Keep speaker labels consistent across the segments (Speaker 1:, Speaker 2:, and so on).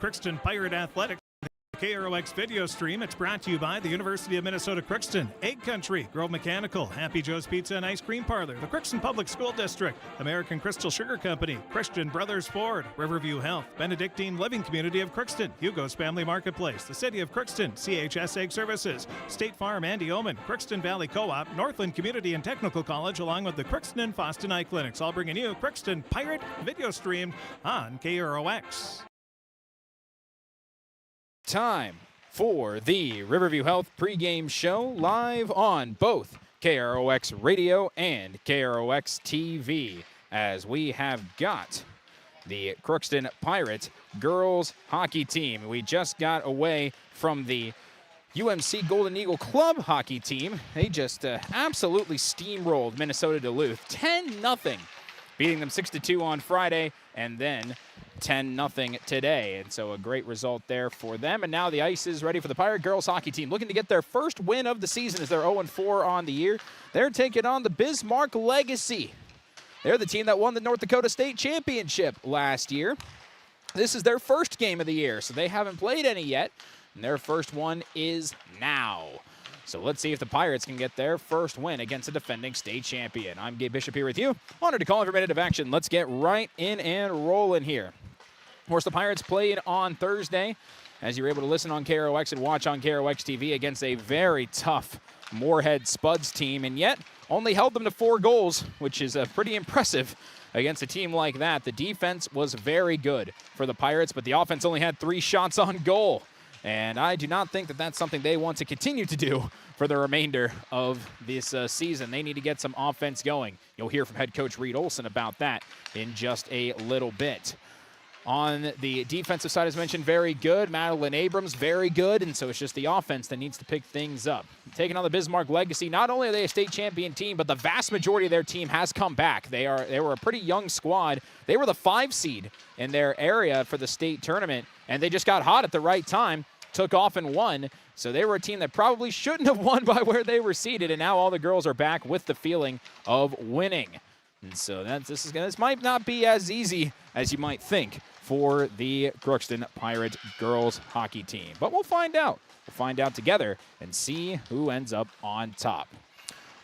Speaker 1: Crookston Pirate Athletics KROX video stream. It's brought to you by the University of Minnesota Crookston, Egg Country, Grove Mechanical, Happy Joe's Pizza and Ice Cream Parlor, the Crookston Public School District, American Crystal Sugar Company, Christian Brothers Ford, Riverview Health, Benedictine Living Community of Crookston, Hugo's Family Marketplace, the City of Crookston, CHS Egg Services, State Farm Andy Omen, Crookston Valley Co-op, Northland Community and Technical College, along with the Crookston and Fosston Eye Clinics, all bringing you Crookston Pirate video stream on KROX.
Speaker 2: Time for the Riverview Health pregame show live on both KROX Radio and KROX TV, as we have got the Crookston Pirates girls hockey team. We just got away from the UMC Golden Eagle Club hockey team. They just absolutely steamrolled Minnesota Duluth 10-0, beating them 6-2 on Friday, and then 10-0 today, and so a great result there for them. And now the ice is ready for the Pirate girls hockey team, looking to get their first win of the season as they're 0-4 on the year. They're taking on the Bismarck Legacy. They're the team that won the North Dakota State Championship last year. This is their first game of the year, so they haven't played any yet, and their first one is now. So let's see if the Pirates can get their first win against a defending state champion. I'm Gabe Bishop here with you. Honored to call every minute of action. Let's get right in and rolling here. Of course, the Pirates played on Thursday, as you were able to listen on KROX and watch on KROX TV, against a very tough Moorhead Spuds team, and yet only held them to 4 goals, which is pretty impressive against a team like that. The defense was very good for the Pirates, but the offense only had 3 shots on goal. And I do not think that that's something they want to continue to do for the remainder of this season. They need to get some offense going. You'll hear from head coach Reed Olson about that in just a little bit. On the defensive side, as mentioned, very good. Madeline Abrams, very good. And so it's just the offense that needs to pick things up. Taking on the Bismarck Legacy, not only are they a state champion team, but the vast majority of their team has come back. They were a pretty young squad. They were the 5 seed in their area for the state tournament, and they just got hot at the right time, took off and won. So they were a team that probably shouldn't have won by where they were seated, and now all the girls are back with the feeling of winning. And so this might not be as easy as you might think for the Crookston Pirate girls hockey team. But we'll find out. We'll find out together and see who ends up on top.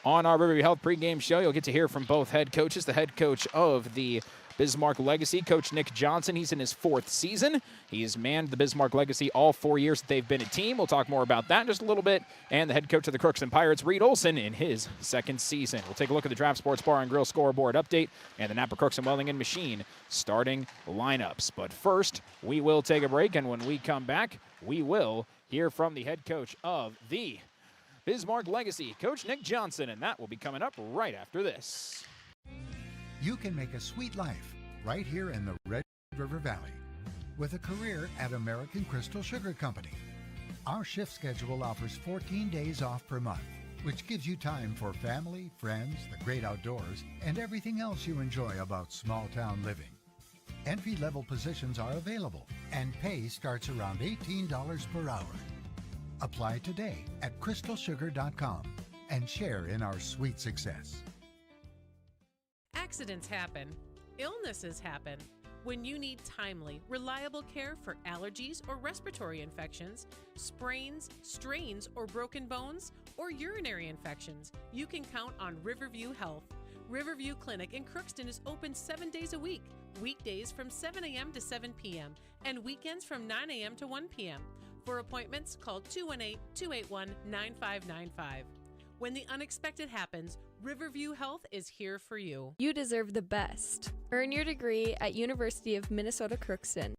Speaker 2: On our Riverview Health pregame show, you'll get to hear from both head coaches. The head coach of the Bismarck Legacy, Coach Nick Johnson. He's in his 4th season. He's manned the Bismarck Legacy all 4 years that they've been a team. We'll talk more about that in just a little bit. And the head coach of the Crookston Pirates, Reed Olson, in his 2nd season. We'll take a look at the Draft Sports Bar and Grill scoreboard update and the Napa Crookston Welding and Machine starting lineups. But first, we will take a break, and when we come back, we will hear from the head coach of the Bismarck Legacy, Coach Nick Johnson, and that will be coming up right after this.
Speaker 3: You can make a sweet life right here in the Red River Valley with a career at American Crystal Sugar Company. Our shift schedule offers 14 days off per month, which gives you time for family, friends, the great outdoors, and everything else you enjoy about small-town living. Entry-level positions are available, and pay starts around $18 per hour. Apply today at crystalsugar.com and share in our sweet success.
Speaker 4: Accidents happen. Illnesses happen. When you need timely, reliable care for allergies or respiratory infections, sprains, strains, or broken bones, or urinary infections, you can count on Riverview Health. Riverview Clinic in Crookston is open 7 days a week, weekdays from 7 a.m. to 7 p.m., and weekends from 9 a.m. to 1 p.m. For appointments, call 218-281-9595. When the unexpected happens, Riverview Health is here for you.
Speaker 5: You deserve the best. Earn your degree at University of Minnesota Crookston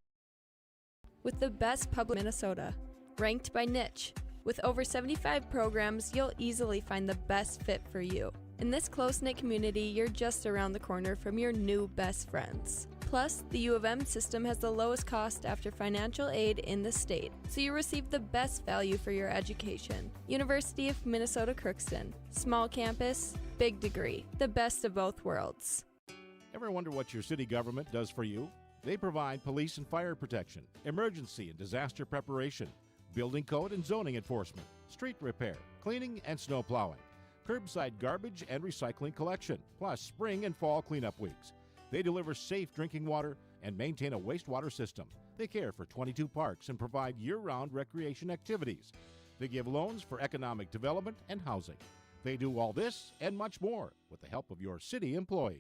Speaker 5: with the best public in Minnesota, ranked by niche. With over 75 programs, you'll easily find the best fit for you. In this close-knit community, you're just around the corner from your new best friends. Plus, the U of M system has the lowest cost after financial aid in the state, so you receive the best value for your education. University of Minnesota Crookston. Small campus, big degree. The best of both worlds.
Speaker 6: Ever wonder what your city government does for you? They provide police and fire protection, emergency and disaster preparation, building code and zoning enforcement, street repair, cleaning and snow plowing, curbside garbage and recycling collection, plus spring and fall cleanup weeks. They deliver safe drinking water and maintain a wastewater system. They care for 22 parks and provide year-round recreation activities. They give loans for economic development and housing. They do all this and much more with the help of your city employees.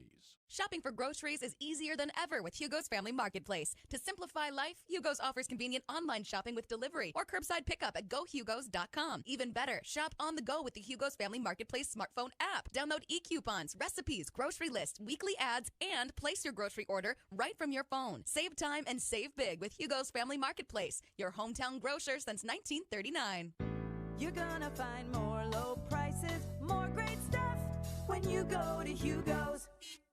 Speaker 7: Shopping for groceries is easier than ever with Hugo's Family Marketplace. To simplify life, Hugo's offers convenient online shopping with delivery or curbside pickup at gohugos.com. Even better, shop on the go with the Hugo's Family Marketplace smartphone app. Download e-coupons, recipes, grocery lists, weekly ads, and place your grocery order right from your phone. Save time and save big with Hugo's Family Marketplace, your hometown grocer since 1939.
Speaker 8: You're gonna find more low prices, more great stuff when you go to Hugo's.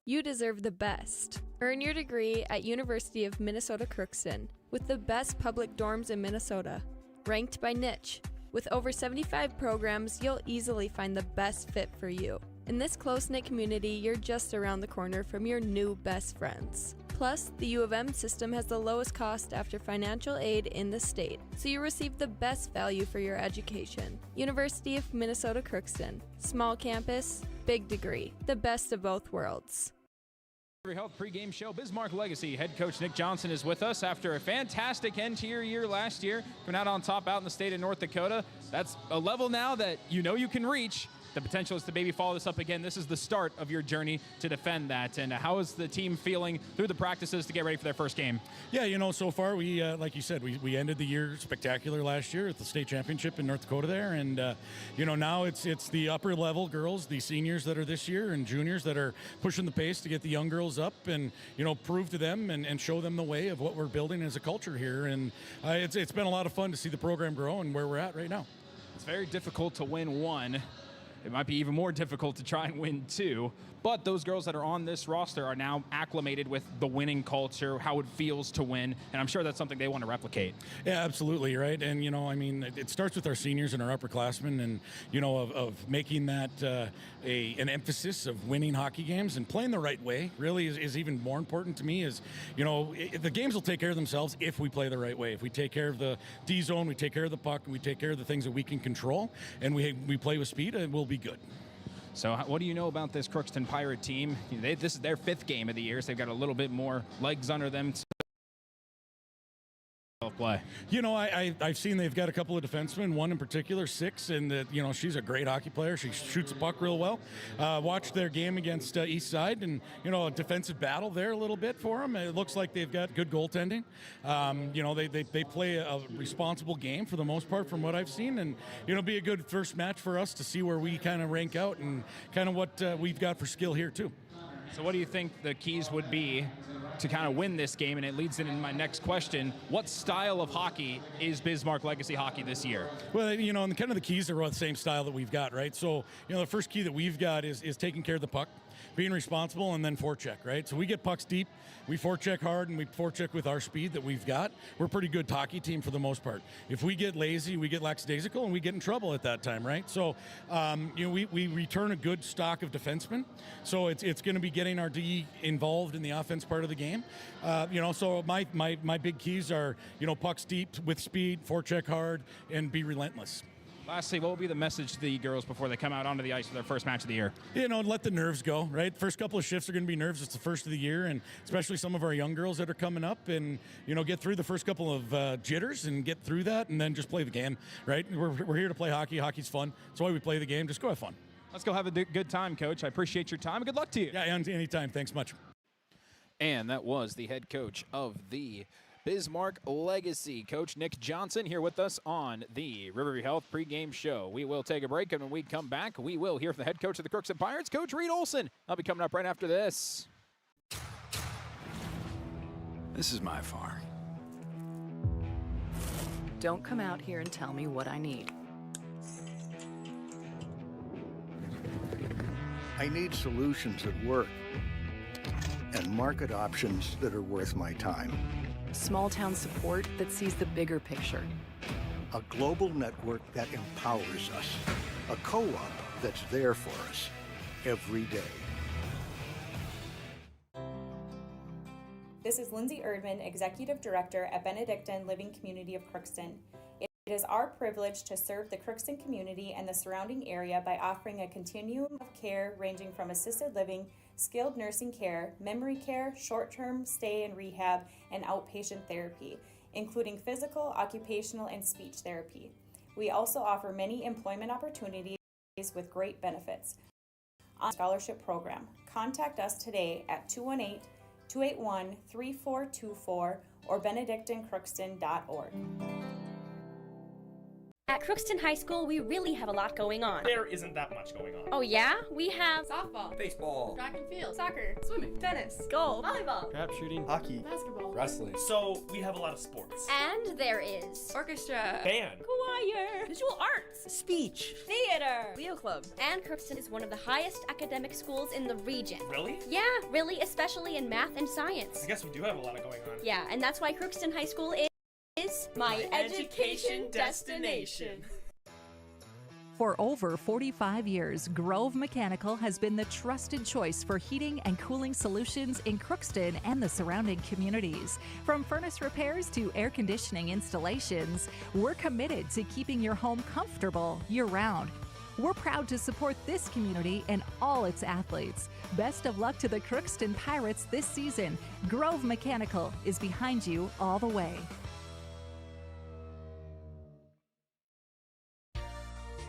Speaker 5: You deserve the best. Earn your degree at University of Minnesota Crookston with the best public dorms in Minnesota, ranked by niche. With over 75 programs, you'll easily find the best fit for you. In this close-knit community, you're just around the corner from your new best friends. Plus, the U of M system has the lowest cost after financial aid in the state, so you receive the best value for your education. University of Minnesota Crookston. Small campus, big degree. The best of both worlds.
Speaker 2: Health pregame show. Bismarck Legacy head coach Nick Johnson is with us after a fantastic end to your year last year. Coming out on top out in the state of North Dakota. That's a level now that you know you can reach. The potential is to maybe follow this up again. This is the start of your journey to defend that. And how is the team feeling through the practices to get ready for their first game?
Speaker 9: Yeah, so far we, like you said, we ended the year spectacular last year at the state championship in North Dakota there. And, now it's the upper level girls, the seniors that are this year and juniors that are pushing the pace to get the young girls up and, prove to them and show them the way of what we're building as a culture here. And it's been a lot of fun to see the program grow and where we're at right now.
Speaker 2: It's very difficult to win one. It might be even more difficult to try and win two. But those girls that are on this roster are now acclimated with the winning culture, how it feels to win, and I'm sure that's something they want to replicate.
Speaker 9: Yeah, absolutely, right? And, it starts with our seniors and our upperclassmen and, of making that an emphasis of winning hockey games and playing the right way really is even more important to me is, the games will take care of themselves if we play the right way. If we take care of the D zone, we take care of the puck, we take care of the things that we can control, and we play with speed, and we'll be good.
Speaker 2: So what do you know about this Crookston Pirate team? This is their 5th game of the year, so they've got a little bit more legs under them to play.
Speaker 9: I've seen they've got a couple of defensemen, one in particular, 6, and that she's a great hockey player. She shoots the puck real well. Watched their game against East Side, and a defensive battle there a little bit for them. It looks like they've got good goaltending. They play a responsible game for the most part from what I've seen, and it'll be a good first match for us to see where we kind of rank out and kind of what we've got for skill here too.
Speaker 2: So what do you think the keys would be to kind of win this game? And it leads into my next question. What style of hockey is Bismarck Legacy hockey this year?
Speaker 9: Well, and kind of the keys are the same style that we've got, right? So, the first key that we've got is taking care of the puck, being responsible, and then forecheck, right? So we get pucks deep, we forecheck hard, and we forecheck with our speed that we've got. We're a pretty good hockey team for the most part. If we get lazy, we get lackadaisical, and we get in trouble at that time, right? So, we return a good stock of defensemen. So it's going to be getting our D involved in the offense part of the game. So my big keys are, pucks deep with speed, forecheck hard, and be relentless.
Speaker 2: Lastly, what will be the message to the girls before they come out onto the ice for their first match of the year?
Speaker 9: Let the nerves go, right? First couple of shifts are going to be nerves. It's the first of the year, and especially some of our young girls that are coming up and, get through the first couple of jitters and get through that and then just play the game, right? We're here to play hockey. Hockey's fun. That's why we play the game. Just go have fun.
Speaker 2: Let's go have a good time, Coach. I appreciate your time. Good luck to you.
Speaker 9: Yeah, anytime. Thanks much.
Speaker 2: And that was the head coach of the Bismarck Legacy, Coach Nick Johnson, here with us on the Riverview Health pregame show. We will take a break, and when we come back, we will hear from the head coach of the Crookston Pirates, Coach Reed Olson. I'll be coming up right after this.
Speaker 10: This is my farm.
Speaker 11: Don't come out here and tell me what I need.
Speaker 12: I need solutions that work and market options that are worth my time.
Speaker 11: Small town support that sees the bigger picture.
Speaker 12: A global network that empowers us. A co-op that's there for us every day.
Speaker 13: This is Lindsay Erdman, Executive Director at Benedictine Living Community of Crookston. It is our privilege to serve the Crookston community and the surrounding area by offering a continuum of care ranging from assisted living, skilled nursing care, memory care, short-term stay and rehab, and outpatient therapy. including physical, occupational, and speech therapy. We also offer many employment opportunities with great benefits on the scholarship program. Contact us today at 218-281-3424 or benedictincrookston.org.
Speaker 14: At Crookston High School, we really have a lot going on.
Speaker 15: There isn't that much going on.
Speaker 14: Oh yeah? We have
Speaker 16: softball,
Speaker 15: baseball,
Speaker 16: track and field, soccer, swimming, tennis,
Speaker 14: golf,
Speaker 16: volleyball,
Speaker 15: crap shooting,
Speaker 16: hockey, basketball,
Speaker 15: wrestling. So we have a lot of sports.
Speaker 14: And there is
Speaker 16: orchestra,
Speaker 15: band,
Speaker 14: choir, visual arts,
Speaker 16: speech,
Speaker 14: theater,
Speaker 16: Leo Club.
Speaker 14: And Crookston is one of the highest academic schools in the region.
Speaker 15: Really?
Speaker 14: Yeah, really, especially in math and science.
Speaker 15: I guess we do have a lot going on.
Speaker 14: Yeah, and that's why Crookston High School is my education destination.
Speaker 17: For over 45 years, Grove Mechanical has been the trusted choice for heating and cooling solutions in Crookston and the surrounding communities. From furnace repairs to air conditioning installations, we're committed to keeping your home comfortable year-round. We're proud to support this community and all its athletes. Best of luck to the Crookston Pirates this season. Grove Mechanical is behind you all the way.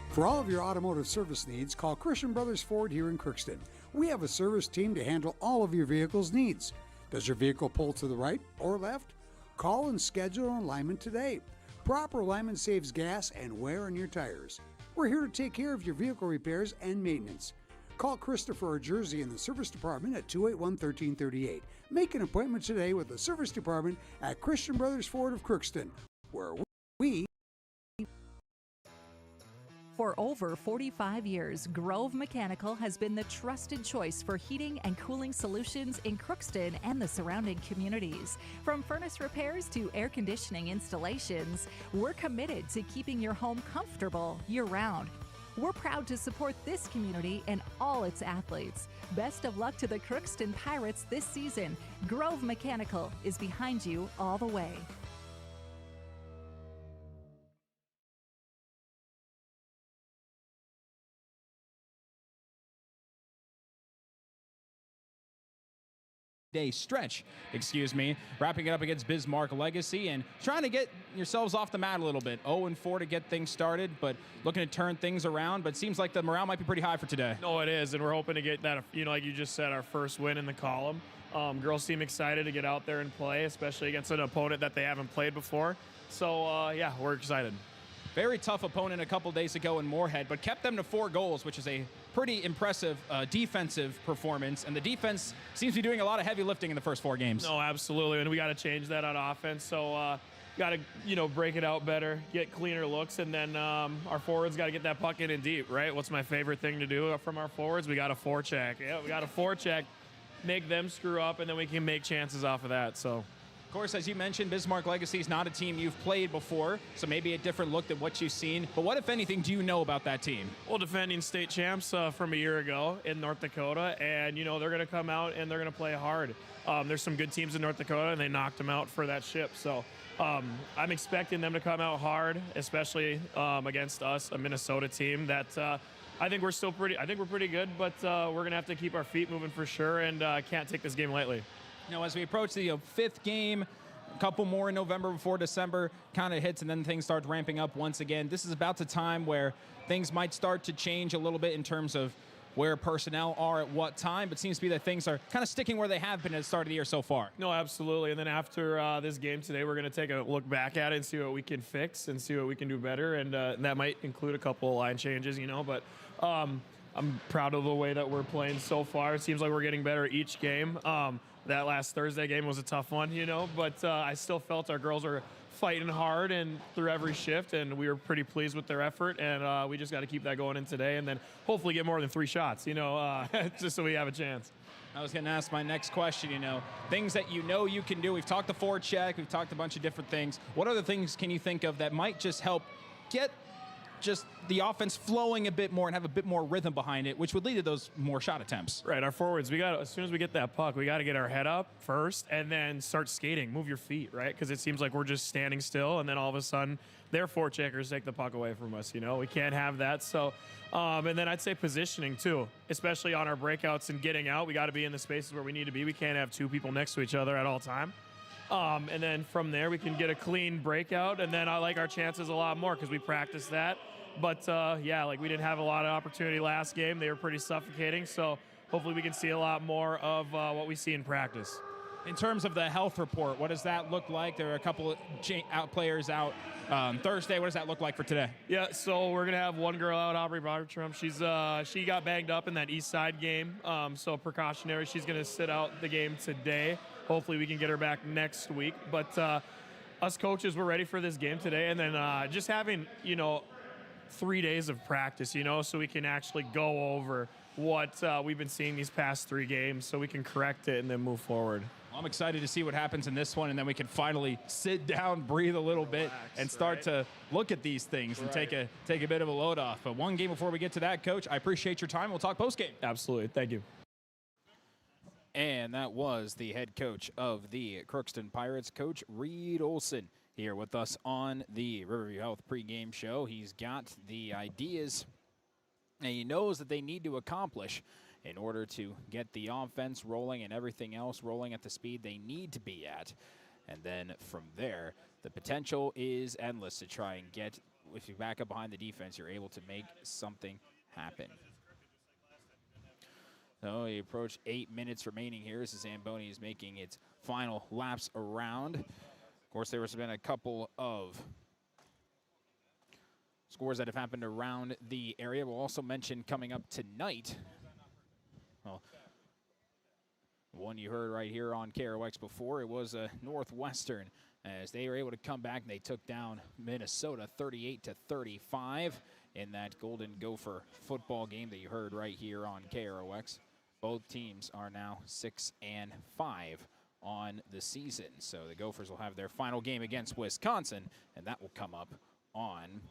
Speaker 18: For all of your automotive service needs, call Christian Brothers Ford here in Crookston. We have a service team to handle all of your vehicle's needs. Does your vehicle pull to the right or left? Call and schedule an alignment today. Proper alignment saves gas and wear on your tires. We're here to take care of your vehicle repairs and maintenance. Call Christopher or Jersey in the service department at 281-1338. Make an appointment today with the service department at Christian Brothers Ford of Crookston, where we
Speaker 17: For over 45 years, Grove Mechanical has been the trusted choice for heating and cooling solutions in Crookston and the surrounding communities. From furnace repairs to air conditioning installations, we're committed to keeping your home comfortable year-round. We're proud to support this community and all its athletes. Best of luck to the Crookston Pirates this season. Grove Mechanical is behind you all the way.
Speaker 2: Day stretch, wrapping it up against Bismarck Legacy and trying to get yourselves off the mat a little bit. 0-4 to get things started, but looking to turn things around. But it seems like the morale might be pretty high for today.
Speaker 19: No, it is, and we're hoping to get that, like you just said, our first win in the column. Girls seem excited to get out there and play, especially against an opponent that they haven't played before. So, yeah, we're excited.
Speaker 2: Very tough opponent a couple days ago in Moorhead, but kept them to 4 goals, which is a pretty impressive defensive performance. And the defense seems to be doing a lot of heavy lifting in the first 4 games.
Speaker 19: No, absolutely, and we got to change that on offense. So, got to break it out better, get cleaner looks, and then our forwards got to get that puck in and deep, right? What's my favorite thing to do from our forwards? We got to forecheck. Yeah, we got to forecheck, make them screw up, and then we can make chances off of that. So.
Speaker 2: Of course, as you mentioned, Bismarck Legacy is not a team you've played before, so maybe a different look than what you've seen. But what, if anything, do you know about that team?
Speaker 19: Well, defending state champs from a year ago in North Dakota, and, they're going to come out and they're going to play hard. There's some good teams in North Dakota, and they knocked them out for that ship. So I'm expecting them to come out hard, especially against us, a Minnesota team that I think we're pretty good, but we're going to have to keep our feet moving for sure, and can't take this game lightly.
Speaker 2: As we approach the 5th game, a couple more in November before December kind of hits, and then things start ramping up once again. This is about the time where things might start to change a little bit in terms of where personnel are at what time, but seems to be that things are kind of sticking where they have been at the start of the year so far.
Speaker 19: No, absolutely. And then after this game today, we're going to take a look back at it and see what we can fix and see what we can do better, and that might include a couple of line changes, but I'm proud of the way that we're playing so far. It seems like we're getting better each game. That last Thursday game was a tough one, but I still felt our girls were fighting hard and through every shift, and we were pretty pleased with their effort, and we just got to keep that going in today and then hopefully get more than 3 shots, just so we have a chance.
Speaker 2: I was going to ask my next question, things that you can do. We've talked the forecheck, we've talked a bunch of different things. What other things can you think of that might just help get just the offense flowing a bit more and have a bit more rhythm behind it, which would lead to those more shot attempts?
Speaker 19: Right, our forwards, as soon as we get that puck, we got to get our head up first and then start skating, move your feet, right? Because it seems like we're just standing still, and then all of a sudden their forecheckers take the puck away from us. We can't have that. So, and then I'd say positioning too, especially on our breakouts and getting out. We got to be in the spaces where we need to be. We can't have 2 people next to each other at all time. And then from there, we can get a clean breakout, and then I like our chances a lot more because we practiced that. But, yeah, like we didn't have a lot of opportunity last game. They were pretty suffocating, so hopefully we can see a lot more of what we see in practice.
Speaker 2: In terms of the health report, what does that look like? There are a couple of players out Thursday. What does that look like for today?
Speaker 19: Yeah, so we're gonna have one girl out, Aubrey Bartram. She got banged up in that East Side game, so precautionary. She's gonna sit out the game today. Hopefully we can get her back next week. But us coaches, we're ready for this game today, and then just having 3 days of practice, so we can actually go over what we've been seeing these past 3 games, so we can correct it and then move forward.
Speaker 2: I'm excited to see what happens in this one, and then we can finally sit down, breathe a little bit, and start to look at these things and take a bit of a load off. But one game before we get to that, Coach, I appreciate your time. We'll talk post-game.
Speaker 19: Absolutely. Thank you.
Speaker 2: And that was the head coach of the Crookston Pirates, Coach Reed Olson, here with us on the Riverview Health pregame show. He's got the ideas, and he knows that they need to accomplish in order to get the offense rolling and everything else rolling at the speed they need to be at. And then from there, the potential is endless to try and get, if you back up behind the defense, you're able to make something happen. So we approach 8 minutes remaining here as the Zamboni is making its final laps around. Of course, there has been a couple of scores that have happened around the area. We'll also mention coming up tonight, well, one you heard right here on KROX before, it was Northwestern as they were able to come back and they took down Minnesota 38-35 in that Golden Gopher football game that you heard right here on KROX. Both teams are now 6-5 on the season. So the Gophers will have their final game against Wisconsin, and that will come up on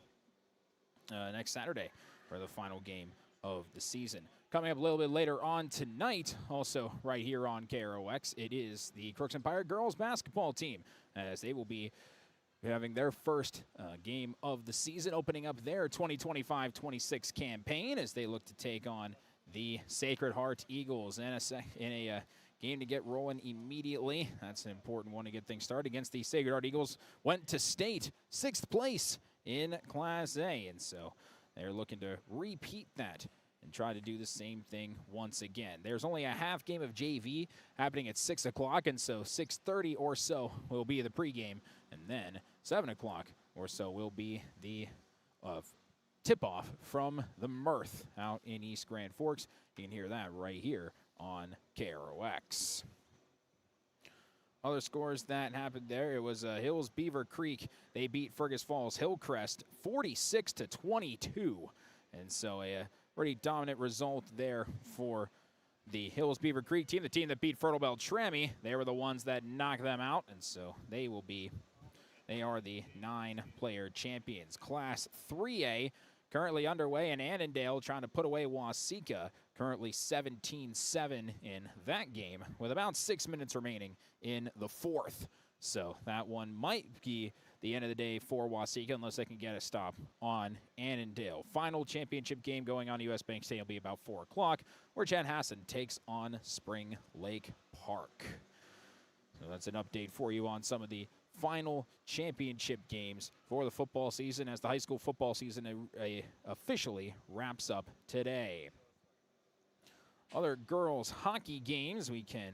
Speaker 2: next Saturday for the final game of the season. Coming up a little bit later on tonight, also right here on KROX, it is the Crookston Pirate girls basketball team, as they will be having their first game of the season, opening up their 2025-26 campaign as they look to take on the Sacred Heart Eagles in a game to get rolling immediately. That's an important one to get things started against the Sacred Heart Eagles. Went to state 6th place in Class A, and so they're looking to repeat that and try to do the same thing once again. There's only a half game of JV happening at 6 o'clock, and so 6:30 or so will be the pregame, and then 7 o'clock or so will be the tip-off from the Mirth out in East Grand Forks. You can hear that right here on KROX. Other scores that happened there, it was Hills Beaver Creek. They beat Fergus Falls Hillcrest 46-22. And so a pretty dominant result there for the Hills Beaver Creek team. The team that beat Fertile Beltrami, they were the ones that knocked them out. And so they are the 9-player champions. Class 3A currently underway in Annandale, trying to put away Waseca, currently 17-7 in that game with about 6 minutes remaining in the 4th. So that one might be the end of the day for Waseca unless they can get a stop on Annandale. Final championship game going on US Bank Stadium will be about 4 o'clock, where Chanhassen takes on Spring Lake Park. So that's an update for you on some of the final championship games for the football season as the high school football season officially wraps up today. Other girls hockey games we can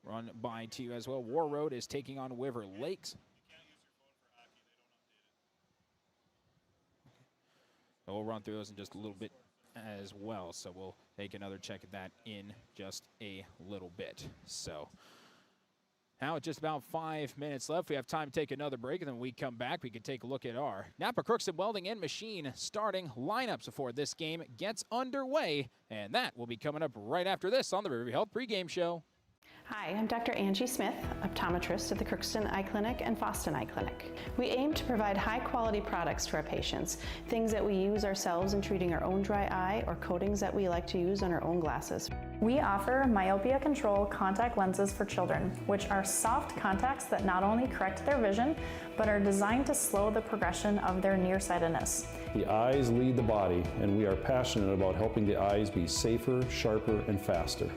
Speaker 2: run by to you as well. War Road is taking on River Lakes. So we'll run through those in just a little bit as well. So we'll take another check at that in just a little bit. So now with just about 5 minutes left, we have time to take another break, and then when we come back, we can take a look at our Napa Crookston Welding and Machine starting lineups before this game gets underway, and that will be coming up right after this on the Riverview Health pregame show.
Speaker 20: Hi, I'm Dr. Angie Smith, optometrist at the Crookston Eye Clinic and Foston Eye Clinic. We aim to provide high-quality products to our patients, things that we use ourselves in treating our own dry eye or coatings that we like to use on our own glasses.
Speaker 21: We offer myopia control contact lenses for children, which are soft contacts that not only correct their vision, but are designed to slow the progression of their nearsightedness.
Speaker 22: The eyes lead the body, and we are passionate about helping the eyes be safer, sharper, and faster.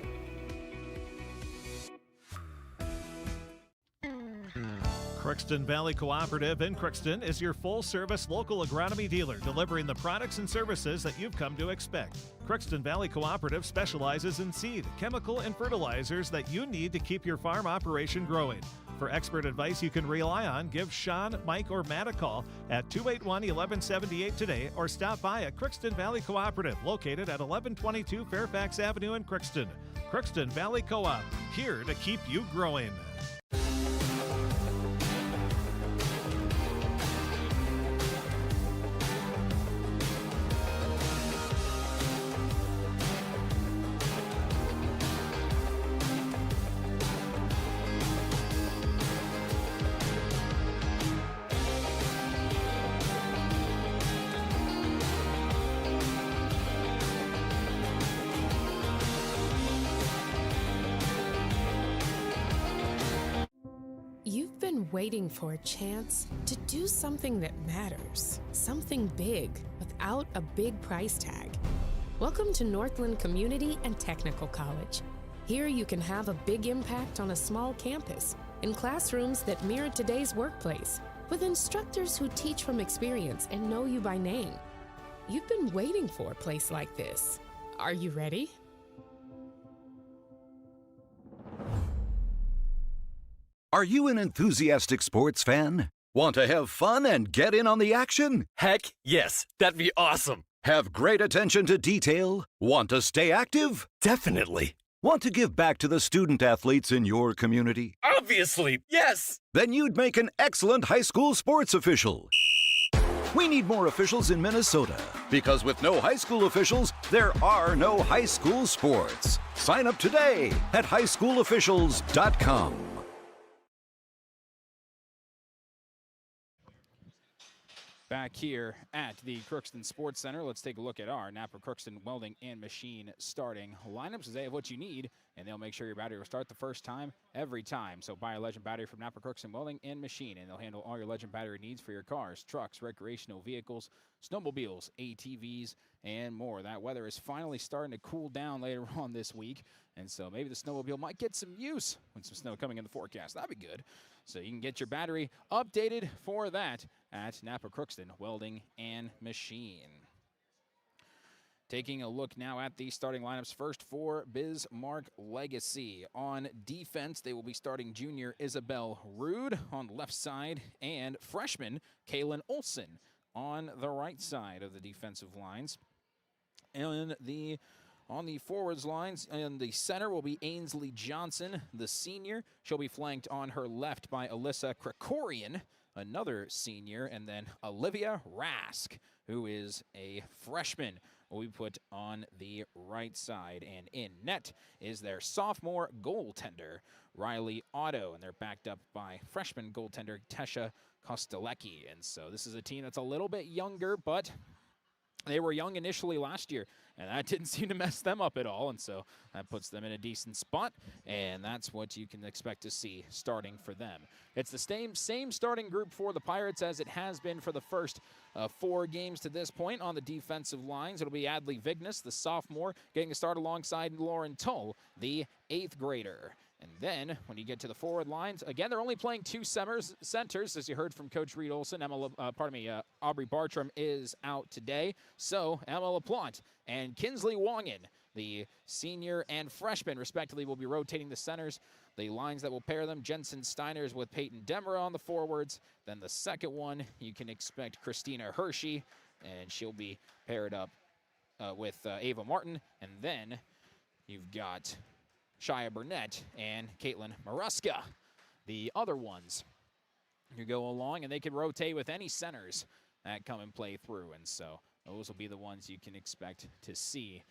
Speaker 1: Crookston Valley Cooperative in Crookston is your full-service local agronomy dealer, delivering the products and services that you've come to expect. Crookston Valley Cooperative specializes in seed, chemical, and fertilizers that you need to keep your farm operation growing. For expert advice you can rely on, give Sean, Mike, or Matt a call at 281-1178 today or stop by at Crookston Valley Cooperative, located at 1122 Fairfax Avenue in Crookston. Crookston Valley Co-op, here to keep you growing.
Speaker 3: You've been waiting for a chance to do something that matters, something big, without a big price tag. Welcome to Northland Community and Technical College. Here you can have a big impact on a small campus, in classrooms that mirror today's workplace, with instructors who teach from experience and know you by name. You've been waiting for a place like this. Are you ready?
Speaker 23: Are you an enthusiastic sports fan? Want to have fun and get in on the action?
Speaker 24: Heck, yes. That'd be awesome.
Speaker 23: Have great attention to detail? Want to stay active?
Speaker 24: Definitely.
Speaker 23: Want to give back to the student athletes in your community?
Speaker 24: Obviously, yes.
Speaker 23: Then you'd make an excellent high school sports official. We need more officials in Minnesota, because with no high school officials, there are no high school sports. Sign up today at highschoolofficials.com.
Speaker 2: Back here at the Crookston Sports Center, let's take a look at our Napa Crookston Welding and Machine starting lineups, as they have what you need, and they'll make sure your battery will start the first time, every time. So buy a Legend battery from Napa Crookston Welding and Machine, and they'll handle all your Legend battery needs for your cars, trucks, recreational vehicles, snowmobiles, ATVs, and more. That weather is finally starting to cool down later on this week, and so maybe the snowmobile might get some use when some snow coming in the forecast. That'd be good. So you can get your battery updated for that at Napa Crookston Welding and Machine. Taking a look now at the starting lineups, first for Bismarck Legacy. On defense, they will be starting junior Isabel Rude on the left side and freshman Kaylin Olson on the right side of the defensive lines. On the forwards lines, in the center will be Ainsley Johnson, the senior. She'll be flanked on her left by Alyssa Krikorian, another senior, and then Olivia Rask, who is a freshman, will be put on the right side. And in net is their sophomore goaltender, Riley Otto, and they're backed up by freshman goaltender Tesha Kostelecki. And so this is a team that's a little bit younger, but they were young initially last year, and that didn't seem to mess them up at all, and so that puts them in a decent spot, and that's what you can expect to see starting for them. It's the same starting group for the Pirates as it has been for the first 4 games to this point. On the defensive lines, it'll be Adley Vignes, the sophomore, getting a start alongside Lauren Tull, the 8th grader. And then, when you get to the forward lines, again, they're only playing 2 centers, as you heard from Coach Reed Olson. Aubrey Bartram is out today. So, Emma LaPlante and Kinsley Wongan, the senior and freshman, respectively, will be rotating the centers. The lines that will pair them, Jensen Steiners with Peyton Demera on the forwards. Then the second one, you can expect Christina Hershey, and she'll be paired up with Ava Martin. And then you've got Shia Burnett and Caitlin Maruska, the other ones who go along, and they can rotate with any centers that come and play through. And so those will be the ones you can expect to see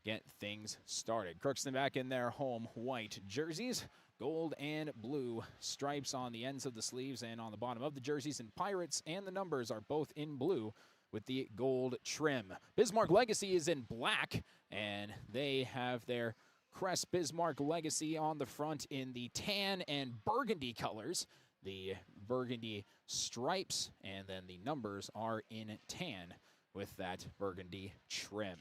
Speaker 2: get things started. Crookston back in their home white jerseys, gold and blue stripes on the ends of the sleeves and on the bottom of the jerseys, and Pirates and the numbers are both in blue with the gold trim. Bismarck Legacy is in black, and they have their crest Bismarck Legacy on the front in the tan and burgundy colors. The burgundy stripes, and then the numbers are in tan with that burgundy trim.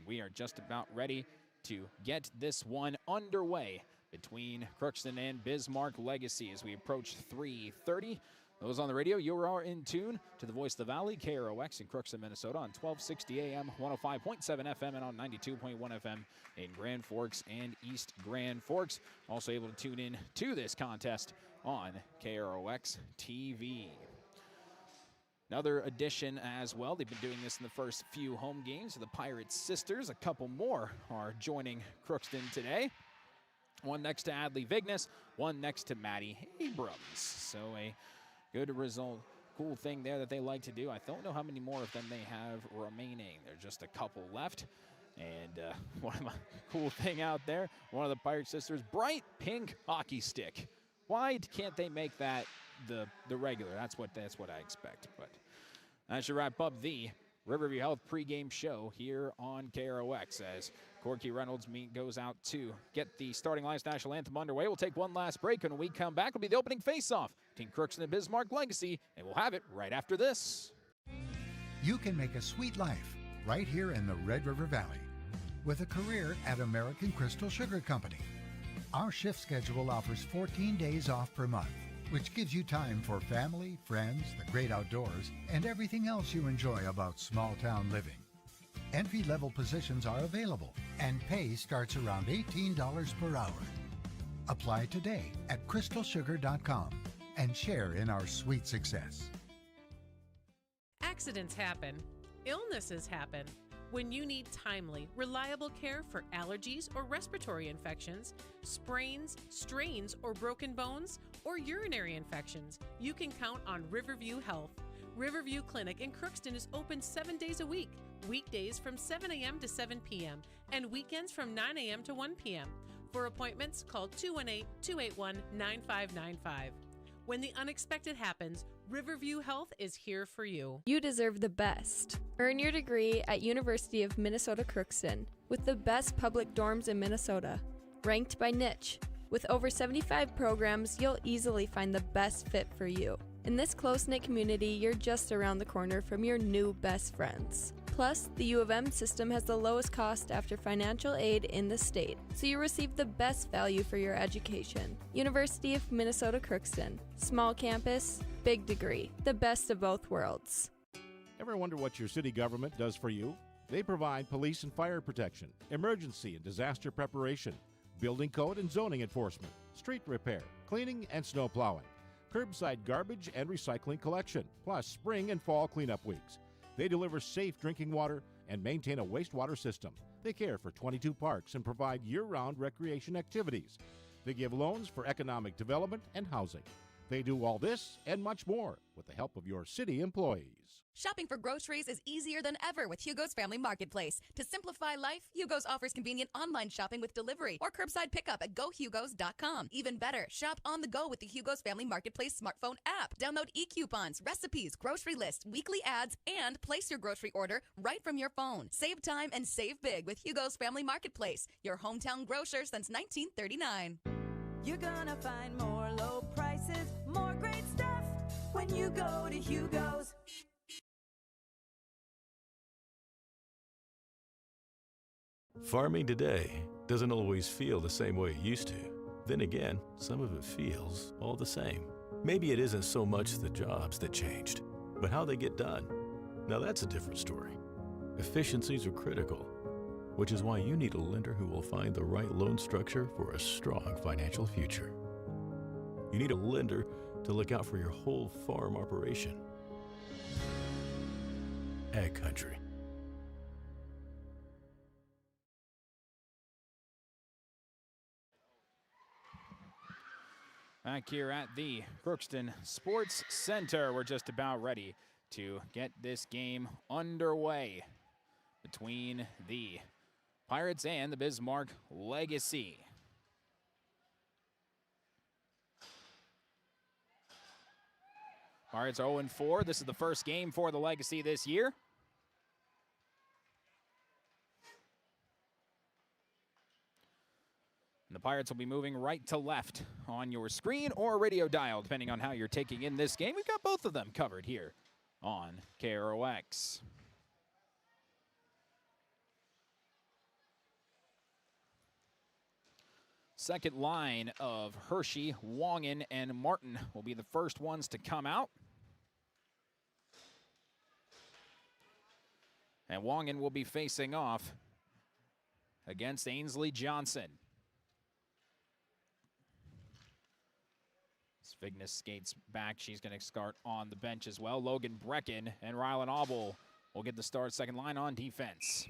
Speaker 2: We are just about ready to get this one underway between Crookston and Bismarck Legacy as we approach 3:30. Those on the radio, you are in tune to the Voice of the Valley, KROX in Crookston, Minnesota on 1260 AM, 105.7 FM, and on 92.1 FM in Grand Forks and East Grand Forks. Also able to tune in to this contest on KROX TV. Another addition as well. They've been doing this in the first few home games of the Pirates Sisters. A couple more are joining Crookston today. One next to Adley Vignes, one next to Maddie Abrams. So a good result. Cool thing there that they like to do. I don't know how many more of them they have remaining. There's just a couple left. And one of my cool thing out there, one of the Pirate Sisters, bright pink hockey stick. Why can't they make that the regular? That's what I expect. But that should wrap up the Riverview Health pregame show here on KROX as Corky Reynolds goes out to get the Starting Lions National Anthem underway. We'll take one last break, and when we come back, it'll be the opening face-off between Crookston and Bismarck Legacy, and we'll have it right after this.
Speaker 4: You can make a sweet life right here in the Red River Valley with a career at American Crystal Sugar Company. Our shift schedule offers 14 days off per month, which gives you time for family, friends, the great outdoors, and everything else you enjoy about small-town living. Entry-level positions are available, and pay starts around $18 per hour. Apply today at crystalsugar.com and share in our sweet success.
Speaker 6: Accidents happen. Illnesses happen. When you need timely, reliable care for allergies or respiratory infections, sprains, strains, or broken bones, or urinary infections, you can count on Riverview Health. Riverview Clinic in Crookston is open 7 days a week, weekdays from 7 a.m. to 7 p.m., and weekends from 9 a.m. to 1 p.m. For appointments, call 218-281-9595. When the unexpected happens, Riverview Health is here for you.
Speaker 5: You deserve the best. Earn your degree at University of Minnesota Crookston with the best public dorms in Minnesota, ranked by niche. With over 75 programs, you'll easily find the best fit for you. In this close-knit community, you're just around the corner from your new best friends. Plus, the U of M system has the lowest cost after financial aid in the state, so you receive the best value for your education. University of Minnesota Crookston. Small campus, big degree. The best of both worlds.
Speaker 7: Ever wonder what your city government does for you? They provide police and fire protection, emergency and disaster preparation, building code and zoning enforcement, street repair, cleaning and snow plowing, curbside garbage and recycling collection, plus spring and fall cleanup weeks. They deliver safe drinking water and maintain a wastewater system. They care for 22 parks and provide year-round recreation activities. They give loans for economic development and housing. They do all this and much more with the help of your city employees.
Speaker 8: Shopping for groceries is easier than ever with Hugo's Family Marketplace. To simplify life, Hugo's offers convenient online shopping with delivery or curbside pickup at gohugos.com. Even better, shop on the go with the Hugo's Family Marketplace smartphone app. Download e-coupons, recipes, grocery lists, weekly ads, and place your grocery order right from your phone. Save time and save big with Hugo's Family Marketplace, your hometown grocer since 1939.
Speaker 25: You're gonna find more low prices, more great stuff when you go to Hugo's.
Speaker 26: Farming today doesn't always feel the same way it used to. Then again, some of it feels all the same. Maybe it isn't so much the jobs that changed, but how they get done. Now that's a different story. Efficiencies are critical, which is why you need a lender who will find the right loan structure for a strong financial future. You need a lender to look out for your whole farm operation. Ag Country.
Speaker 2: Back here at the Crookston Sports Center, we're just about ready to get this game underway between the Pirates and the Bismarck Legacy. Pirates 0-4. This is the first game for the Legacy this year. And the Pirates will be moving right to left on your screen or radio dial, depending on how you're taking in this game. We've got both of them covered here on KROX. second line of Hershey, Wongan, and Martin will be the first ones to come out. And Wongan will be facing off against Ainsley Johnson. Vignes skates back. She's going to start on the bench as well. Logan Brecken and Rylan Auble will get the start, second line on defense.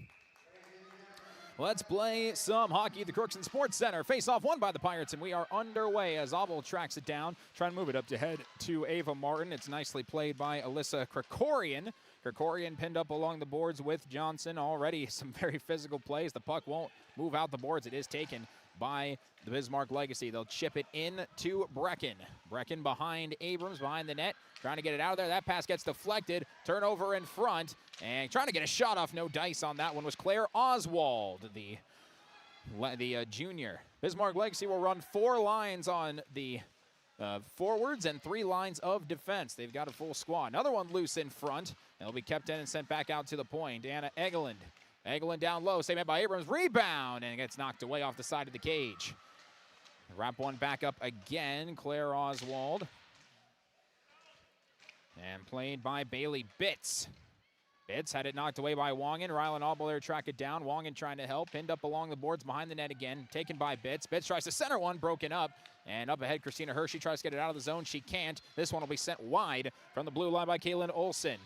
Speaker 2: Let's play some hockey at the Crookston Sports Center. Face-off won by the Pirates, and we are underway as Auble tracks it down, trying to move it up to head to Ava Martin. It's nicely played by Alyssa Krikorian. Krikorian pinned up along the boards with Johnson. Already some very physical plays. The puck won't move out the boards. It is taken by the Bismarck Legacy. They'll chip it in to Brecken. Brecken behind Abrams, behind the net, trying to get it out of there. That pass gets deflected. Turnover in front, and trying to get a shot off. No dice on that one was Claire Oswald, the junior. Bismarck Legacy will run 4 lines on the forwards and 3 lines of defense. They've got a full squad. Another one loose in front. It'll be kept in and sent back out to the point. Anna Egeland. Egeland down low, saved by Abrams, rebound, and it gets knocked away off the side of the cage. Wrap one back up again, Claire Oswald. And played by Bailey Bitts. Bitts had it knocked away by Wongan. Rylan Auble there track it down. Wongan trying to help, pinned up along the boards behind the net again, taken by Bitts. Bitts tries to center one, broken up, and up ahead, Christina Hershey tries to get it out of the zone. She can't. This one will be sent wide from the blue line by Kaylin Olsen.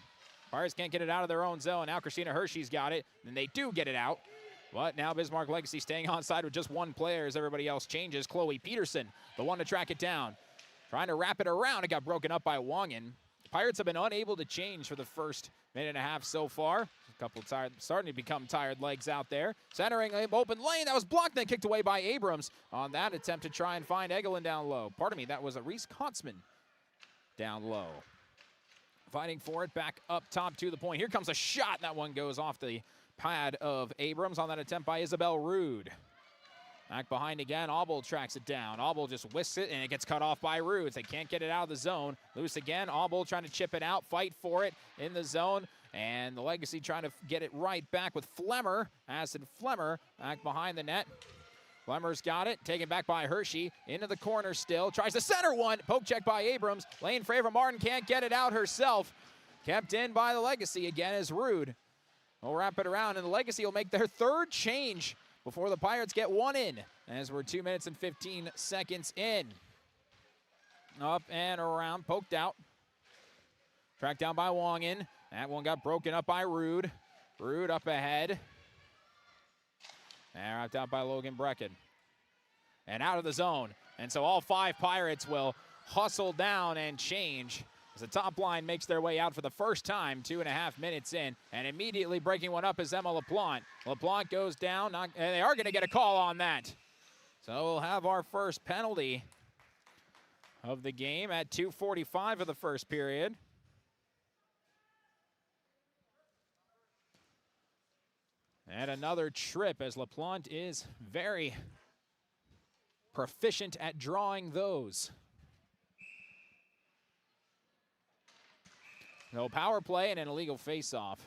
Speaker 2: Pirates can't get it out of their own zone. Now Christina Hershey's got it, and they do get it out. But now Bismarck Legacy staying onside with just one player as everybody else changes. Chloe Peterson, the one to track it down. Trying to wrap it around. It got broken up by Wongan. Pirates have been unable to change for the first minute and a half so far. A couple tired, starting to become tired legs out there. Centering open lane. That was blocked, then kicked away by Abrams on that attempt to try and find Egeland down low. Pardon me, that was a Reese Kotzman down low. Fighting for it, back up top to the point. Here comes a shot. That one goes off the pad of Abrams on that attempt by Isabel Rude. Back behind again, Auble tracks it down. Auble just whisks it, and it gets cut off by Rude. They can't get it out of the zone. Loose again, Auble trying to chip it out, fight for it in the zone. And the Legacy trying to get it right back with Flemmer. Acid Flemmer back behind the net. Flemmer's got it, taken back by Hershey, into the corner still, tries to center one, poke check by Abrams, lane for Ava Martin, can't get it out herself. Kept in by the Legacy again as Rude. We'll wrap it around, and the Legacy will make their 3rd change before the Pirates get one in, as we're 2 minutes and 15 seconds in. Up and around, poked out. Tracked down by Wongan. That one got broken up by Rude. Rude up ahead. And wrapped out by Logan Brecken. And out of the zone. And so all 5 Pirates will hustle down and change as the top line makes their way out for the first time, 2.5 minutes in. And immediately breaking one up is Emma LaPlante. LaPlante goes down, and they are going to get a call on that. So we'll have our first penalty of the game at 2:45 of the first period. And another trip, as LaPlante is very proficient at drawing those. No power play and an illegal face-off.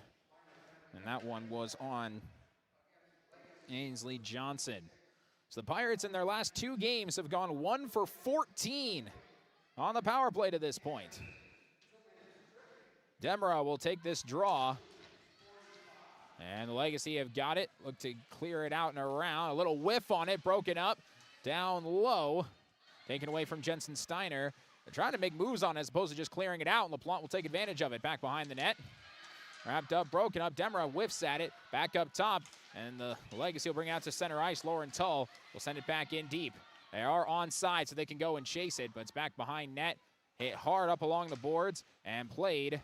Speaker 2: And that one was on Ainsley Johnson. So the Pirates in their last 2 games have gone 1 for 14 on the power play to this point. Demra will take this draw. And the Legacy have got it. Look to clear it out and around. A little whiff on it, broken up, down low. Taken away from Jensen Steiner. They're trying to make moves on it as opposed to just clearing it out, and LaPlante will take advantage of it. Back behind the net. Wrapped up, broken up. Demra whiffs at it. Back up top, and the Legacy will bring it out to center ice. Lauren Tull will send it back in deep. They are onside, so they can go and chase it, but it's back behind net. Hit hard up along the boards and played.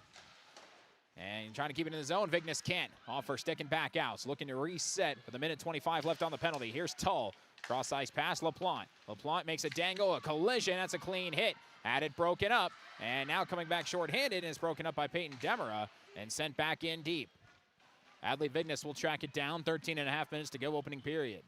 Speaker 2: And trying to keep it in the zone. Vignes can't. Off her stick and back out. So looking to reset with 1:25 left on the penalty. Here's Tull. Cross ice pass, LaPlante. LaPlante makes a dangle, a collision. That's a clean hit. Had it broken up. And now coming back shorthanded, and it's broken up by Peyton Demera and sent back in deep. Adley Vignes will track it down. 13.5 minutes to go, opening period.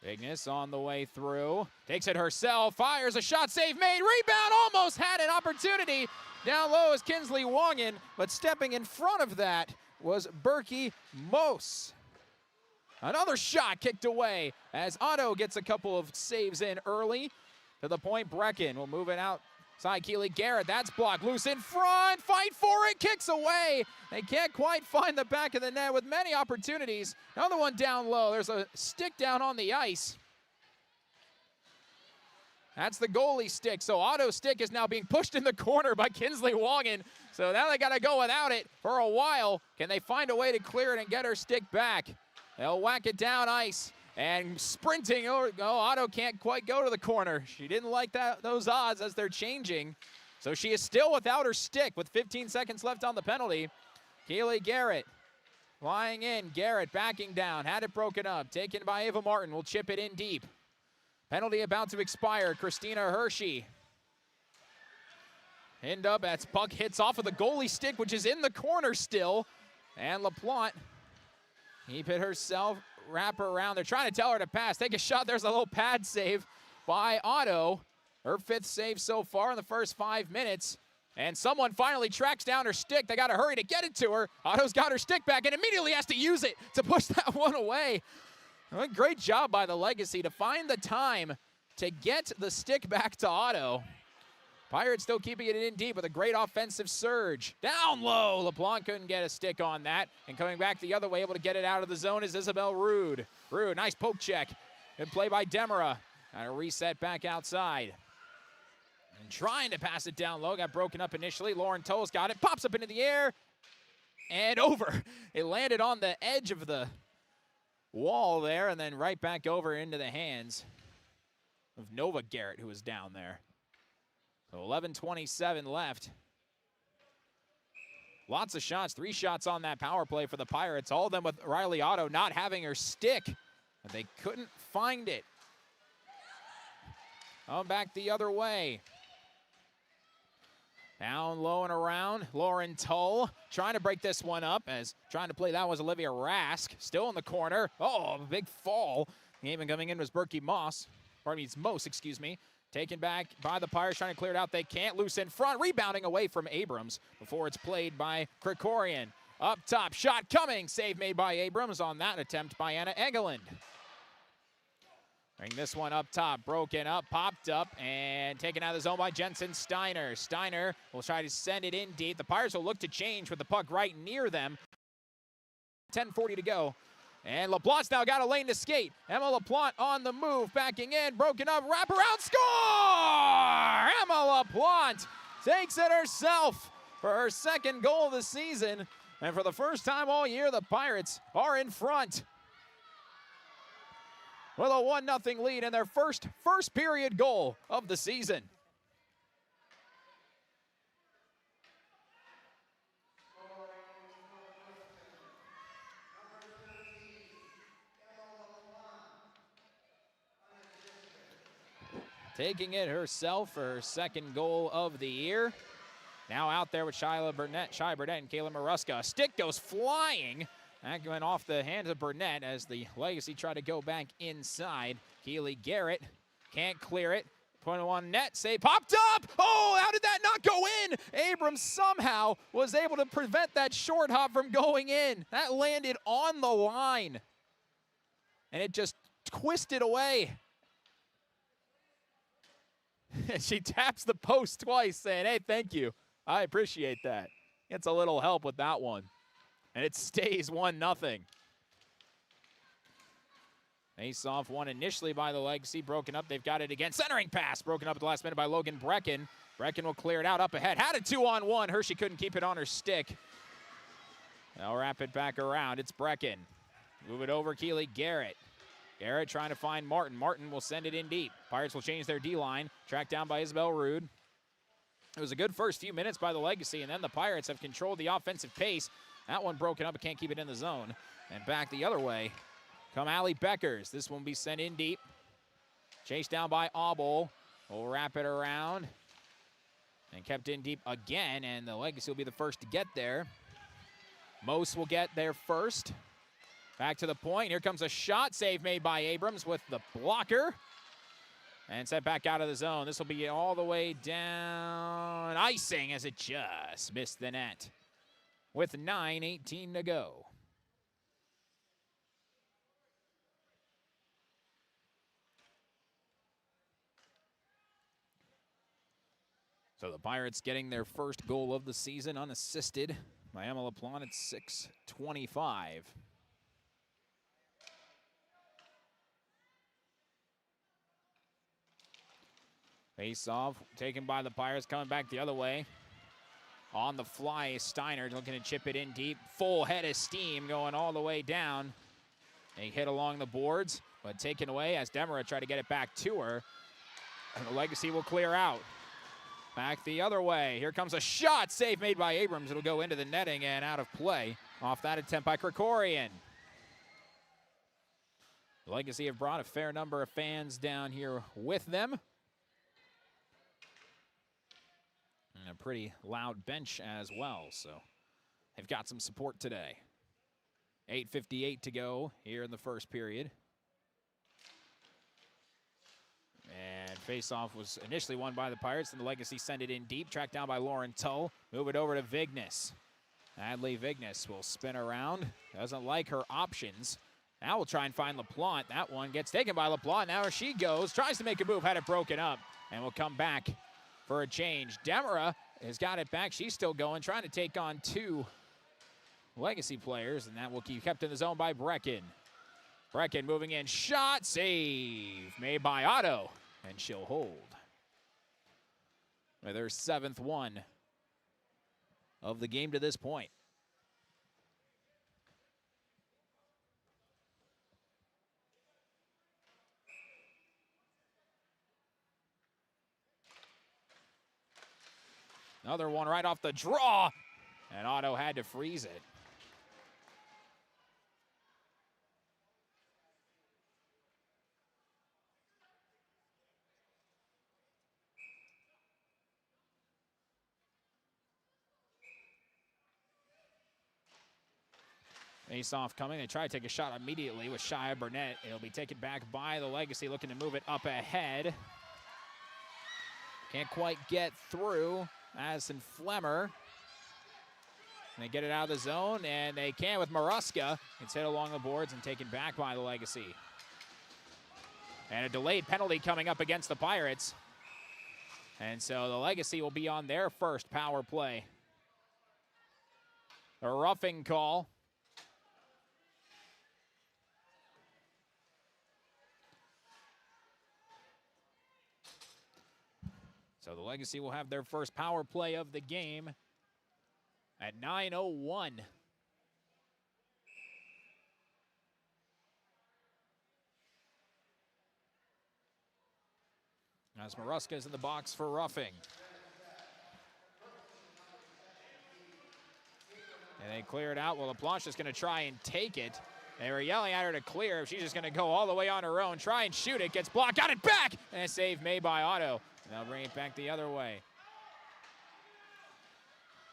Speaker 2: Vignes on the way through. Takes it herself. Fires a shot. Save made. Rebound. Almost had an opportunity. Down low is Kinsley Wongan, but stepping in front of that was Berkey Mose. Another shot kicked away as Otto gets a couple of saves in early. To the point, Brecken will move it outside. Keely Garrett, that's blocked. Loose in front, fight for it, kicks away. They can't quite find the back of the net with many opportunities. Another one down low. There's a stick down on the ice. That's the goalie stick. So Otto's stick is now being pushed in the corner by Kinsley Wongan. So now they got to go without it for a while. Can they find a way to clear it and get her stick back? They'll whack it down ice. And sprinting, Otto can't quite go to the corner. She didn't like those odds as they're changing. So she is still without her stick with 15 seconds left on the penalty. Keely Garrett flying in. Garrett backing down. Had it broken up. Taken by Ava Martin. Will chip it in deep. Penalty about to expire. Christina Hershey. End up as puck hits off of the goalie stick, which is in the corner still. And LaPlante, keep it herself. Wrap her around. They're trying to tell her to pass. Take a shot. There's a little pad save by Otto. Her 5th save so far in the first 5 minutes. And someone finally tracks down her stick. They got to hurry to get it to her. Otto's got her stick back and immediately has to use it to push that one away. Well, great job by the Legacy to find the time to get the stick back to Otto. Pirates still keeping it in deep with a great offensive surge. Down low, LaPlante couldn't get a stick on that. And coming back the other way, able to get it out of the zone is Isabel Rude. Rude, nice poke check. Good play by Demera. Got a reset back outside. And trying to pass it down low, got broken up initially. Lauren Toll's got it, pops up into the air, and over. It landed on the edge of the wall there, and then right back over into the hands of Nova Garrett, who was down there. So 11:27 left. Lots of shots, 3 shots on that power play for the Pirates, all of them with Riley Otto not having her stick, but they couldn't find it. Oh, back the other way. Down low and around, Lauren Toll trying to break this one up as trying to play that was Olivia Rask, still in the corner. Oh, a big fall. Even coming in was Berkey Moss, pardon me, it's Mose, excuse me. Taken back by the Pirates, trying to clear it out. They can't. Loose in front, rebounding away from Abrams before it's played by Krikorian. Up top, shot coming. Save made by Abrams on that attempt by Anna Egeland. Bring this one up top, broken up, popped up, and taken out of the zone by Jensen Steiner. Steiner will try to send it in deep. The Pirates will look to change with the puck right near them. 10:40 to go. And LaPlante's now got a lane to skate. Emma LaPlante on the move, backing in, broken up, wraparound, score! Emma LaPlante takes it herself for her 2nd goal of the season. And for the first time all year, the Pirates are in front with a 1-0 lead and their first period goal of the season. Taking it herself for her 2nd goal of the year. Now out there with Shai Burnett and Kayla Maruska. Stick goes flying. That went off the hands of Burnett as the Legacy try to go back inside. Keely Garrett can't clear it. Put it on net, save, popped up! Oh, how did that not go in? Abrams somehow was able to prevent that short hop from going in. That landed on the line. And it just twisted away. She taps the post twice saying, hey, thank you. I appreciate that. Gets a little help with that one. And it stays 1-0. Face-off one initially by the Legacy, broken up. They've got it again. Centering pass, broken up at the last minute by Logan Brecken. Brecken will clear it out up ahead. Had a 2-on-1. Hershey couldn't keep it on her stick. They'll wrap it back around. It's Brecken. Move it over, Keely Garrett. Garrett trying to find Martin. Martin will send it in deep. Pirates will change their D-line. Tracked down by Isabel Rude. It was a good first few minutes by the Legacy, and then the Pirates have controlled the offensive pace. That one broken up, but can't keep it in the zone. And back the other way come Allie Beckers. This one will be sent in deep. Chased down by Auble. We'll wrap it around. And kept in deep again, and the Legacy will be the first to get there. Mose will get there first. Back to the point. Here comes a shot. Save made by Abrams with the blocker. And set back out of the zone. This will be all the way down. Icing as it just missed the net. With 9:18 to go. So the Pirates getting their first goal of the season unassisted by Emma LaPlante at 6:25. Face off taken by the Pirates, coming back the other way. On the fly, Steiner looking to chip it in deep. Full head of steam going all the way down. A hit along the boards, but taken away as Demera tried to get it back to her. And the Legacy will clear out. Back the other way. Here comes a shot. Save made by Abrams. It'll go into the netting and out of play. Off that attempt by Krikorian. The Legacy have brought a fair number of fans down here with them. And a pretty loud bench as well, so they've got some support today. 8:58 to go here in the first period. And face-off was initially won by the Pirates, and the Legacy send it in deep, tracked down by Lauren Tull. Move it over to Vignes. Adley Vignes will spin around. Doesn't like her options. Now we'll try and find LaPlante. That one gets taken by LaPlante. Now she goes, tries to make a move, had it broken up, and will come back for a change. Demera has got it back. She's still going, trying to take on two Legacy players, and that will be kept in the zone by Brecken. Brecken moving in, shot, save made by Otto, and she'll hold. With her 7th one of the game to this point. Another one right off the draw, and Otto had to freeze it. Face-off coming. They try to take a shot immediately with Shia Burnett. It'll be taken back by the Legacy, looking to move it up ahead. Can't quite get through. Addison Flemmer. And they get it out of the zone, and they can with Maruska. It's hit along the boards and taken back by the Legacy. And a delayed penalty coming up against the Pirates. And so the Legacy will be on their first power play. A roughing call. So the Legacy will have their first power play of the game at 9:01. As Maruska is in the box for roughing. And they clear it out. Well, LaPlante is going to try and take it. They were yelling at her to clear. She's just going to go all the way on her own. Try and shoot it. Gets blocked. Got it back. And a save made by Otto. And they'll bring it back the other way.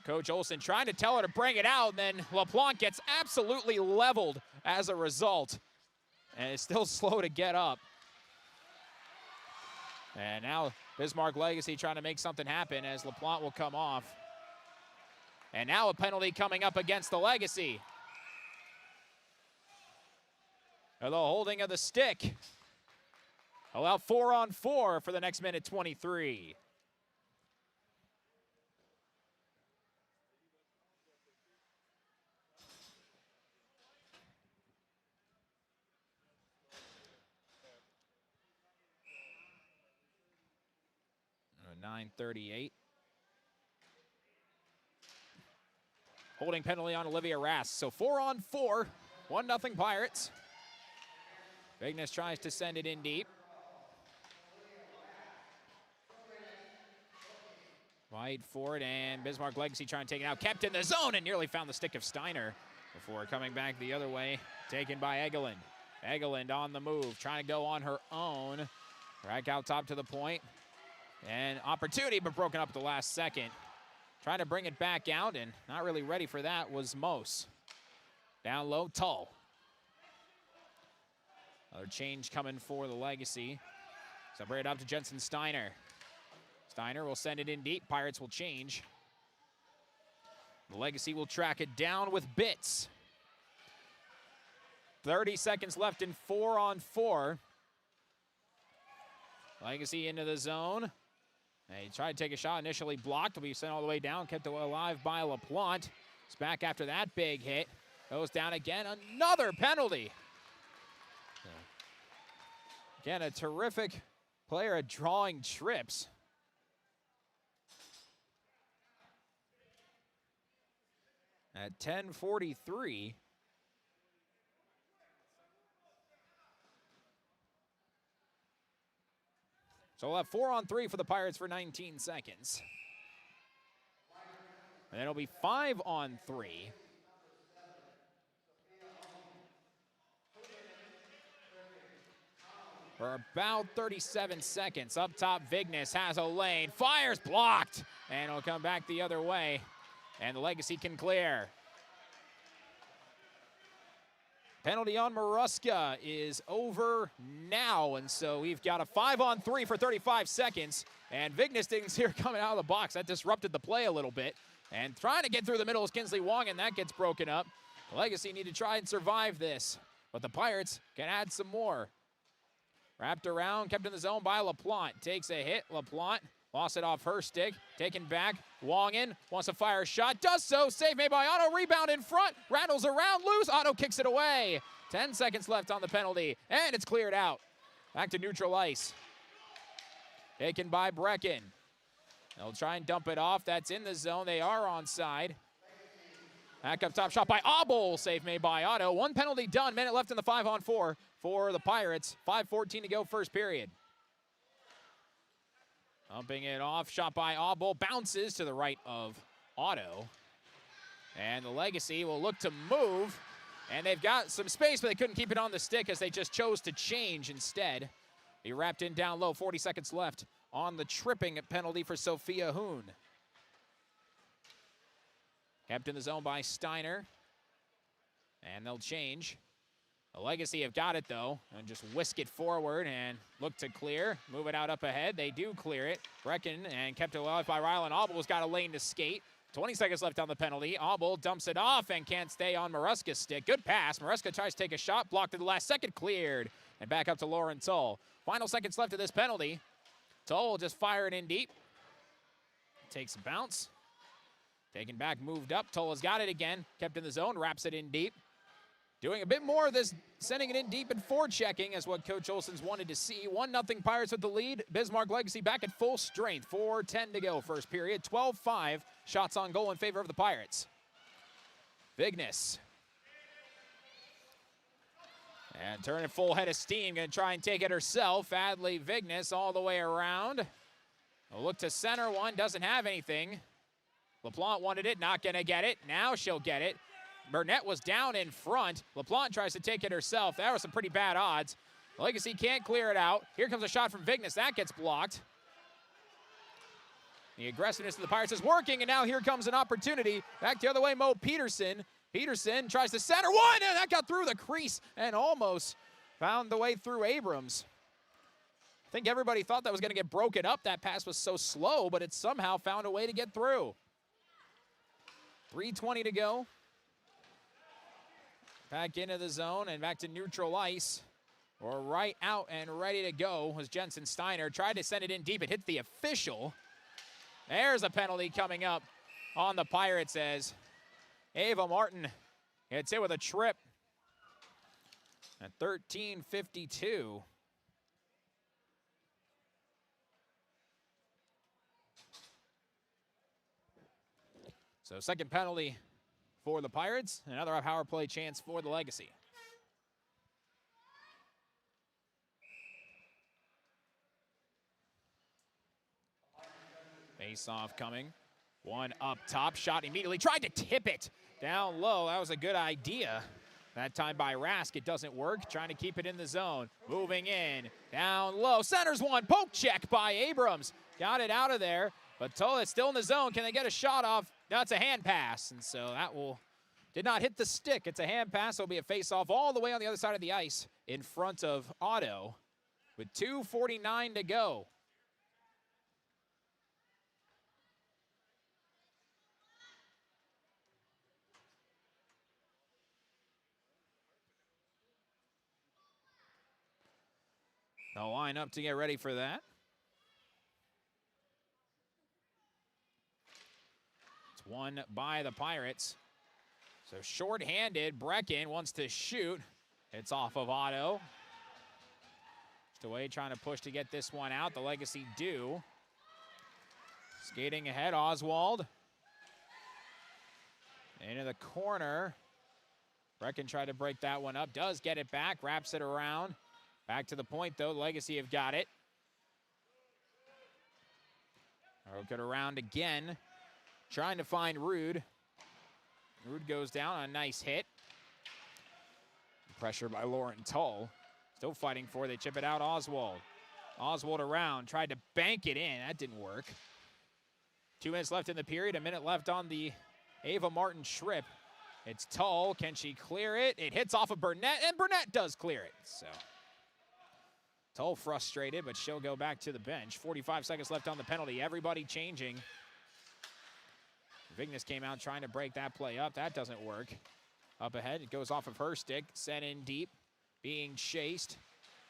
Speaker 2: Coach Olson trying to tell her to bring it out. And then LaPlante gets absolutely leveled as a result. And it's still slow to get up. And now Bismarck Legacy trying to make something happen as LaPlante will come off. And now a penalty coming up against the Legacy. The holding of the stick. Allow 4-on-4 for the next minute 23. .938. Holding penalty on Olivia Rask. So 4-on-4, 1-0 Pirates. Vignes tries to send it in deep. Wide for it, and Bismarck Legacy trying to take it out. Kept in the zone and nearly found the stick of Steiner before coming back the other way. Taken by Egeland. Egeland on the move, trying to go on her own. Right out top to the point. And opportunity, but broken up at the last second. Trying to bring it back out, and not really ready for that was Mose. Down low, Tull. Another change coming for the Legacy. Separate up to Jensen Steiner. Steiner will send it in deep. Pirates will change. The Legacy will track it down with Bitts. 30 seconds left in 4-on-4. Legacy into the zone. He tried to take a shot, initially blocked, will be sent all the way down, kept alive by LaPlante. He's back after that big hit. Goes down again, another penalty. Again, a terrific player at drawing trips. At 10:43. So we'll have 4-on-3 for the Pirates for 19 seconds. And then it'll be 5-on-3. For about 37 seconds. Up top, Vignes has a lane. Fires, blocked. And it'll come back the other way. And the Legacy can clear. Penalty on Maruska is over now, and so we've got a 5-on-3 for 35 seconds, and Vignes didn't see her coming out of the box. That disrupted the play a little bit, and trying to get through the middle is Kinsley Wong, and that gets broken up. The Legacy need to try and survive this, but the Pirates can add some more. Wrapped around, kept in the zone by LaPlante. Takes a hit, LaPlante lost it off her stick, taken back, Wong in, wants to fire a shot, does so, save made by Otto, rebound in front, rattles around, loose, Otto kicks it away. 10 seconds left on the penalty, and it's cleared out. Back to neutral ice. Taken by Brecken. They'll try and dump it off, that's in the zone, they are onside. Back up top, shot by Obel, save made by Otto. One penalty done, minute left in the 5-on-4 for the Pirates. 5:14 to go, first period. Dumping it off, shot by Obel, bounces to the right of Otto. And the Legacy will look to move, and they've got some space, but they couldn't keep it on the stick as they just chose to change instead. He wrapped in down low, 40 seconds left on the tripping penalty for Sophia Hoon. Kept in the zone by Steiner, and they'll change. The Legacy have got it, though, and just whisk it forward and look to clear. Move it out up ahead. They do clear it. Brecken and kept it alive by Rylan. Obel's got a lane to skate. 20 seconds left on the penalty. Obel dumps it off and can't stay on Maruska's stick. Good pass. Maruska tries to take a shot. Blocked at the last second. Cleared. And back up to Lauren Tull. Final seconds left of this penalty. Tull will just fire it in deep. Takes a bounce. Taken back, moved up. Tull has got it again. Kept in the zone. Wraps it in deep. Doing a bit more of this, sending it in deep and forechecking as what Coach Olson's wanted to see. 1-0 Pirates with the lead. Bismarck Legacy back at full strength. 4:10 to go, first period. 12-5 shots on goal in favor of the Pirates. Vignes. And turning full head of steam, gonna try and take it herself. Adley Vignes all the way around. A look to center one, doesn't have anything. LaPlante wanted it, not gonna get it. Now she'll get it. Burnett was down in front. LaPlante tries to take it herself. That was some pretty bad odds. Legacy can't clear it out. Here comes a shot from Vignes. That gets blocked. The aggressiveness of the Pirates is working, and now here comes an opportunity. Back the other way, Mo Peterson. Peterson tries to center one, and that got through the crease and almost found the way through Abrams. I think everybody thought that was going to get broken up. That pass was so slow, but it somehow found a way to get through. 3:20 to go. Back into the zone and back to neutral ice. Or right out and ready to go was Jensen Steiner. Tried to send it in deep. It hit the official. There's a penalty coming up on the Pirates as Ava Martin hits it with a trip at 13:52. So second penalty for the Pirates. Another power play chance for the Legacy. Face-off coming. One up top. Shot immediately. Tried to tip it down low. That was a good idea. That time by Rask. It doesn't work. Trying to keep it in the zone. Moving in. Down low. Centers one. Poke check by Abrams. Got it out of there. But Tola still in the zone. Can they get a shot off? No, it's a hand pass. And so that did not hit the stick. It's a hand pass. It'll be a face-off all the way on the other side of the ice in front of Otto with 2:49 to go. They'll line up to get ready for that. It's won by the Pirates. So shorthanded, Brecken wants to shoot. It's off of Otto. Just away trying to push to get this one out. The Legacy do. Skating ahead, Oswald. Into the corner. Brecken tried to break that one up. Does get it back, wraps it around. Back to the point, though. Legacy have got it. Broke it around again. Trying to find Rude. Rude goes down on a nice hit. Pressure by Lauren Tull. Still fighting for it. They chip it out, Oswald. Oswald around, tried to bank it in. That didn't work. 2 minutes left in the period. A minute left on the Ava Martin trip. It's Tull. Can she clear it? It hits off of Burnett, and Burnett does clear it. So Tull frustrated, but she'll go back to the bench. 45 seconds left on the penalty. Everybody changing. Vignes came out trying to break that play up. That doesn't work. Up ahead, it goes off of her stick. Sent in deep, being chased.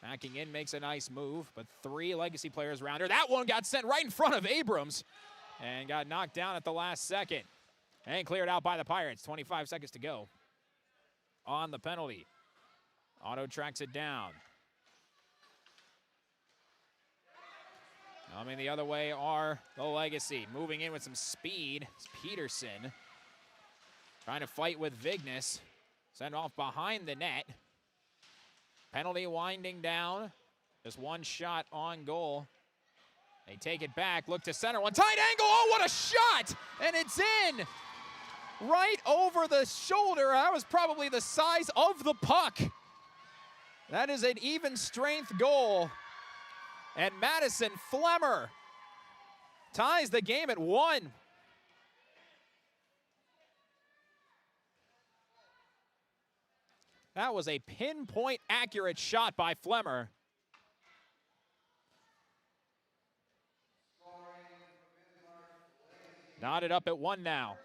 Speaker 2: Backing in, makes a nice move, but 3 Legacy players around her. That one got sent right in front of Abrams and got knocked down at the last second. And cleared out by the Pirates. 25 seconds to go on the penalty. Otto tracks it down. Coming the other way are the Legacy. Moving in with some speed. It's Peterson. Trying to fight with Vignes. Sent off behind the net. Penalty winding down. Just one shot on goal. They take it back. Look to center. One tight angle. Oh, what a shot! And it's in! Right over the shoulder. That was probably the size of the puck. That is an even strength goal. And Madison Flemmer ties the game at 1. That was a pinpoint accurate shot by Flemmer. Knotted up at 1 now.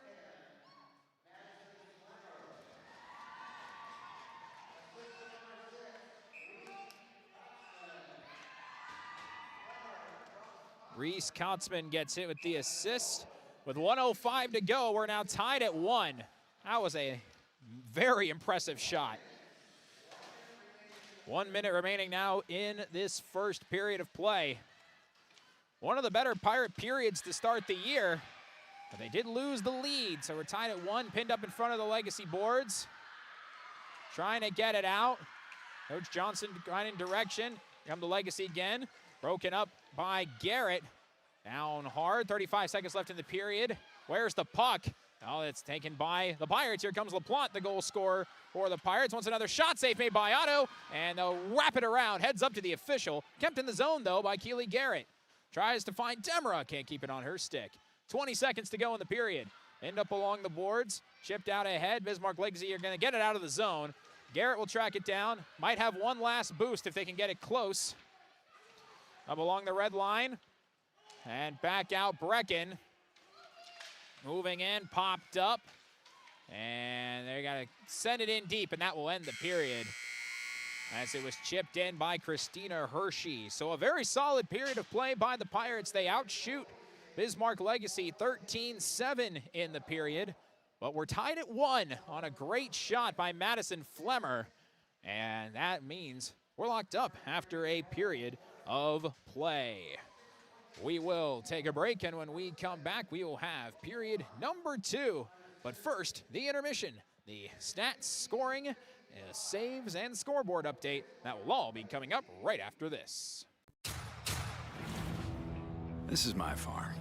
Speaker 2: Reese Kotzman gets hit with the assist. With 1:05 to go, we're now tied at 1. That was a very impressive shot. 1 minute remaining now in this first period of play. One of the better Pirate periods to start the year, but they did lose the lead, so we're tied at 1, pinned up in front of the Legacy boards. Trying to get it out. Coach Johnson going in direction. Here come the Legacy again. Broken up by Garrett. Down hard, 35 seconds left in the period. Where's the puck? Oh, it's taken by the Pirates. Here comes LaPlante, the goal scorer for the Pirates. Wants another shot, safe made by Otto, and they'll wrap it around. Heads up to the official. Kept in the zone, though, by Keely Garrett. Tries to find Demera. Can't keep it on her stick. 20 seconds to go in the period. End up along the boards. Chipped out ahead. Bismarck Legacy are going to get it out of the zone. Garrett will track it down. Might have one last boost if they can get it close. Up along the red line. And back out Brecken. Moving in, popped up. And they got to send it in deep, and that will end the period. As it was chipped in by Christina Hershey. So a very solid period of play by the Pirates. They outshoot Bismarck Legacy 13-7 in the period. But we're tied at 1 on a great shot by Madison Flemmer. And that means we're locked up after a period of play. We will take a break, and when we come back, we will have period number 2. But first, the intermission, the stats, scoring, saves, and scoreboard update. That will all be coming up right after this.
Speaker 9: This is my farm.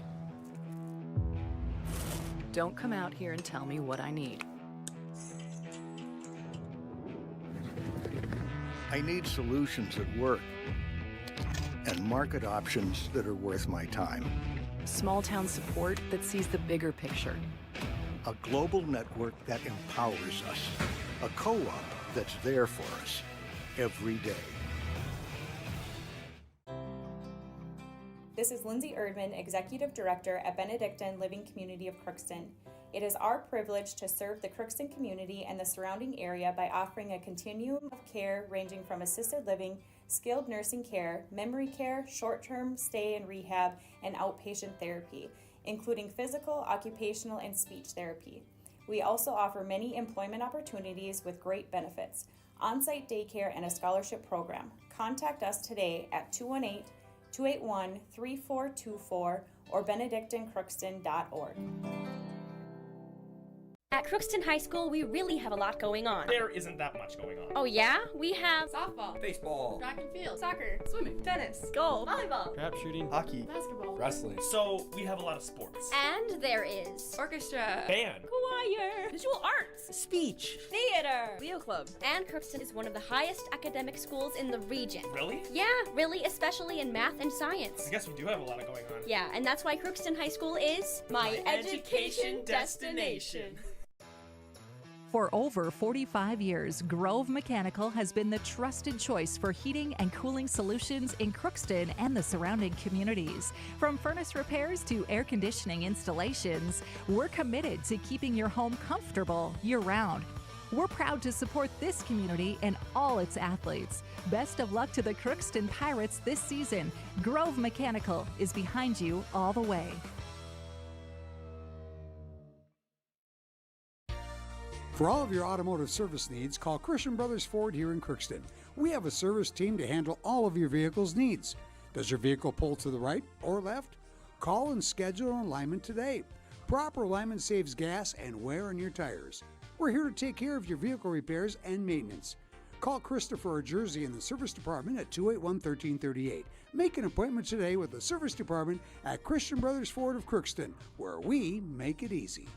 Speaker 10: Don't come out here and tell me what I need.
Speaker 11: I need solutions that work and market options that are worth my time.
Speaker 10: Small town support that sees the bigger picture.
Speaker 11: A global network that empowers us. A co-op that's there for us every day.
Speaker 12: This is Lindsay Erdman, Executive Director at Benedictine Living Community of Crookston. It is our privilege to serve the Crookston community and the surrounding area by offering a continuum of care ranging from assisted living, skilled nursing care, memory care, short-term stay and rehab, and outpatient therapy. including physical, occupational, and speech therapy. We also offer many employment opportunities with great benefits, on-site daycare, and a scholarship program. Contact us today at 218-281-3424 or benedictincrookston.org.
Speaker 9: At Crookston High School, we really have a lot going on.
Speaker 13: There isn't that much going on.
Speaker 9: Oh yeah? We have
Speaker 13: softball, baseball,
Speaker 9: track and field,
Speaker 13: soccer, swimming,
Speaker 9: tennis, golf, volleyball,
Speaker 13: crap shooting,
Speaker 9: hockey,
Speaker 13: basketball, wrestling. So we have a lot of sports.
Speaker 9: and there is
Speaker 13: Orchestra, band,
Speaker 9: choir, visual arts,
Speaker 13: speech,
Speaker 9: theater, Leo Club. And Crookston is one of the highest academic schools in the region.
Speaker 13: Really?
Speaker 9: Yeah, really, especially in math and science.
Speaker 13: I guess we do have a lot going on.
Speaker 9: Yeah, and that's why Crookston High School is
Speaker 13: my education destination.
Speaker 17: For over 45 years, Grove Mechanical has been the trusted choice for heating and cooling solutions in Crookston and the surrounding communities. From furnace repairs to air conditioning installations, we're committed to keeping your home comfortable year-round. We're proud to support this community and all its athletes. Best of luck to the Crookston Pirates this season. Grove Mechanical is behind you all the way.
Speaker 14: For all of your automotive service needs, call Christian Brothers Ford here in Crookston. We have a service team to handle all of your vehicle's needs. Does your vehicle pull to the right or left? Call and schedule an alignment today. Proper alignment saves gas and wear on your tires. We're here to take care of your vehicle repairs and maintenance. Call Christopher or Jersey in the service department at 281-1338. Make an appointment today with the service department at Christian Brothers Ford of Crookston, where we make it easy.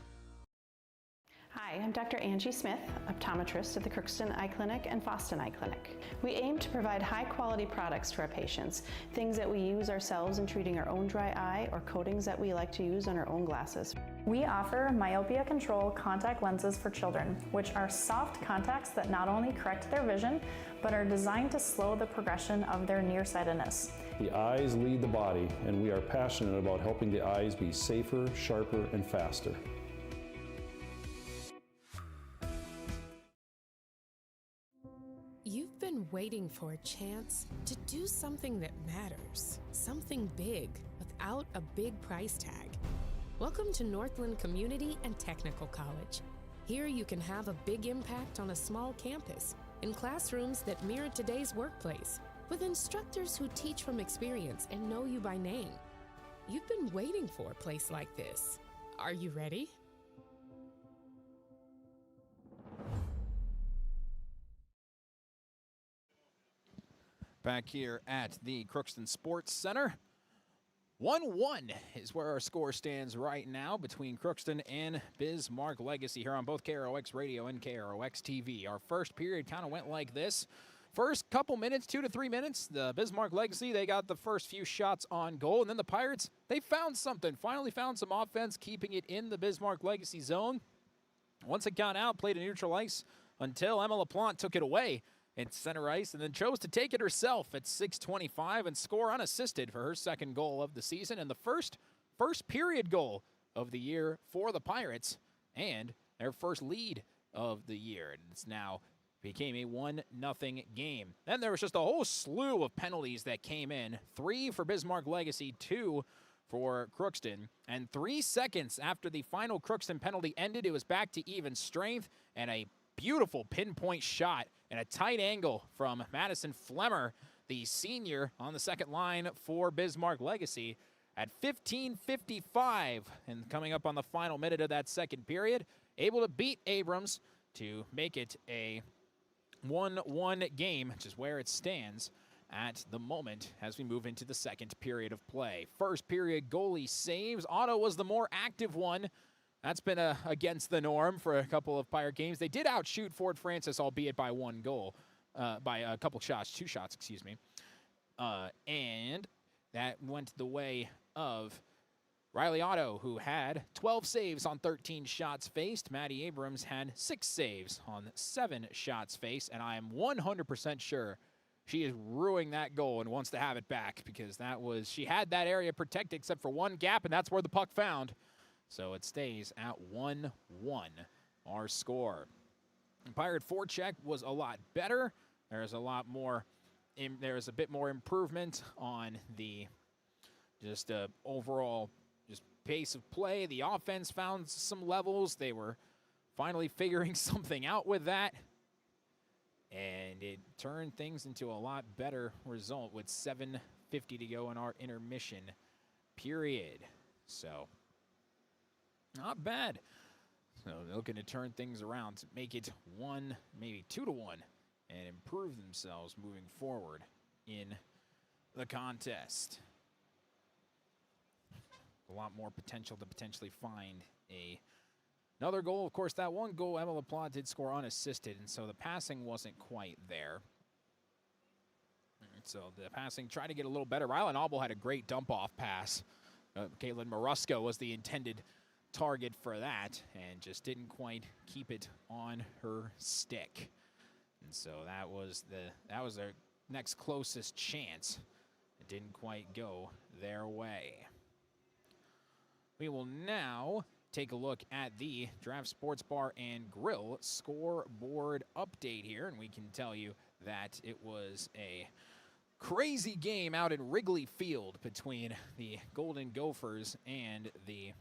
Speaker 20: Hi, I'm Dr. Angie Smith, optometrist at the Crookston Eye Clinic and Foston Eye Clinic. We aim to provide high-quality products to our patients, things that we use ourselves in treating our own dry eye or coatings that we like to use on our own glasses.
Speaker 21: We offer myopia control contact lenses for children, which are soft contacts that not only correct their vision, but are designed to slow the progression of their nearsightedness.
Speaker 22: The eyes lead the body, and we are passionate about helping the eyes be safer, sharper, and faster.
Speaker 3: You've been waiting for a chance to do something that matters, something big without a big price tag. Welcome to Northland Community and Technical College. Here you can have a big impact on a small campus, in classrooms that mirror today's workplace, with instructors who teach from experience and know you by name. You've been waiting for a place like this. Are you ready?
Speaker 2: Back here at the Crookston Sports Center. 1-1 is where our score stands right now between Crookston and Bismarck Legacy here on both KROX Radio and KROX TV. Our first period kind of went like this. First couple minutes, 2 to 3 minutes, the Bismarck Legacy, they got the first few shots on goal. And then the Pirates, they found something, finally found some offense, keeping it in the Bismarck Legacy zone. Once it got out, played a neutral ice until Emma LaPlante took it away in center ice and then chose to take it herself at 6:25 and score unassisted for her second goal of the season and the first period goal of the year for the Pirates and their first lead of the year. And it's now became a 1-0 game. Then there was just a whole slew of penalties that came in. 3 for Bismarck Legacy, 2 for Crookston. And 3 seconds after the final Crookston penalty ended, it was back to even strength and a beautiful pinpoint shot and a tight angle from Madison Flemmer, the senior on the second line for Bismarck Legacy at 15:55 and coming up on the final minute of that second period, able to beat Abrams to make it a 1-1 game, which is where it stands at the moment as we move into the second period of play. First period goalie saves. Otto was the more active one. That's been against the norm for a couple of Pirate games. They did outshoot Fort Francis, albeit by 1 goal, by a couple shots, 2 shots, excuse me. And that went the way of Riley Otto, who had 12 saves on 13 shots faced. Maddie Abrams had 6 saves on 7 shots faced, and I am 100% sure she is ruining that goal and wants to have it back because she had that area protected except for one gap, and that's where the puck found. So it stays at 1-1, our score. Pirate forecheck was a lot better. There's a bit more improvement on the overall pace of play. The offense found some levels. They were finally figuring something out with that. And it turned things into a lot better result with 7:50 to go in our intermission period. So, not bad. So, looking to turn things around to make it 1, maybe 2-1, and improve themselves moving forward in the contest. A lot more potential to potentially find another goal. Of course, that one goal, Emma LaPlante did score unassisted, and so the passing wasn't quite there. And so the passing tried to get a little better. Rylan Auble had a great dump-off pass. Caitlin Marusco was the intended target for that, and just didn't quite keep it on her stick. And so that was their next closest chance. It didn't quite go their way. We will now take a look at the Draft Sports Bar and Grill scoreboard update here, and we can tell you that it was a crazy game out in Wrigley Field between the Golden Gophers and the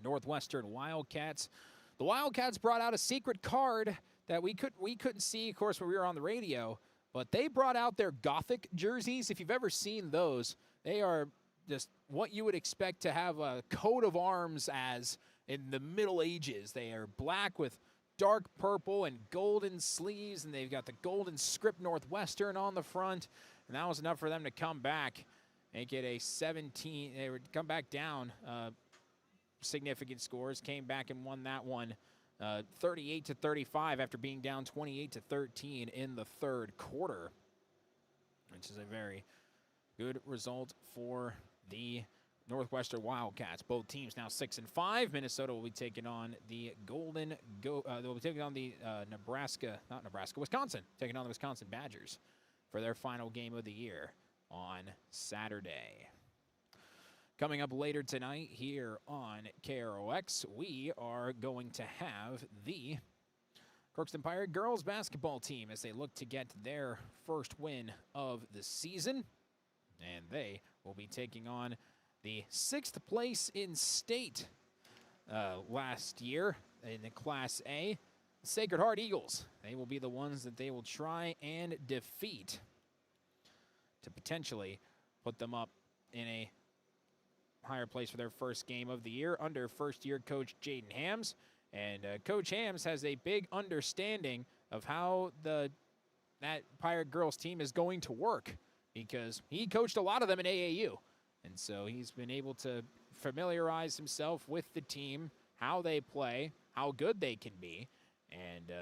Speaker 2: Northwestern Wildcats. The Wildcats brought out a secret card that we couldn't see, of course, when we were on the radio, but they brought out their Gothic jerseys. If you've ever seen those, they are just what you would expect to have a coat of arms as in the Middle Ages. They are black with dark purple and golden sleeves, and they've got the golden script Northwestern on the front, and that was enough for them to come back and get a 17. They would come back down significant scores, came back and won that one 38-35 after being down 28-13 in the third quarter, which is a very good result for the Northwestern Wildcats. Both teams now 6-5. Minnesota will be taking on the they'll be taking on the Wisconsin, taking on the Wisconsin Badgers for their final game of the year on Saturday. Coming up later tonight here on KROX, we are going to have the Crookston Pirate girls basketball team as they look to get their first win of the season. And they will be taking on the 6th place in state last year in the Class A, Sacred Heart Eagles. They will be the ones that they will try and defeat to potentially put them up in a higher place for their first game of the year under first-year coach Jaden Hams. And Coach Hams has a big understanding of how that Pirate girls team is going to work, because he coached a lot of them in AAU. And so he's been able to familiarize himself with the team, how they play, how good they can be. And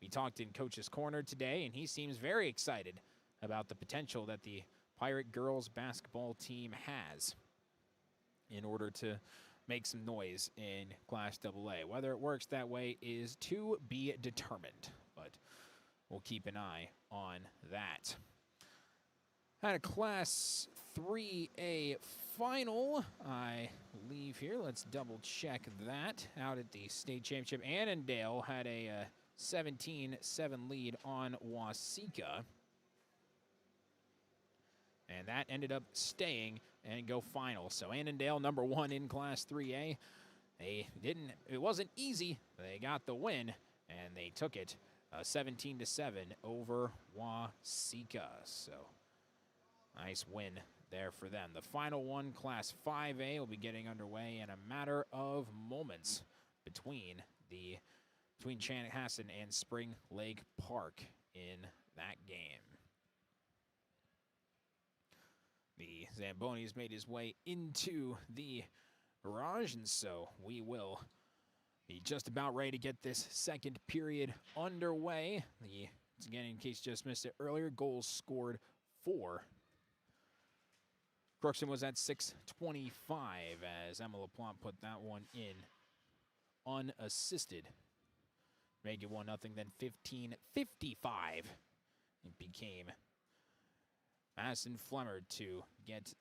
Speaker 2: we talked in Coach's Corner today, and he seems very excited about the potential that the Pirate girls basketball team has in order to make some noise in Class AA. Whether it works that way is to be determined, but we'll keep an eye on that. Had a Class 3A final, I believe here. Let's double check that. Out at the state championship, Annandale had a 17-7 lead on Waseca. And that ended up staying and go final. So Annandale, number 1 in Class 3A. It wasn't easy. They got the win, and they took it 17-7 over Waseca. So nice win there for them. The final one, Class 5A, will be getting underway in a matter of moments between Chanhassen and Spring Lake Park in that game. The Zambonis made his way into the garage, and so we will be just about ready to get this second period underway. Again, in case you just missed it earlier, goals scored for Crookston was at 6:25 as Emma LaPlante put that one in unassisted. Made it 1-0, then 15:55. It became Madison Flemmer to get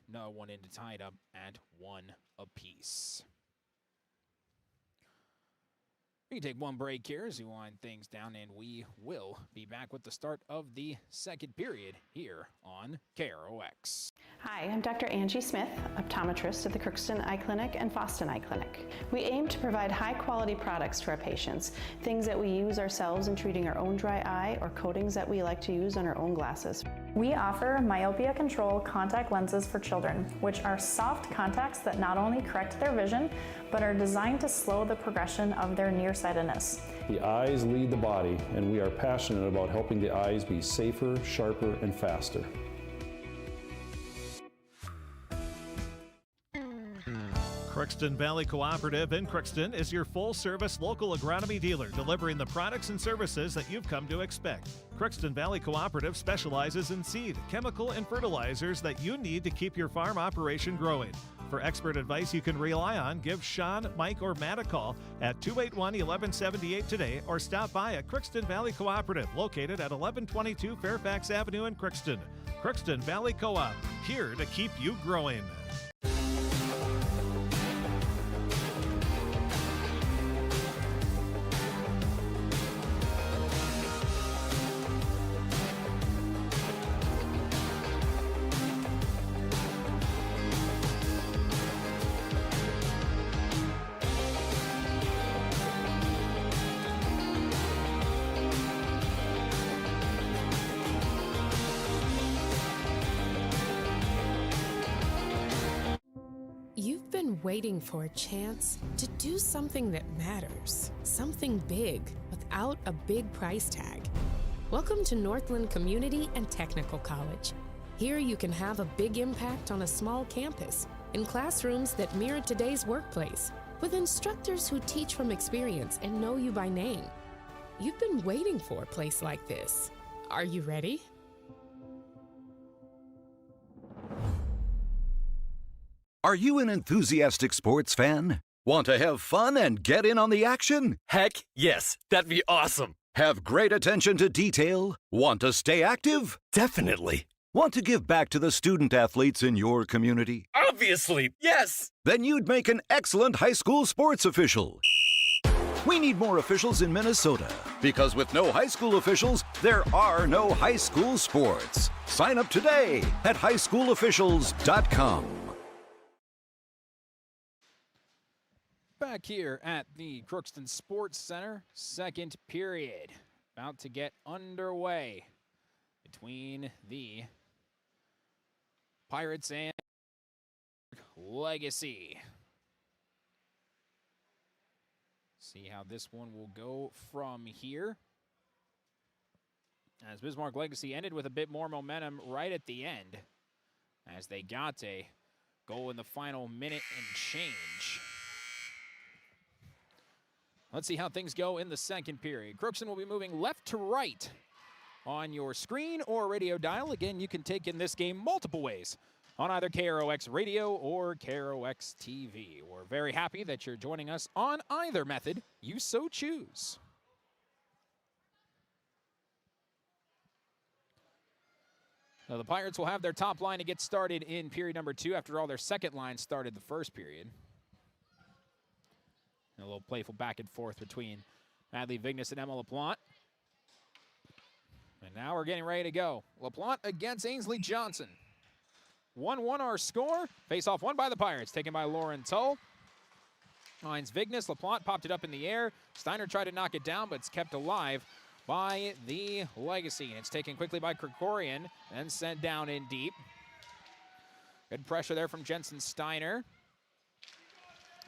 Speaker 2: another one in to tie it up at 1 apiece. We can take one break here as we wind things down, and we will be back with the start of the second period here on KROX.
Speaker 20: Hi, I'm Dr. Angie Smith, optometrist at the Crookston Eye Clinic and Foston Eye Clinic. We aim to provide high-quality products to our patients, things that we use ourselves in treating our own dry eye or coatings that we like to use on our own glasses.
Speaker 21: We offer myopia control contact lenses for children, which are soft contacts that not only correct their vision, but are designed to slow the progression of their nearsightedness.
Speaker 22: The eyes lead the body, and we are passionate about helping the eyes be safer, sharper, and faster.
Speaker 1: Crookston Valley Cooperative in Crookston is your full-service local agronomy dealer, delivering the products and services that you've come to expect. Crookston Valley Cooperative specializes in seed, chemical, and fertilizers that you need to keep your farm operation growing. For expert advice you can rely on, give Sean, Mike, or Matt a call at 281-1178 today, or stop by at Crookston Valley Cooperative, located at 1122 Fairfax Avenue in Crookston. Crookston Valley Co-op, here to keep you growing.
Speaker 3: You've been waiting for a chance to do something that matters, something big without a big price tag. Welcome to Northland Community and Technical College. Here you can have a big impact on a small campus, in classrooms that mirror today's workplace, with instructors who teach from experience and know you by name. You've been waiting for a place like this. Are you ready?
Speaker 23: Are you an enthusiastic sports fan? Want to have fun and get in on the action?
Speaker 15: Heck, yes. That'd be awesome.
Speaker 23: Have great attention to detail? Want to stay active?
Speaker 15: Definitely.
Speaker 23: Want to give back to the student athletes in your community?
Speaker 15: Obviously, yes.
Speaker 23: Then you'd make an excellent high school sports official. We need more officials in Minnesota, because with no high school officials, there are no high school sports. Sign up today at highschoolofficials.com.
Speaker 2: Back here at the Crookston Sports Center, second period about to get underway between the Pirates and Legacy. See how this one will go from here. As Bismarck Legacy ended with a bit more momentum right at the end, as they got a goal in the final minute and change. Let's see how things go in the second period. Crookston will be moving left to right on your screen or radio dial. Again, you can take in this game multiple ways on either KROX Radio or KROX TV. We're very happy that you're joining us on either method you so choose. Now, the Pirates will have their top line to get started in period number 2. After all, their second line started the first period. A little playful back and forth between Madly Vignes and Emma LaPlante. And now we're getting ready to go. LaPlante against Ainsley Johnson. 1-1 our score. Face-off won by the Pirates, taken by Lauren Tull. Finds Vignes. LaPlante popped it up in the air. Steiner tried to knock it down, but it's kept alive by the Legacy. And it's taken quickly by Krikorian and sent down in deep. Good pressure there from Jensen Steiner.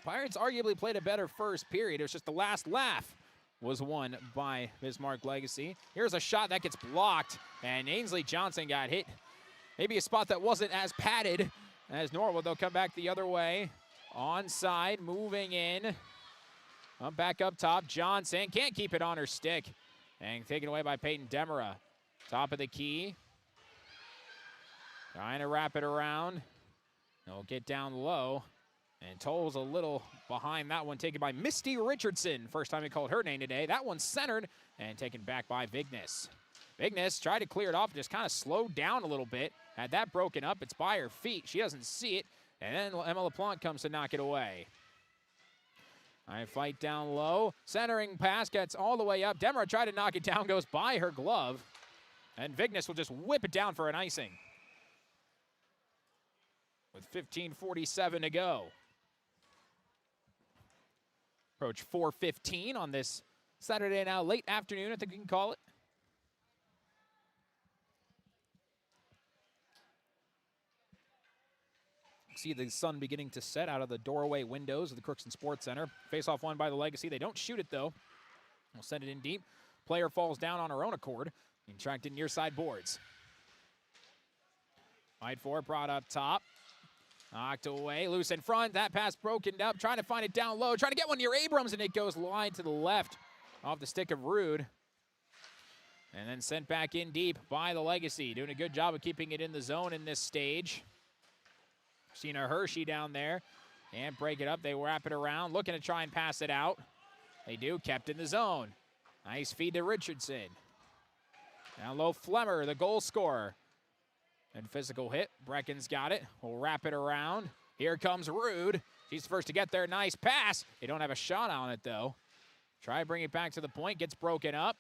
Speaker 2: Pirates arguably played a better first period. It was just the last laugh was won by Bismarck Legacy. Here's a shot that gets blocked, and Ainsley Johnson got hit. Maybe a spot that wasn't as padded as normal. They'll come back the other way. Onside, moving in. Back up top, Johnson can't keep it on her stick. And taken away by Peyton Demera. Top of the key. Trying to wrap it around. They'll get down low. And Toll's a little behind that one, taken by Misty Richardson. First time we called her name today. That one's centered and taken back by Vignes. Vignes tried to clear it off, just kind of slowed down a little bit. Had that broken up. It's by her feet. She doesn't see it. And then Emma LaPlante comes to knock it away. All right, fight down low. Centering pass gets all the way up. Demra tried to knock it down, goes by her glove. And Vignes will just whip it down for an icing. With 15:47 to go. Approach 4:15 on this Saturday now, late afternoon, I think we can call it. See the sun beginning to set out of the doorway windows of the Crookston Sports Center. Face-off won by the Legacy. They don't shoot it, though. We'll send it in deep. Player falls down on her own accord. Being tracked in near side boards. Fight for it, brought up top. Knocked away, loose in front. That pass broken up. Trying to find it down low. Trying to get one near Abrams, and it goes wide to the left off the stick of Rude. And then sent back in deep by the Legacy. Doing a good job of keeping it in the zone in this stage. Sheena Hershey down there. Can't break it up. They wrap it around. Looking to try and pass it out. They do. Kept in the zone. Nice feed to Richardson. Down low, Flemmer, the goal scorer. And physical hit. Brecken's got it. We'll wrap it around. Here comes Rude. She's the first to get there. Nice pass. They don't have a shot on it, though. Try to bring it back to the point. Gets broken up.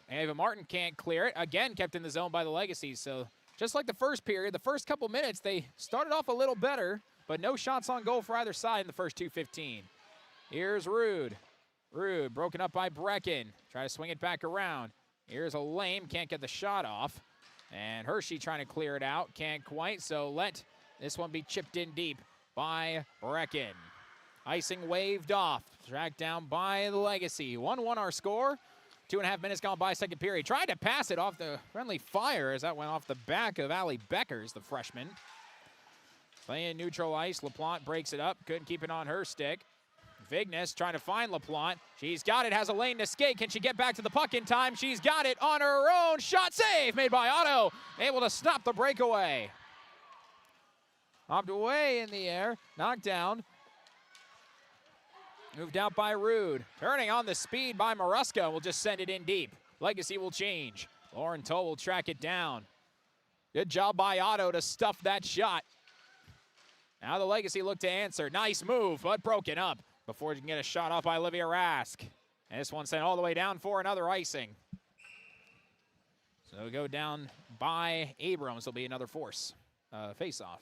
Speaker 2: Ava Martin can't clear it. Again, kept in the zone by the Legacy. So just like the first period, the first couple minutes, they started off a little better, but no shots on goal for either side in the first 2:15. Here's Rude. Rude broken up by Brecken. Try to swing it back around. Here's a Lame. Can't get the shot off. And Hershey trying to clear it out. Can't quite, so let this one be chipped in deep by Brecken. Icing waved off. Tracked down by the Legacy. 1-1 our score. 2.5 minutes gone by second period. Tried to pass it off the friendly fire as that went off the back of Allie Beckers, the freshman. Playing neutral ice. LaPlante breaks it up. Couldn't keep it on her stick. Vignes trying to find LaPlante. She's got it. Has a lane to skate. Can she get back to the puck in time? She's got it on her own. Shot save made by Otto. Able to stop the breakaway. Hopped away in the air. Knocked down. Moved out by Rude. Turning on the speed by Maruska. Will just send it in deep. Legacy will change. Lauren Toll will track it down. Good job by Otto to stuff that shot. Now the Legacy look to answer. Nice move, but broken up before you can get a shot off by Olivia Rask. And this one sent all the way down for another icing. So we go down by Abrams. Will be another face-off.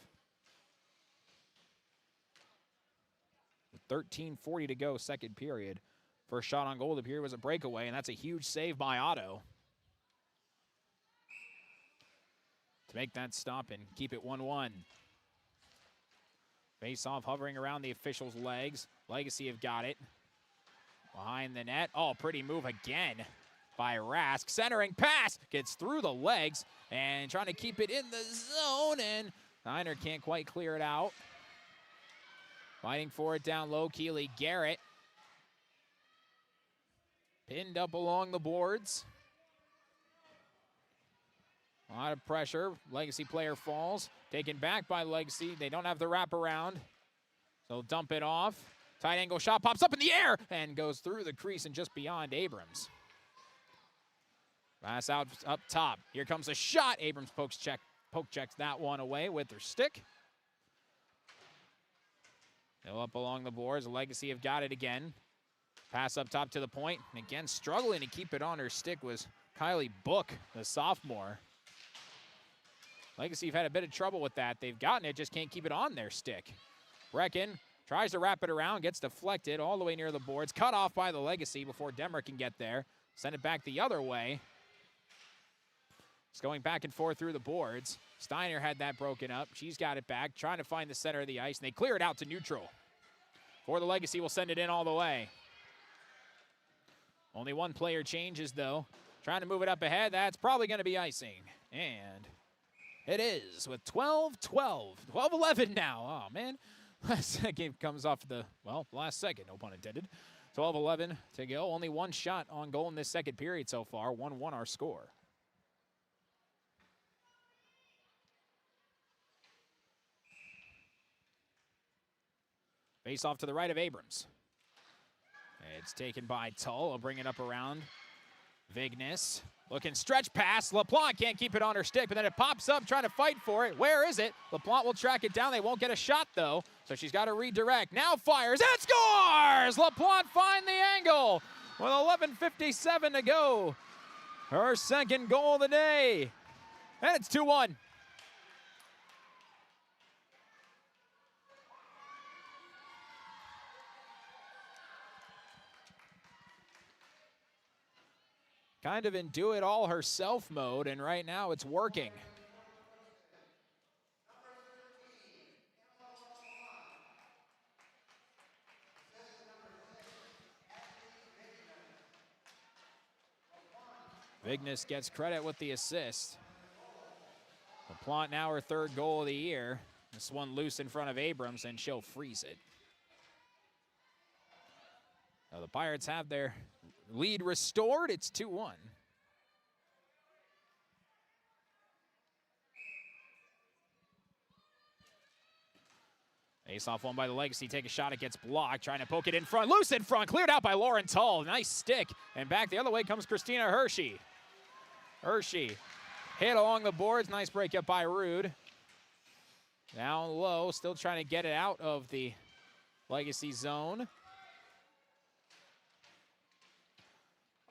Speaker 2: 13:40 to go, second period. First shot on goal of the period was a breakaway, and that's a huge save by Otto to make that stop and keep it 1-1. Face-off hovering around the officials' legs. Legacy have got it. Behind the net. Oh, pretty move again by Rask. Centering pass. Gets through the legs and trying to keep it in the zone, and Niner can't quite clear it out. Fighting for it down low, Keely Garrett. Pinned up along the boards. A lot of pressure. Legacy player falls. Taken back by Legacy. They don't have the wraparound. So dump it off. Tight angle shot pops up in the air and goes through the crease and just beyond Abrams. Pass out up top. Here comes a shot. Abrams poke checks that one away with her stick. Still up along the boards. The Legacy have got it again. Pass up top to the point. And again, struggling to keep it on her stick was Kylie Book, the sophomore. Legacy have had a bit of trouble with that. They've gotten it, just can't keep it on their stick. Brecken tries to wrap it around, gets deflected all the way near the boards. Cut off by the Legacy before Demmer can get there. Send it back the other way. It's going back and forth through the boards. Steiner had that broken up. She's got it back, trying to find the center of the ice, and they clear it out to neutral. For the Legacy, will send it in all the way. Only one player changes, though. Trying to move it up ahead. That's probably going to be icing. And it is with 12-11 now. Oh, man. Last game comes off the, last second, no pun intended. 12-11 to go. Only one shot on goal in this second period so far. 1-1 our score. Face off to the right of Abrams. It's taken by Tull. I'll bring it up around Vignes. Looking stretch pass. LaPlante can't keep it on her stick, but then it pops up trying to fight for it. Where is it? LaPlante will track it down. They won't get a shot, though, so she's got to redirect. Now fires and scores! scores. LaPlante find the angle with 11:57 to go. Her second goal of the day. And it's 2-1. Kind of in do-it-all-herself mode, and right now it's working. Vignes gets credit with the assist. LaPlante now her third goal of the year. This one loose in front of Abrams, and she'll freeze it. Now the Pirates have their lead restored. It's 2-1. Ace-off one by the Legacy. Take a shot. It gets blocked. Trying to poke it in front. Loose in front. Cleared out by Lauren Tull. Nice stick. And back the other way comes Christina Hershey. Hershey hit along the boards. Nice break up by Rude. Down low. Still trying to get it out of the Legacy zone.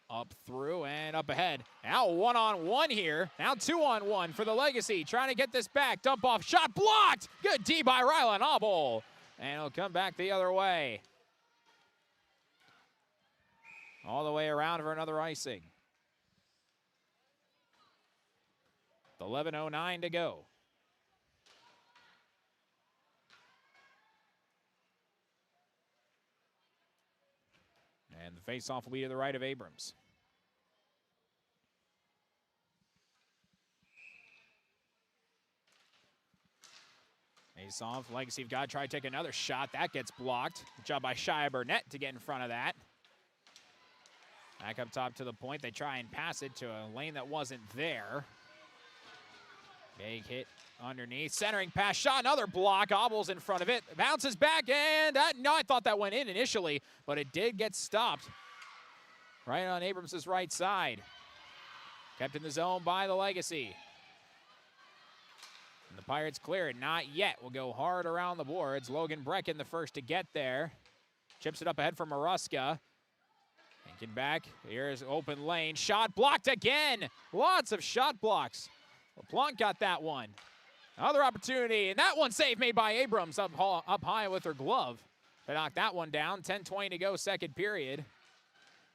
Speaker 2: Up through and up ahead. Now 1-on-1 here. Now 2-on-1 for the Legacy. Trying to get this back. Dump off. Shot blocked. Good D by Rylan Obel. And it'll come back the other way. All the way around for another icing. 11:09 to go. And the face-off will be to the right of Abrams. Face-off, Legacy have got to try to take another shot. That gets blocked. Good job by Shia Burnett to get in front of that. Back up top to the point. They try and pass it to a lane that wasn't there. Big hit underneath. Centering pass, shot, another block. Obel's in front of it. Bounces back, and I thought that went in initially, but it did get stopped. Right on Abrams' right side. Kept in the zone by the Legacy. And the Pirates clear it. Not yet. Will go hard around the boards. Logan Brecken the first to get there. Chips it up ahead for Maruska. Thinking back. Here's open lane. Shot blocked again. Lots of shot blocks. LaPlante got that one. Another opportunity, and that one save made by Abrams up high with her glove to knock that one down. 10:20 to go, second period.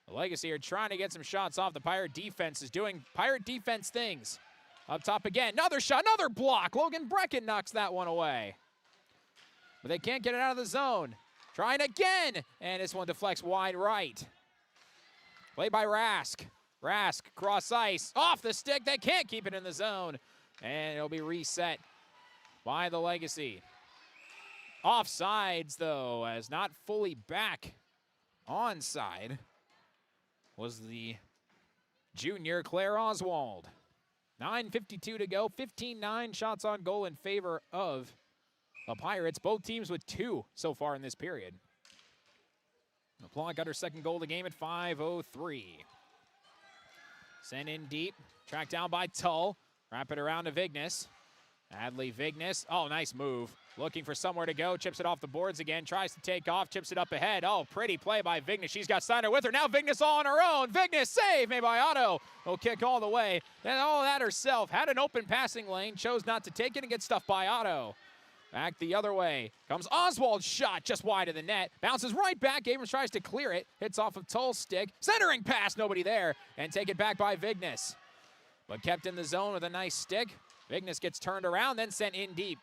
Speaker 2: The Legacy are trying to get some shots off. The Pirate defense is doing Pirate defense things. Up top again, another shot, another block. Logan Brecken knocks that one away. But they can't get it out of the zone. Trying again, and this one deflects wide right. Played by Rask. Rask, cross ice, off the stick. They can't keep it in the zone. And it'll be reset by the Legacy. Offsides, though, as not fully back. Onside was the junior Claire Oswald. 9:52 to go, 15-9 shots on goal in favor of the Pirates. Both teams with 2 so far in this period. LaPlante got her second goal of the game at 5:03. Sent in deep, tracked down by Tull. Wrap it around to Vignes. Adley Vignes, oh, nice move. Looking for somewhere to go, chips it off the boards again, tries to take off, chips it up ahead. Oh, pretty play by Vignes. She's got Steiner with her. Now Vignes all on her own. Vignes save made by Otto. Will kick all the way. And all that herself. Had an open passing lane, chose not to take it and get stuffed by Otto. Back the other way. Comes Oswald's shot just wide of the net. Bounces right back. Abrams tries to clear it. Hits off of Tull's stick. Centering pass, nobody there. And taken back by Vignes. But kept in the zone with a nice stick. Vignes gets turned around, then sent in deep.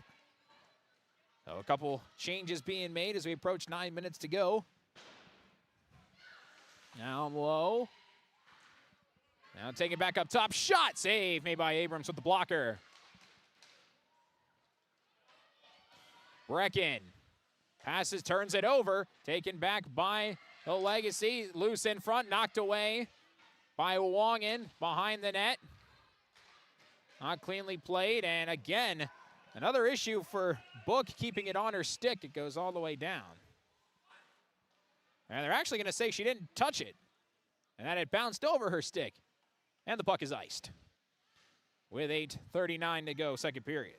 Speaker 2: So a couple changes being made as we approach 9 minutes to go. Down low. Now taking it back up top. Shot save made by Abrams with the blocker. Brecken passes, turns it over. Taken back by the Legacy. Loose in front, knocked away by Wongan behind the net. Not cleanly played, and again, another issue for Book keeping it on her stick. It goes all the way down. And they're actually going to say she didn't touch it, and that it bounced over her stick. And the puck is iced with 8:39 to go, second period.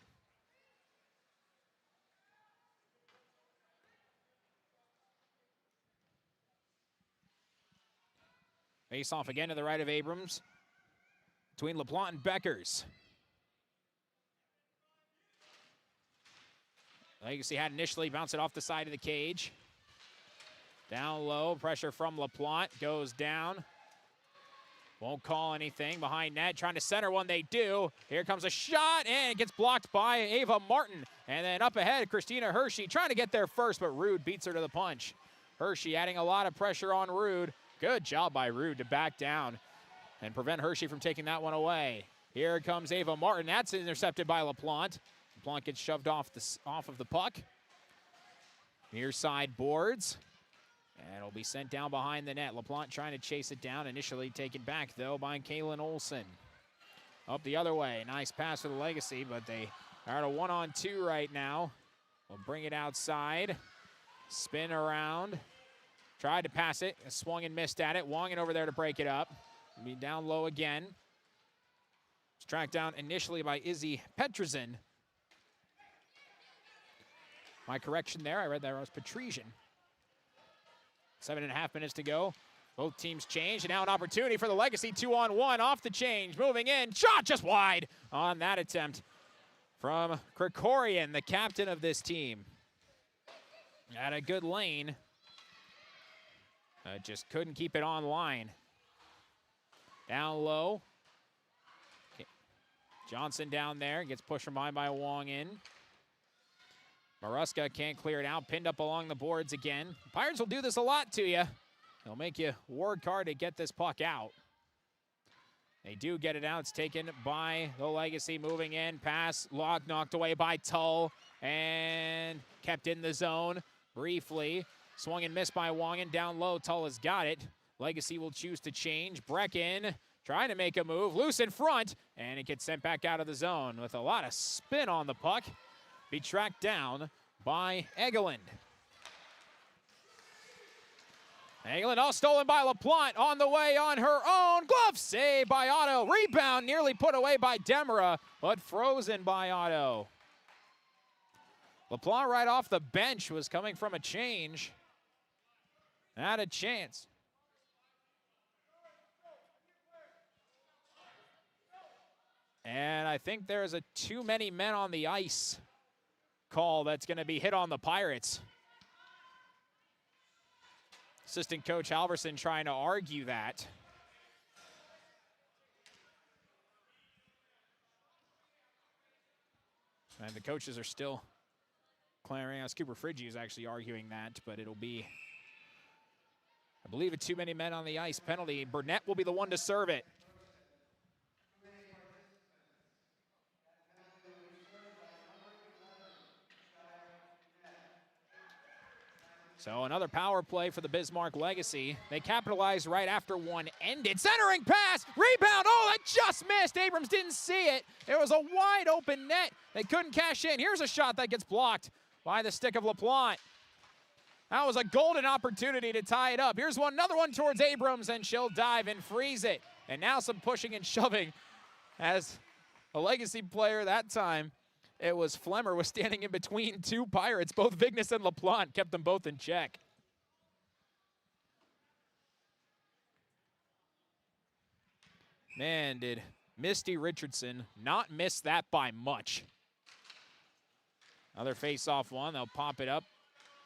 Speaker 2: Face off again to the right of Abrams between LaPlante and Beckers. Legacy had initially bounced it off the side of the cage. Down low, pressure from LaPlante, goes down. Won't call anything behind net, trying to center one, they do. Here comes a shot, and it gets blocked by Ava Martin. And then up ahead, Christina Hershey trying to get there first, but Rude beats her to the punch. Hershey adding a lot of pressure on Rude. Good job by Rude to back down and prevent Hershey from taking that one away. Here comes Ava Martin, that's intercepted by LaPlante. LaPlante gets shoved off of the puck. Near side boards. And it'll be sent down behind the net. LaPlante trying to chase it down. Initially taken back, though, by Kaylin Olson. Up the other way. Nice pass for the Legacy, but they are at a 1-on-2 right now. We'll bring it outside. Spin around. Tried to pass it. Swung and missed at it. Wongin over there to break it up. Be down low again. It's tracked down initially by Izzy Petrosian. My correction there. I read that was Petrosian. 7.5 minutes to go. Both teams change, and now an opportunity for the Legacy. 2-on-1 off the change, moving in. Shot just wide on that attempt from Krikorian, the captain of this team. Had a good lane. Just couldn't keep it on line. Down low. Johnson down there, gets pushed from behind by Wong in. Maruska can't clear it out, pinned up along the boards again. Pirates will do this a lot to you. They'll make you work hard to get this puck out. They do get it out. It's taken by the Legacy, moving in. Pass, knocked away by Tull, and kept in the zone briefly. Swung and missed by Wongan. Down low, Tull has got it. Legacy will choose to change. Brecken trying to make a move, loose in front, and it gets sent back out of the zone with a lot of spin on the puck. Be tracked down by Egeland. Egeland all stolen by LaPlante on the way on her own. Glove save by Otto. Rebound nearly put away by Demera, but frozen by Otto. LaPlante right off the bench was coming from a change. Had a chance. And I think there's a too many men on the ice call that's going to be hit on the Pirates. Assistant coach Halverson trying to argue that. And the coaches are still clearing out. Cooper Friggi is actually arguing that, but it'll be, I believe, a too many men on the ice penalty. Burnett will be the one to serve it. So another power play for the Bismarck Legacy. They capitalized right after one ended. Centering pass, rebound, oh, that just missed. Abrams didn't see it. It was a wide open net. They couldn't cash in. Here's a shot that gets blocked by the stick of LaPlante. That was a golden opportunity to tie it up. Here's another one towards Abrams, and she'll dive and freeze it. And now some pushing and shoving as a Legacy player that time. It was Flemmer was standing in between two Pirates. Both Vignes and LaPlante kept them both in check. Man, did Misty Richardson not miss that by much. Another face-off one. They'll pop it up.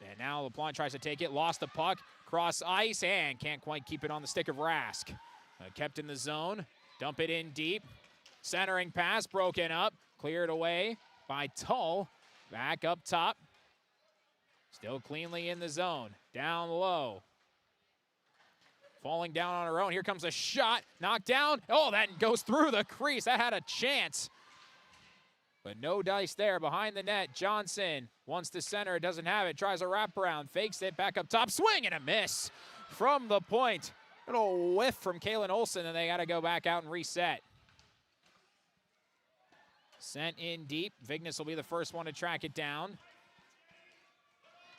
Speaker 2: And now LaPlante tries to take it. Lost the puck. Cross ice and can't quite keep it on the stick of Rask. Kept in the zone. Dump it in deep. Centering pass broken up. Cleared away by Tull. Back up top. Still cleanly in the zone. Down low. Falling down on her own. Here comes a shot. Knocked down. Oh, that goes through the crease. That had a chance. But no dice there. Behind the net, Johnson wants to center. Doesn't have it. Tries a wraparound. Fakes it. Back up top. Swing and a miss from the point. Little whiff from Kaylin Olson, and they got to go back out and reset. Sent in deep. Vignes will be the first one to track it down.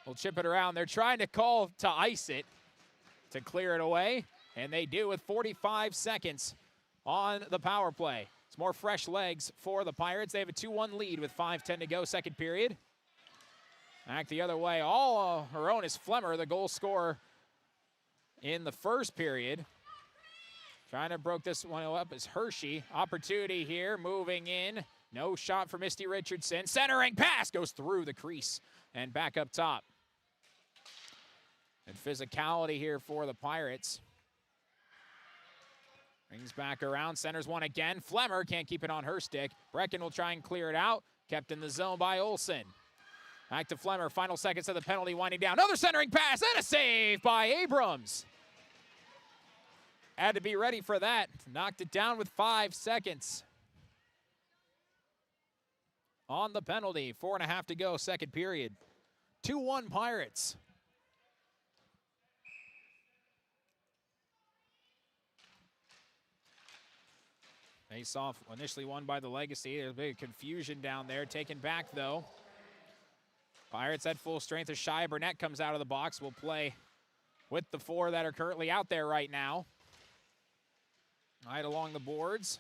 Speaker 2: We'll chip it around. They're trying to call to ice it to clear it away, and they do with 45 seconds on the power play. It's more fresh legs for the Pirates. They have a 2-1 lead with 5:10 to go, second period. Back the other way. All her own is Flemmer, the goal scorer in the first period. Trying to broke this one up is Hershey. Opportunity here, moving in. No shot for Misty Richardson. Centering pass goes through the crease and back up top. And physicality here for the Pirates. Brings back around, centers one again. Flemmer can't keep it on her stick. Brecken will try and clear it out. Kept in the zone by Olsen. Back to Flemmer, final seconds of the penalty, winding down. Another centering pass and a save by Abrams. Had to be ready for that. Knocked it down with 5 seconds. On the penalty, 4.5 to go, second period. 2-1 Pirates. Face-off initially won by the Legacy. There's a big confusion down there. Taken back, though. Pirates at full strength as Shia Burnett comes out of the box. Will play with the 4 that are currently out there right now. Right along the boards.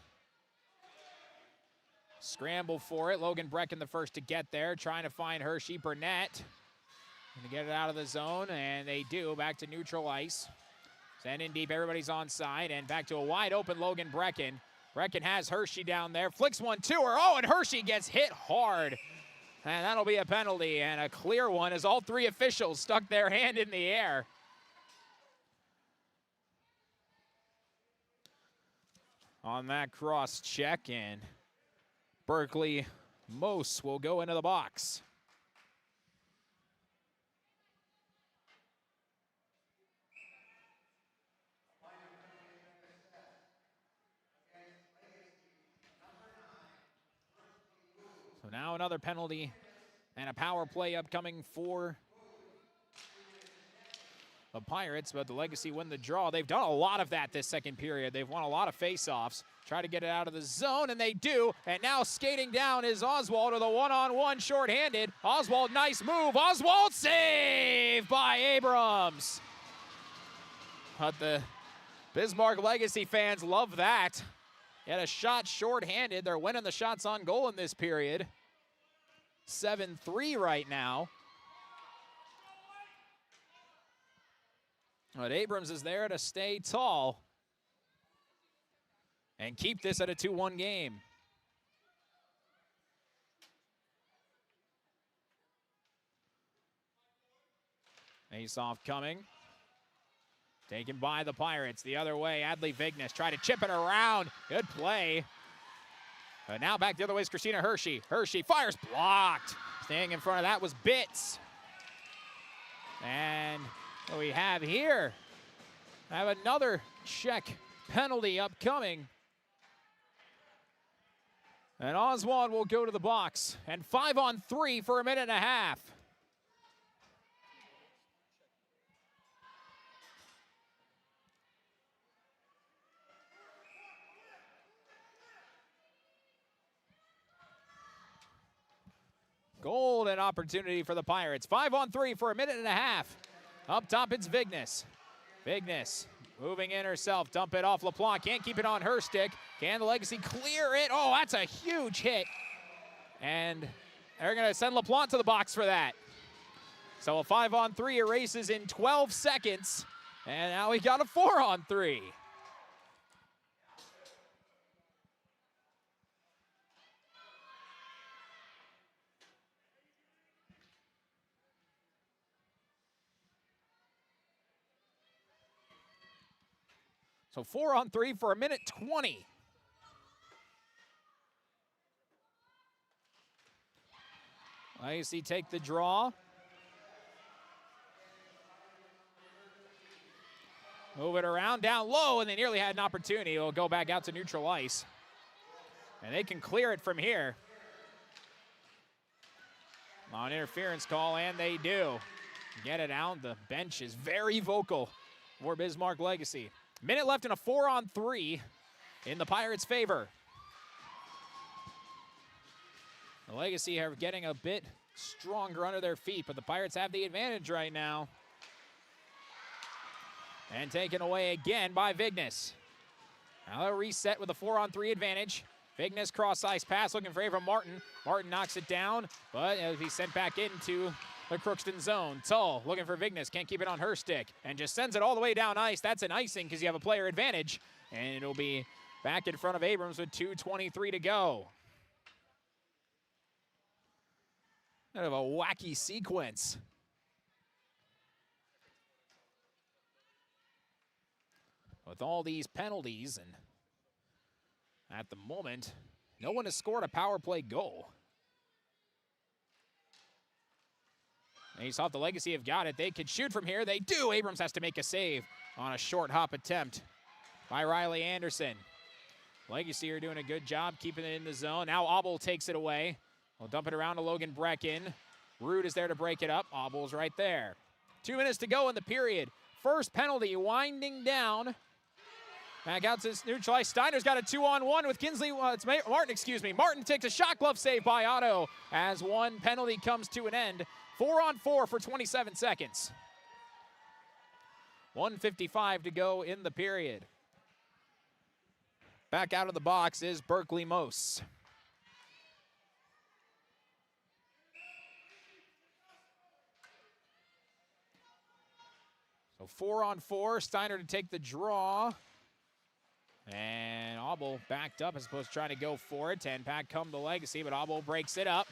Speaker 2: Scramble for it. Logan Brecken the first to get there. Trying to find Hershey. Burnett to get it out of the zone, and they do. Back to neutral ice. Send in deep. Everybody's on side, and back to a wide open Logan Brecken. Brecken has Hershey down there. Flicks one to her. Oh, and Hershey gets hit hard. And that'll be a penalty, and a clear one as all 3 officials stuck their hand in the air. On that cross check, and Berkeley Mose will go into the box. So now another penalty and a power play upcoming for the Pirates, but the Legacy win the draw. They've done a lot of that this second period. They've won a lot of face-offs. Try to get it out of the zone, and they do. And now skating down is Oswald with a one-on-one shorthanded. Oswald, nice move. Oswald, save by Abrams. But the Bismarck Legacy fans love that. Get a shot shorthanded. They're winning the shots on goal in this period. 7-3 right now. But Abrams is there to stay tall and keep this at a 2-1 game. Face-off coming. Taken by the Pirates. The other way, Adley Vignes try to chip it around. Good play. But now back the other way is Christina Hershey. Hershey fires, blocked. Staying in front of that was Bitts. And what we have here, have another check penalty upcoming. And Oswald will go to the box. And 5-on-3 for a minute and a half. Golden opportunity for the Pirates. 5-on-3 for a minute and a half. Up top, it's Vignes. Vignes moving in herself. Dump it off LaPlante. Can't keep it on her stick. Can the Legacy clear it? Oh, that's a huge hit. And they're going to send LaPlante to the box for that. So a 5-on-3 erases in 12 seconds. And now we got a 4-on-3. So 4-on-3 for a minute 20. Legacy take the draw. Move it around down low, and they nearly had an opportunity. It'll go back out to neutral ice. And they can clear it from here. Non-interference call, and they do. Get it out. The bench is very vocal for Bismarck Legacy. Minute left in a 4-on-3 in the Pirates' favor. The Legacy are getting a bit stronger under their feet, but the Pirates have the advantage right now. And taken away again by Vignes. Now they'll reset with a 4-on-3 advantage. Vignes cross-ice pass looking for Ava Martin. Martin knocks it down, but it'll be sent back into the Crookston zone. Tull looking for Vignes, can't keep it on her stick, and just sends it all the way down ice. That's an icing because you have a player advantage. And it'll be back in front of Abrams with 2:23 to go. Kind of a wacky sequence. With all these penalties, and at the moment, no one has scored a power play goal. Ace off the Legacy have got it. They could shoot from here. They do. Abrams has to make a save on a short hop attempt by Riley Anderson. Legacy are doing a good job keeping it in the zone. Now Abel takes it away. We'll dump it around to Logan Brecken. Rude is there to break it up. Abel's right there. 2 minutes to go in the period. First penalty winding down. Back out to neutralize. Steiner's got a 2-on-1 with Kinsley. It's Martin, excuse me. Martin takes a shot glove save by Otto as one penalty comes to an end. 4-on-4 for 27 seconds. 1:55 to go in the period. Back out of the box is Berkeley Mose. So 4-on-4, Steiner to take the draw. And Abel backed up as opposed to trying to go for it. 10-pack come to Legacy, but Abel breaks it up.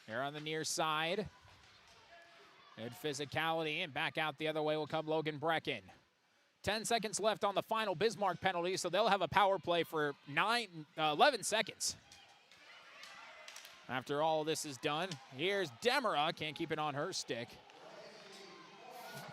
Speaker 2: Here on the near side. Good physicality, and back out the other way will come Logan Brecken. 10 seconds left on the final Bismarck penalty, so they'll have a power play for 11 seconds. After all this is done, here's Demera. Can't keep it on her stick.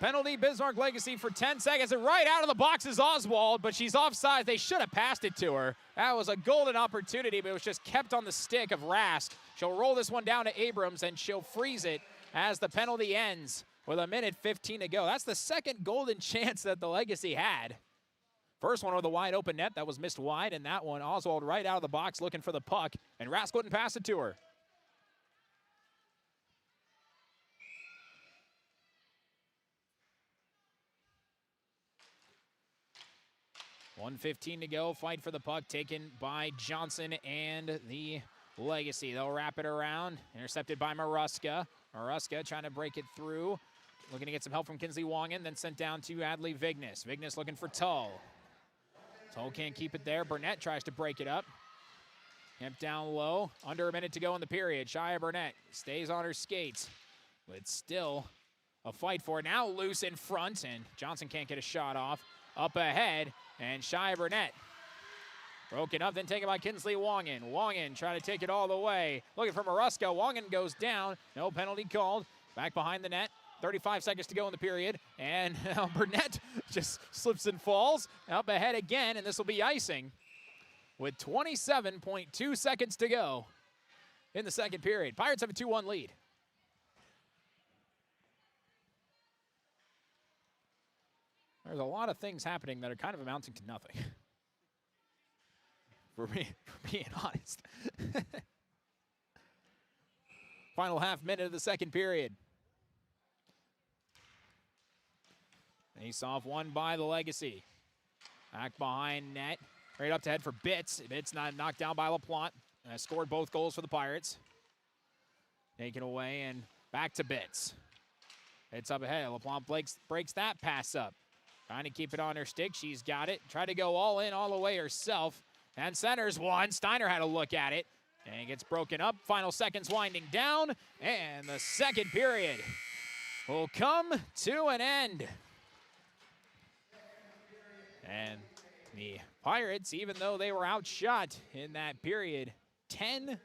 Speaker 2: Penalty, Bismarck Legacy for 10 seconds, and right out of the box is Oswald, but she's offside. They should have passed it to her. That was a golden opportunity, but it was just kept on the stick of Rask. She'll roll this one down to Abrams, and she'll freeze it as the penalty ends with 1:15 to go. That's the second golden chance that the Legacy had. First one with a wide open net that was missed wide, and that one, Oswald right out of the box looking for the puck, and Rask wouldn't pass it to her. $1:15 to go. Fight for the puck taken by Johnson and the Legacy. They'll wrap it around. Intercepted by Maruska. Maruska trying to break it through. Looking to get some help from Kinsley Wongan. Then sent down to Adley Vignes. Vignes looking for Tull. Tull can't keep it there. Burnett tries to break it up. Kept down low. Under a minute to go in the period. Shia Burnett stays on her skates. But still a fight for it. Now loose in front. And Johnson can't get a shot off. Up ahead. And Shia Burnett broken up, then taken by Kinsley Wongan. Wongan trying to take it all the way. Looking for Maruska. Wongan goes down. No penalty called. Back behind the net. 35 seconds to go in the period. And Burnett just slips and falls. Up ahead again, and this will be icing with 27.2 seconds to go in the second period. Pirates have a 2-1 lead. There's a lot of things happening that are kind of amounting to nothing. For being honest. Final half minute of the second period. Face-off won by the Legacy. Back behind net. Right up to head for Bitts. Bitts not knocked down by LaPlante. Scored both goals for the Pirates. Taken away and back to Bitts. It's up ahead. LaPlante breaks that pass up. Trying to keep it on her stick. She's got it. Tried to go all in, all the way herself. And centers one. Steiner had a look at it. And it gets broken up. Final seconds winding down. And the second period will come to an end. And the Pirates, even though they were outshot in that period, 10-4.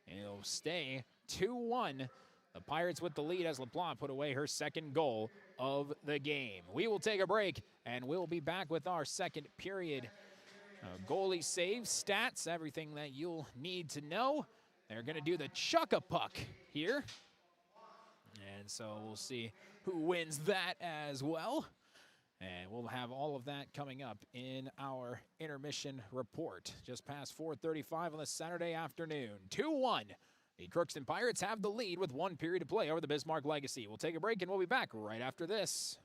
Speaker 2: And it'll stay 2-1. The Pirates with the lead as LaPlante put away her second goal of the game. We will take a break, and we'll be back with our second period. Goalie saves, stats, everything that you'll need to know. They're going to do the chuck-a-puck here. And so we'll see who wins that as well. And we'll have all of that coming up in our intermission report. Just past 4:35 on this Saturday afternoon. 2-1. The Crookston Pirates have the lead with 1 period to play over the Bismarck Legacy. We'll take a break, and we'll be back right after this.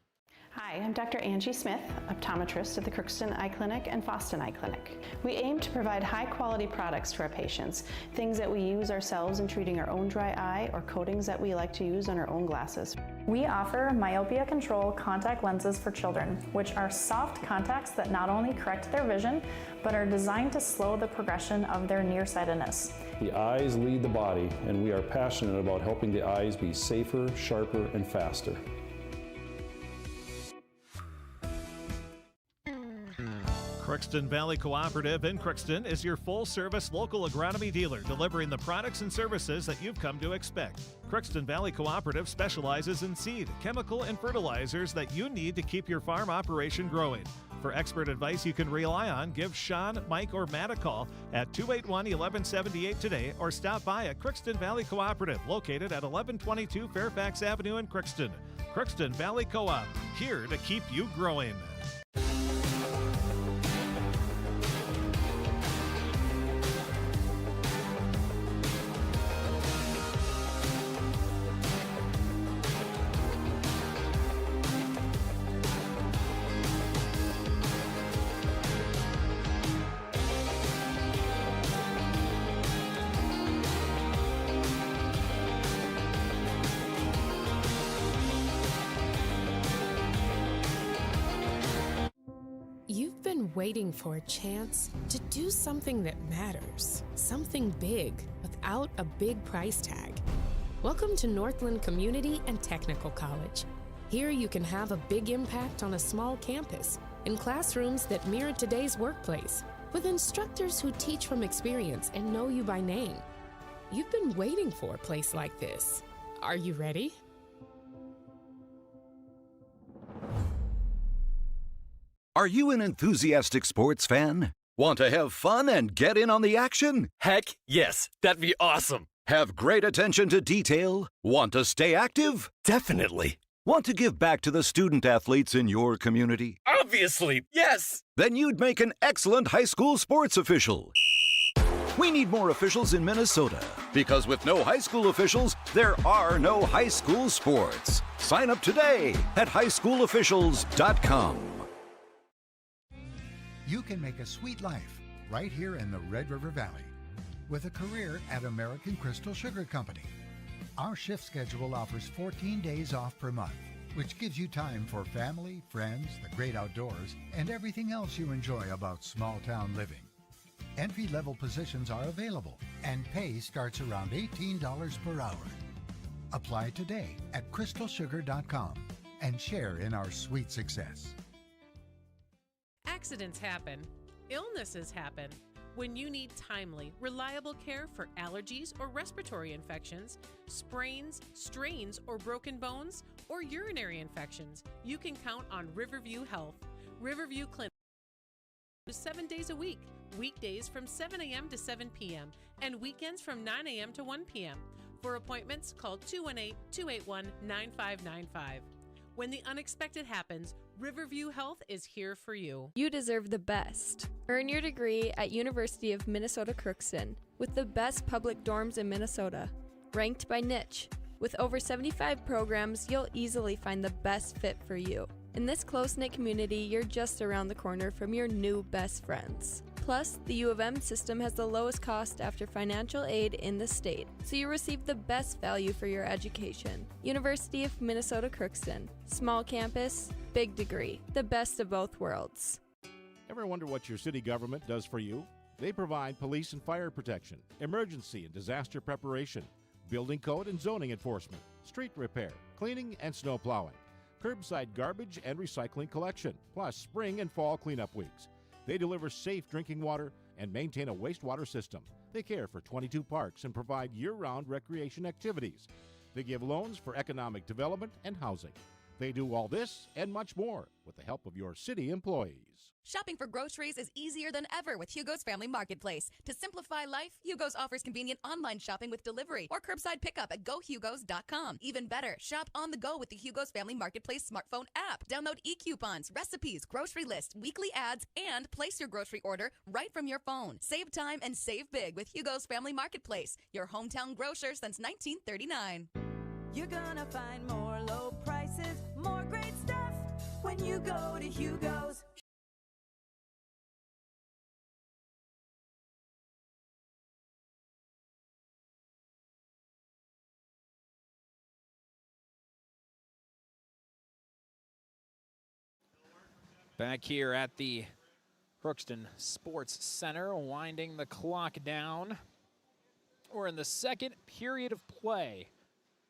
Speaker 20: Hi, I'm Dr. Angie Smith, optometrist at the Crookston Eye Clinic and Foston Eye Clinic. We aim to provide high-quality products to our patients, things that we use ourselves in treating our own dry eye or coatings that we like to use on our own glasses.
Speaker 21: We offer myopia control contact lenses for children, which are soft contacts that not only correct their vision, but are designed to slow the progression of their nearsightedness.
Speaker 22: The eyes lead the body, and we are passionate about helping the eyes be safer, sharper, and faster.
Speaker 1: Crookston Valley Cooperative in Crookston is your full-service local agronomy dealer, delivering the products and services that you've come to expect. Crookston Valley Cooperative specializes in seed, chemical, and fertilizers that you need to keep your farm operation growing. For expert advice you can rely on, give Sean, Mike, or Matt a call at 281-1178 today or stop by at Crookston Valley Cooperative, located at 1122 Fairfax Avenue in Crookston. Crookston Valley Co-op, here to keep you growing.
Speaker 3: You've been waiting for a chance to do something that matters, something big without a big price tag. Welcome to Northland Community and Technical College. Here you can have a big impact on a small campus, in classrooms that mirror today's workplace, with instructors who teach from experience and know you by name. You've been waiting for a place like this. Are you ready?
Speaker 23: Are you an enthusiastic sports fan? Want to have fun and get in on the action?
Speaker 15: Heck yes, that'd be awesome.
Speaker 23: Have great attention to detail? Want to stay active?
Speaker 15: Definitely.
Speaker 23: Want to give back to the student athletes in your community?
Speaker 15: Obviously, yes.
Speaker 23: Then you'd make an excellent high school sports official. We need more officials in Minnesota, because with no high school officials, there are no high school sports. Sign up today at highschoolofficials.com.
Speaker 4: You can make a sweet life right here in the Red River Valley with a career at American Crystal Sugar Company. Our shift schedule offers 14 days off per month, which gives you time for family, friends, the great outdoors, and everything else you enjoy about small-town living. Entry-level positions are available, and pay starts around $18 per hour. Apply today at crystalsugar.com and share in our sweet success.
Speaker 6: Accidents happen. Illnesses happen. When you need timely, reliable care for allergies or respiratory infections, sprains, strains, or broken bones, or urinary infections, you can count on Riverview Health. Riverview Clinic 7 days a week, weekdays from 7 a.m. to 7 p.m., and weekends from 9 a.m. to 1 p.m. For appointments, call 218-281-9595. When the unexpected happens, Riverview Health is here for you.
Speaker 5: You deserve the best. Earn your degree at University of Minnesota Crookston with the best public dorms in Minnesota, ranked by niche. With over 75 programs, you'll easily find the best fit for you. In this close-knit community, you're just around the corner from your new best friends. Plus, the U of M system has the lowest cost after financial aid in the state, so you receive the best value for your education. University of Minnesota Crookston. Small campus, big degree. The best of both worlds.
Speaker 7: Ever wonder what your city government does for you? They provide police and fire protection, emergency and disaster preparation, building code and zoning enforcement, street repair, cleaning and snow plowing, curbside garbage and recycling collection, plus spring and fall cleanup weeks. They deliver safe drinking water and maintain a wastewater system. They care for 22 parks and provide year-round recreation activities. They give loans for economic development and housing. They do all this and much more with the help of your city employees.
Speaker 8: Shopping for groceries is easier than ever with Hugo's Family Marketplace. To simplify life, Hugo's offers convenient online shopping with delivery or curbside pickup at gohugos.com. Even better, shop on the go with the Hugo's Family Marketplace smartphone app. Download e-coupons, recipes, grocery lists, weekly ads, and place your grocery order right from your phone. Save time and save big with Hugo's Family Marketplace, your hometown grocer since 1939.
Speaker 25: You're gonna find more low prices, more great stuff when when you go to Hugo's.
Speaker 2: Back here at the Crookston Sports Center, winding the clock down. We're in the second period of play,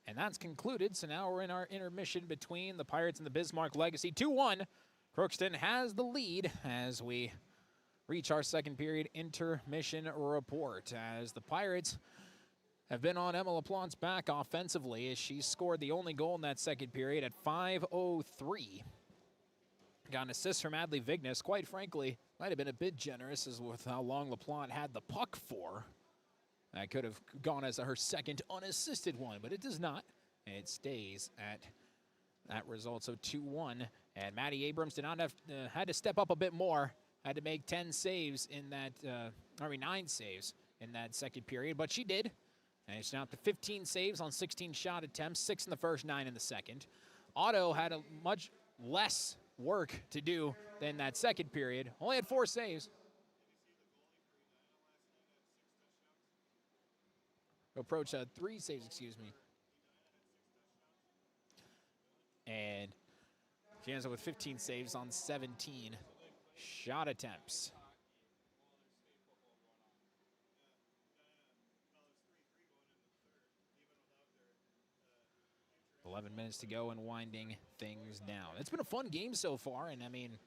Speaker 2: and that's concluded. So now we're in our intermission between the Pirates and the Bismarck Legacy. 2-1. Crookston has the lead as we reach our second period intermission report, as the Pirates have been on Emma LaPlante's back offensively as she scored the only goal in that second period at 5:03. Got an assist from Adley Vignes. Quite frankly, might have been a bit generous as with how long LaPlante had the puck for. That could have gone as her second unassisted one, but it does not. It stays at that result. So 2-1. And Maddie Abrams did not have had to step up a bit more. Had to make 10 saves in that, 9 saves in that second period, but she did. And it's now up to 15 saves on 16 shot attempts, 6 in the first, 9 in the second. Otto had a much less work to do than that second period. Only had 4 saves. Approach 3 saves, excuse me. And she ends up with 15 saves on 17 shot attempts. 11 minutes to go and winding things down. It's been a fun game so far, and I mean,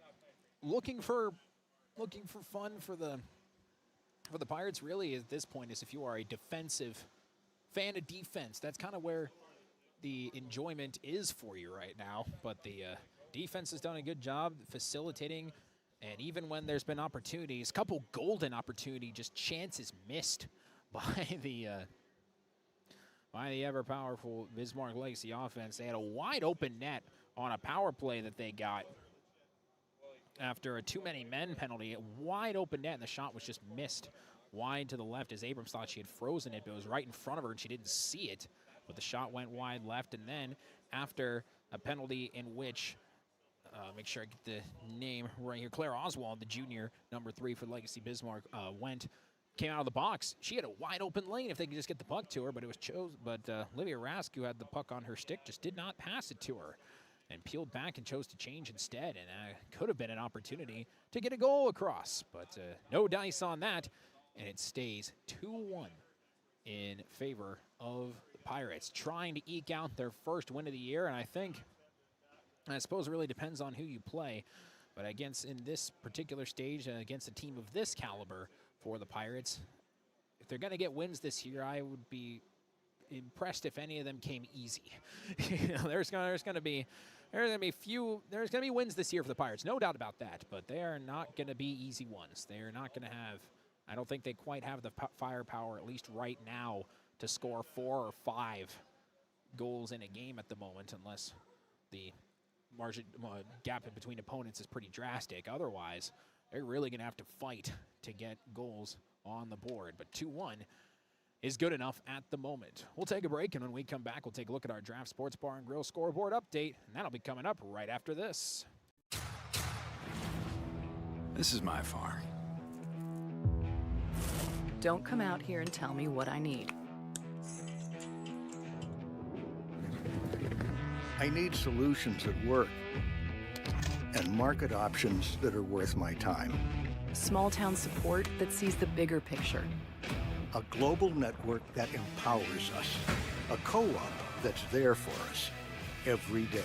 Speaker 2: looking for fun for the Pirates really at this point is if you are a defensive fan of defense. That's kind of where the enjoyment is for you right now. But the defense has done a good job facilitating, and even when there's been opportunities, couple golden opportunity, just chances missed by the ever-powerful Bismarck Legacy offense. They had a wide-open net on a power play that they got after a too-many-men penalty. A wide-open net, and the shot was just missed wide to the left as Abrams thought she had frozen it, but it was right in front of her, and she didn't see it. But the shot went wide left, and then after a penalty in which, make sure I get the name right here, Claire Oswald, the junior, number 3 for Legacy Bismarck, came out of the box. She had a wide open lane if they could just get the puck to her, but it was Livia Rask, who had the puck on her stick, just did not pass it to her and peeled back and chose to change instead, and could have been an opportunity to get a goal across, but no dice on that, and it stays 2-1 in favor of the Pirates, trying to eke out their first win of the year, and I suppose it really depends on who you play, but in this particular stage, against a team of this caliber, for the Pirates, if they're going to get wins this year, I would be impressed if any of them came easy. There's going to be wins this year for the Pirates, no doubt about that. But they are not going to be easy ones. They are not going to have. I don't think they quite have the firepower, at least right now, to score 4 or 5 goals in a game at the moment, unless the margin gap in between opponents is pretty drastic. Otherwise, they're really going to have to fight to get goals on the board. But 2-1 is good enough at the moment. We'll take a break, and when we come back, we'll take a look at our Draft Sports Bar and Grill scoreboard update, and that'll be coming up right after this.
Speaker 10: This is my farm.
Speaker 16: Don't come out here and tell me what I need.
Speaker 11: I need solutions that work and market options that are worth my time.
Speaker 16: Small town support that sees the bigger picture.
Speaker 11: A global network that empowers us. A co-op that's there for us every day.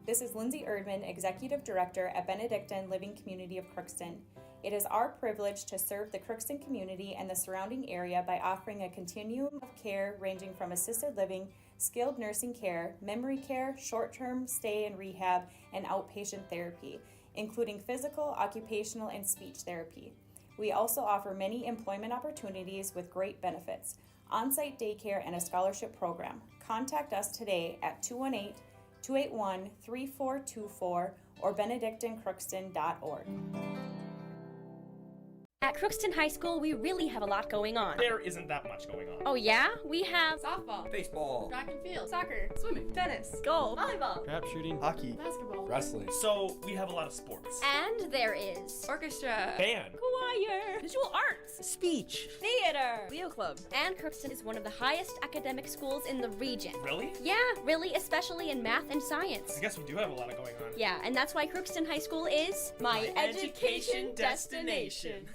Speaker 12: This is Lindsay Erdman, Executive Director at Benedictine Living Community of Crookston. It is our privilege to serve the Crookston community and the surrounding area by offering a continuum of care ranging from assisted living, skilled nursing care, memory care, short-term stay and rehab, and outpatient therapy, including physical, occupational, and speech therapy. We also offer many employment opportunities with great benefits, on-site daycare, and a scholarship program. Contact us today at 218-281-3424 or benedictinecrookston.org.
Speaker 9: At Crookston High School, we really have a lot going on.
Speaker 13: There isn't that much going on.
Speaker 9: Oh yeah? We have
Speaker 18: softball,
Speaker 15: baseball,
Speaker 18: track and field, soccer, swimming, tennis,
Speaker 9: golf,
Speaker 18: volleyball,
Speaker 15: trap shooting, hockey,
Speaker 18: basketball,
Speaker 15: wrestling.
Speaker 13: So we have a lot of sports.
Speaker 9: And there is
Speaker 18: orchestra,
Speaker 13: band,
Speaker 9: choir,
Speaker 18: visual arts,
Speaker 9: speech,
Speaker 18: theater, Leo Club.
Speaker 9: And Crookston is one of the highest academic schools in the region.
Speaker 13: Really?
Speaker 9: Yeah, really, especially in math and science.
Speaker 13: I guess we do have a lot of going on.
Speaker 9: Yeah, and that's why Crookston High School is
Speaker 18: my education destination.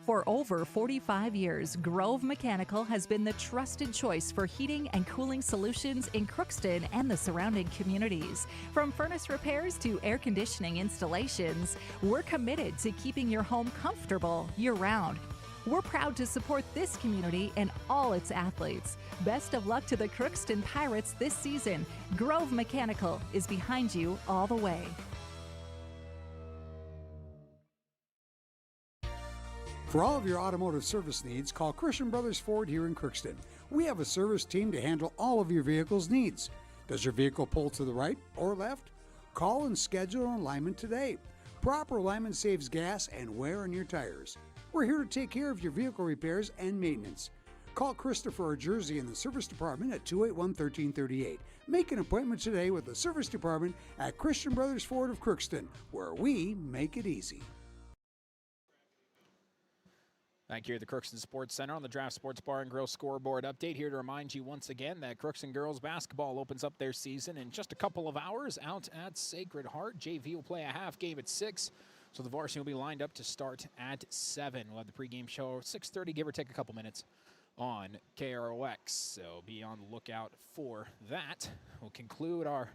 Speaker 17: For over 45 years, Grove Mechanical has been the trusted choice for heating and cooling solutions in Crookston and the surrounding communities. From furnace repairs to air conditioning installations, we're committed to keeping your home comfortable year-round. We're proud to support this community and all its athletes. Best of luck to the Crookston Pirates this season. Grove Mechanical is behind you all the way.
Speaker 14: For all of your automotive service needs, call Christian Brothers Ford here in Crookston. We have a service team to handle all of your vehicle's needs. Does your vehicle pull to the right or left? Call and schedule an alignment today. Proper alignment saves gas and wear on your tires. We're here to take care of your vehicle repairs and maintenance. Call Christopher or Jersey in the service department at 281-1338. Make an appointment today with the service department at Christian Brothers Ford of Crookston, where we make it easy.
Speaker 2: Back here at the Crookston Sports Center on the Draft Sports Bar and Grill scoreboard update, here to remind you once again that Crookston girls basketball opens up their season in just a couple of hours out at Sacred Heart. JV will play a half game at 6, so the varsity will be lined up to start at 7. We'll have the pregame show 6:30, give or take a couple minutes, on KROX, so be on the lookout for that. We'll conclude our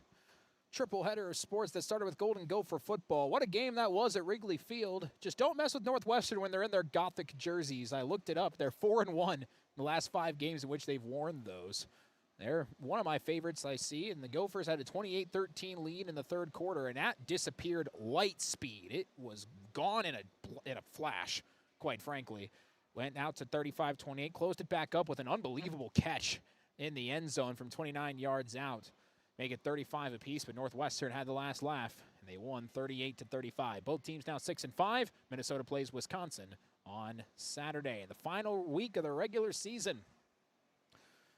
Speaker 2: triple header of sports that started with Golden Gopher football. What a game that was at Wrigley Field. Just don't mess with Northwestern when they're in their Gothic jerseys. I looked it up. They're 4-1 in the last 5 games in which they've worn those. They're one of my favorites I see, and the Gophers had a 28-13 lead in the third quarter, and that disappeared light speed. It was gone in a flash, quite frankly. Went out to 35-28, closed it back up with an unbelievable catch in the end zone from 29 yards out. Make it 35 apiece, but Northwestern had the last laugh, and they won 38-35. Both teams now 6-5. Minnesota plays Wisconsin on Saturday. The final week of the regular season,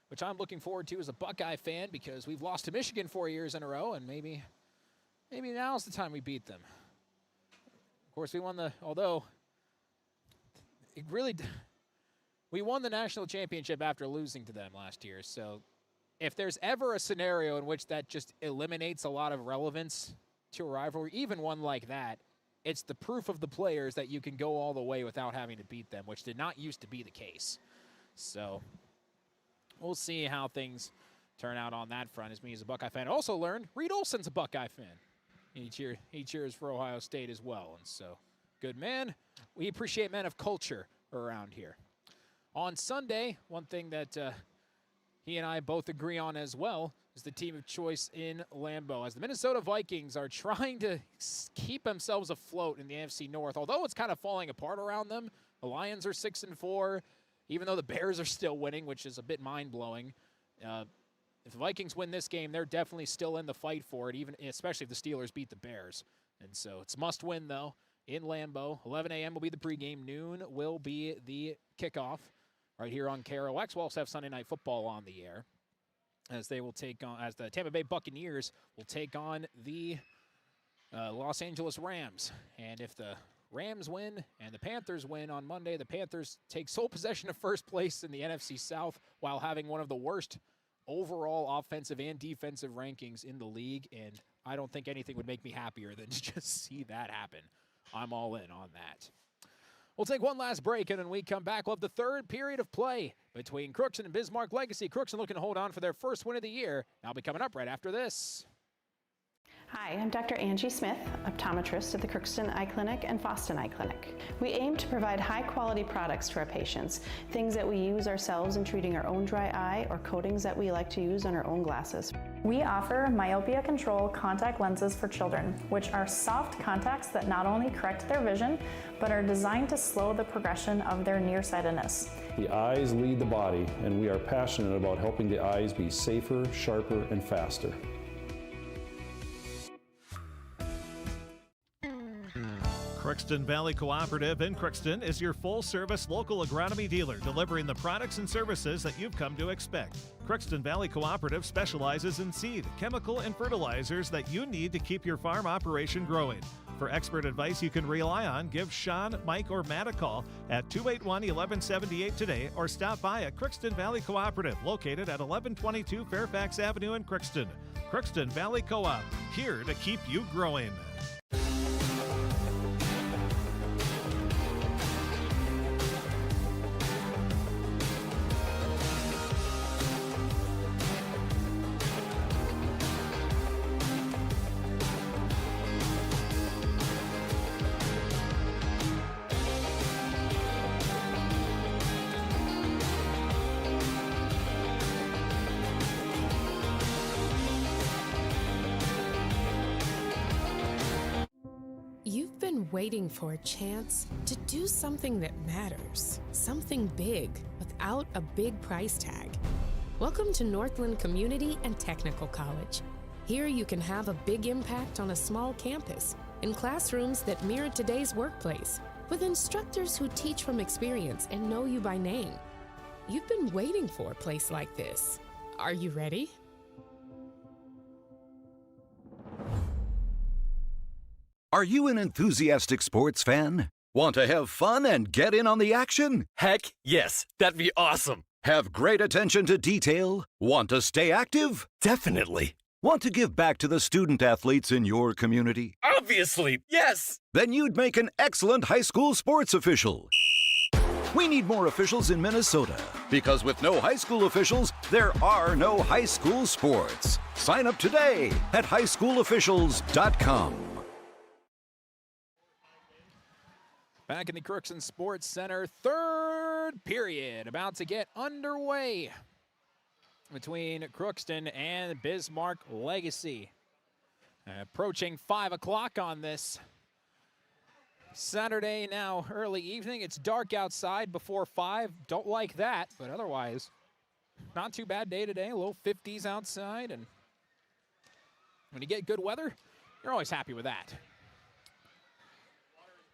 Speaker 2: which I'm looking forward to as a Buckeye fan because we've lost to Michigan 4 years in a row, and maybe now's the time we beat them. Of course, we won we won the national championship after losing to them last year, so if there's ever a scenario in which that just eliminates a lot of relevance to a rivalry, even one like that, it's the proof of the players that you can go all the way without having to beat them, which did not used to be the case. So we'll see how things turn out on that front. As me as a Buckeye fan, also learned Reed Olson's a Buckeye fan. He cheers for Ohio State as well, and so good man. We appreciate men of culture around here. On Sunday, one thing that he and I both agree on as well is the team of choice in Lambeau, as the Minnesota Vikings are trying to keep themselves afloat in the NFC North. Although it's kind of falling apart around them, the Lions are 6-4, even though the Bears are still winning, which is a bit mind-blowing. If the Vikings win this game, they're definitely still in the fight for it, especially if the Steelers beat the Bears. And so it's must-win, though, in Lambeau. 11 a.m. will be the pregame. Noon will be the kickoff. Right here on KROX. We'll also have Sunday Night Football on the air as they will take on, as the Tampa Bay Buccaneers will take on the Los Angeles Rams. And if the Rams win and the Panthers win on Monday, the Panthers take sole possession of first place in the NFC South while having one of the worst overall offensive and defensive rankings in the league. And I don't think anything would make me happier than to just see that happen. I'm all in on that. We'll take one last break, and when we come back, we'll have the third period of play between Crookston and Bismarck Legacy. Crookston looking to hold on for their first win of the year. That'll be coming up right after this.
Speaker 20: Hi, I'm Dr. Angie Smith, optometrist at the Crookston Eye Clinic and Foston Eye Clinic. We aim to provide high-quality products to our patients, things that we use ourselves in treating our own dry eye or coatings that we like to use on our own glasses.
Speaker 21: We offer myopia control contact lenses for children, which are soft contacts that not only correct their vision, but are designed to slow the progression of their nearsightedness.
Speaker 22: The eyes lead the body, and we are passionate about helping the eyes be safer, sharper, and faster.
Speaker 1: Crookston Valley Cooperative in Crookston is your full-service local agronomy dealer, delivering the products and services that you've come to expect. Crookston Valley Cooperative specializes in seed, chemical, and fertilizers that you need to keep your farm operation growing. For expert advice you can rely on, give Sean, Mike, or Matt a call at 281-1178 today or stop by at Crookston Valley Cooperative, located at 1122 Fairfax Avenue in Crookston. Crookston Valley Co-op, here to keep you growing.
Speaker 3: You've been waiting for a chance to do something that matters, something big, without a big price tag. Welcome to Northland Community and Technical College. Here you can have a big impact on a small campus, in classrooms that mirror today's workplace, with instructors who teach from experience and know you by name. You've been waiting for a place like this. Are you ready?
Speaker 19: Are you an enthusiastic sports fan? Want to have fun and get in on the action?
Speaker 15: Heck yes, that'd be awesome.
Speaker 19: Have great attention to detail? Want to stay active?
Speaker 15: Definitely.
Speaker 19: Want to give back to the student athletes in your community?
Speaker 15: Obviously, yes.
Speaker 19: Then you'd make an excellent high school sports official. We need more officials in Minnesota, because with no high school officials, there are no high school sports. Sign up today at highschoolofficials.com.
Speaker 2: Back in the Crookston Sports Center, third period about to get underway between Crookston and Bismarck Legacy. Approaching 5 o'clock on this Saturday now, early evening. It's dark outside before 5. Don't like that, but otherwise, not too bad day today. Low 50s outside, and when you get good weather, you're always happy with that.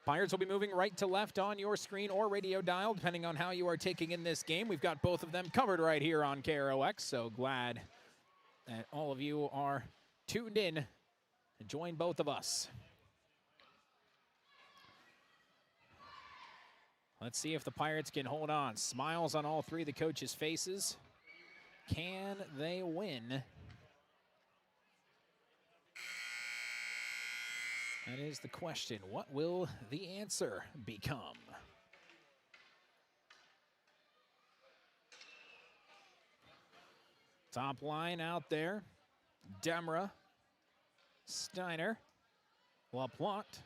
Speaker 2: Pirates will be moving right to left on your screen or radio dial, depending on how you are taking in this game. We've got both of them covered right here on KROX, so glad that all of you are tuned in to join both of us. Let's see if the Pirates can hold on. Smiles on all three of the coaches' faces. Can they win? That is the question. What will the answer become? Top line out there. Demra, Steiner, LaPlante,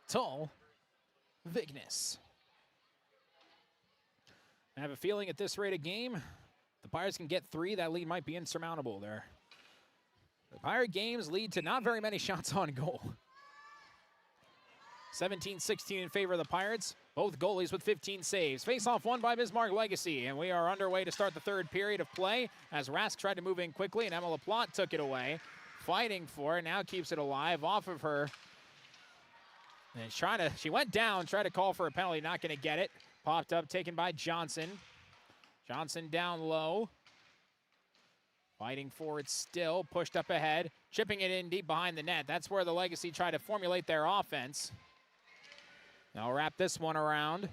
Speaker 2: Tull, Vignes. I have a feeling at this rate of game, the Pirates can get 3. That lead might be insurmountable there. The Pirate games lead to not very many shots on goal. 17-16 in favor of the Pirates. Both goalies with 15 saves. Face-off won by Bismarck Legacy, and we are underway to start the third period of play as Rask tried to move in quickly, and Emma LaPlante took it away. Fighting for it, now keeps it alive off of her. And she went down, tried to call for a penalty, not going to get it. Popped up, taken by Johnson. Johnson down low. Fighting for it still, pushed up ahead, chipping it in deep behind the net. That's where the Legacy try to formulate their offense. Now wrap this one around.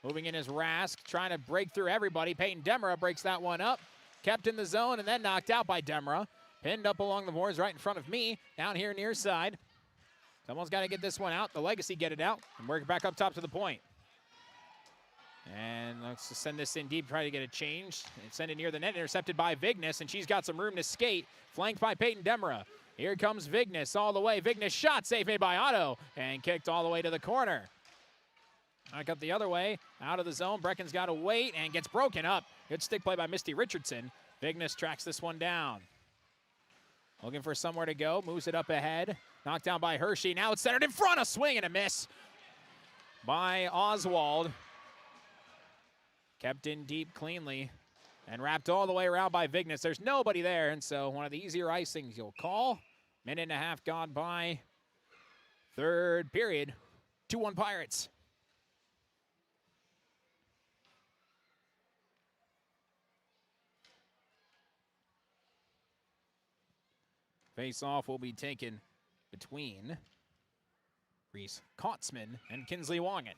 Speaker 2: Moving in is Rask, trying to break through everybody. Peyton Demra breaks that one up. Kept in the zone and then knocked out by Demra. Pinned up along the boards right in front of me, down here near side. Someone's got to get this one out. The Legacy get it out and work back up top to the point. And let's just send this in deep, try to get it changed. And send it near the net, intercepted by Vignes, and she's got some room to skate. Flanked by Peyton Demra. Here comes Vignes all the way. Vignes shot, save made by Otto, and kicked all the way to the corner. Back up the other way, out of the zone. Brecken's got to wait and gets broken up. Good stick play by Misty Richardson. Vignes tracks this one down. Looking for somewhere to go, moves it up ahead. Knocked down by Hershey, now it's centered in front, a swing and a miss by Oswald. Kept in deep cleanly and wrapped all the way around by Vignes. There's nobody there, and so one of the easier icings you'll call. Minute and a half gone by Third period, 2-1 Pirates. Face-off will be taken between Reese Kotzman and Kinsley Wangen.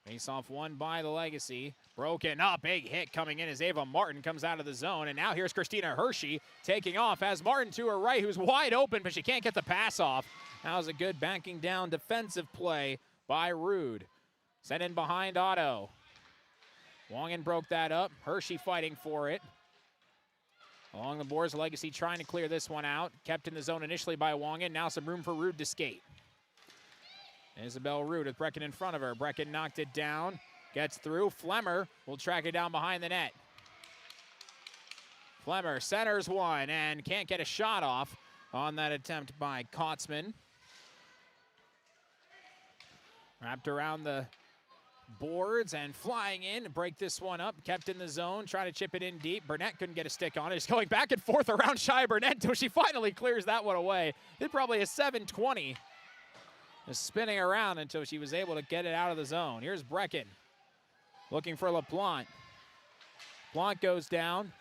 Speaker 2: Face-off won by the Legacy. Broken up, big hit coming in as Ava Martin comes out of the zone. And now here's Christina Hershey taking off as Martin to her right, who's wide open, but she can't get the pass off. That was a good backing down defensive play by Rude. Sent in behind Otto. Wangen broke that up. Hershey fighting for it. Along the boards, Legacy trying to clear this one out. Kept in the zone initially by Wangen. Now some room for Rude to skate. Isabel Rude with Brecken in front of her. Brecken knocked it down. Gets through. Flemmer will track it down behind the net. Flemmer centers one and can't get a shot off on that attempt by Kotzman. Wrapped around the boards and flying in to break this one up. Kept in the zone, trying to chip it in deep. Burnett couldn't get a stick on it. Just going back and forth around shy Burnett until she finally clears that one away. Did probably a 720. Just spinning around until she was able to get it out of the zone. Here's Brecken looking for LaPlante. LaPlante goes down.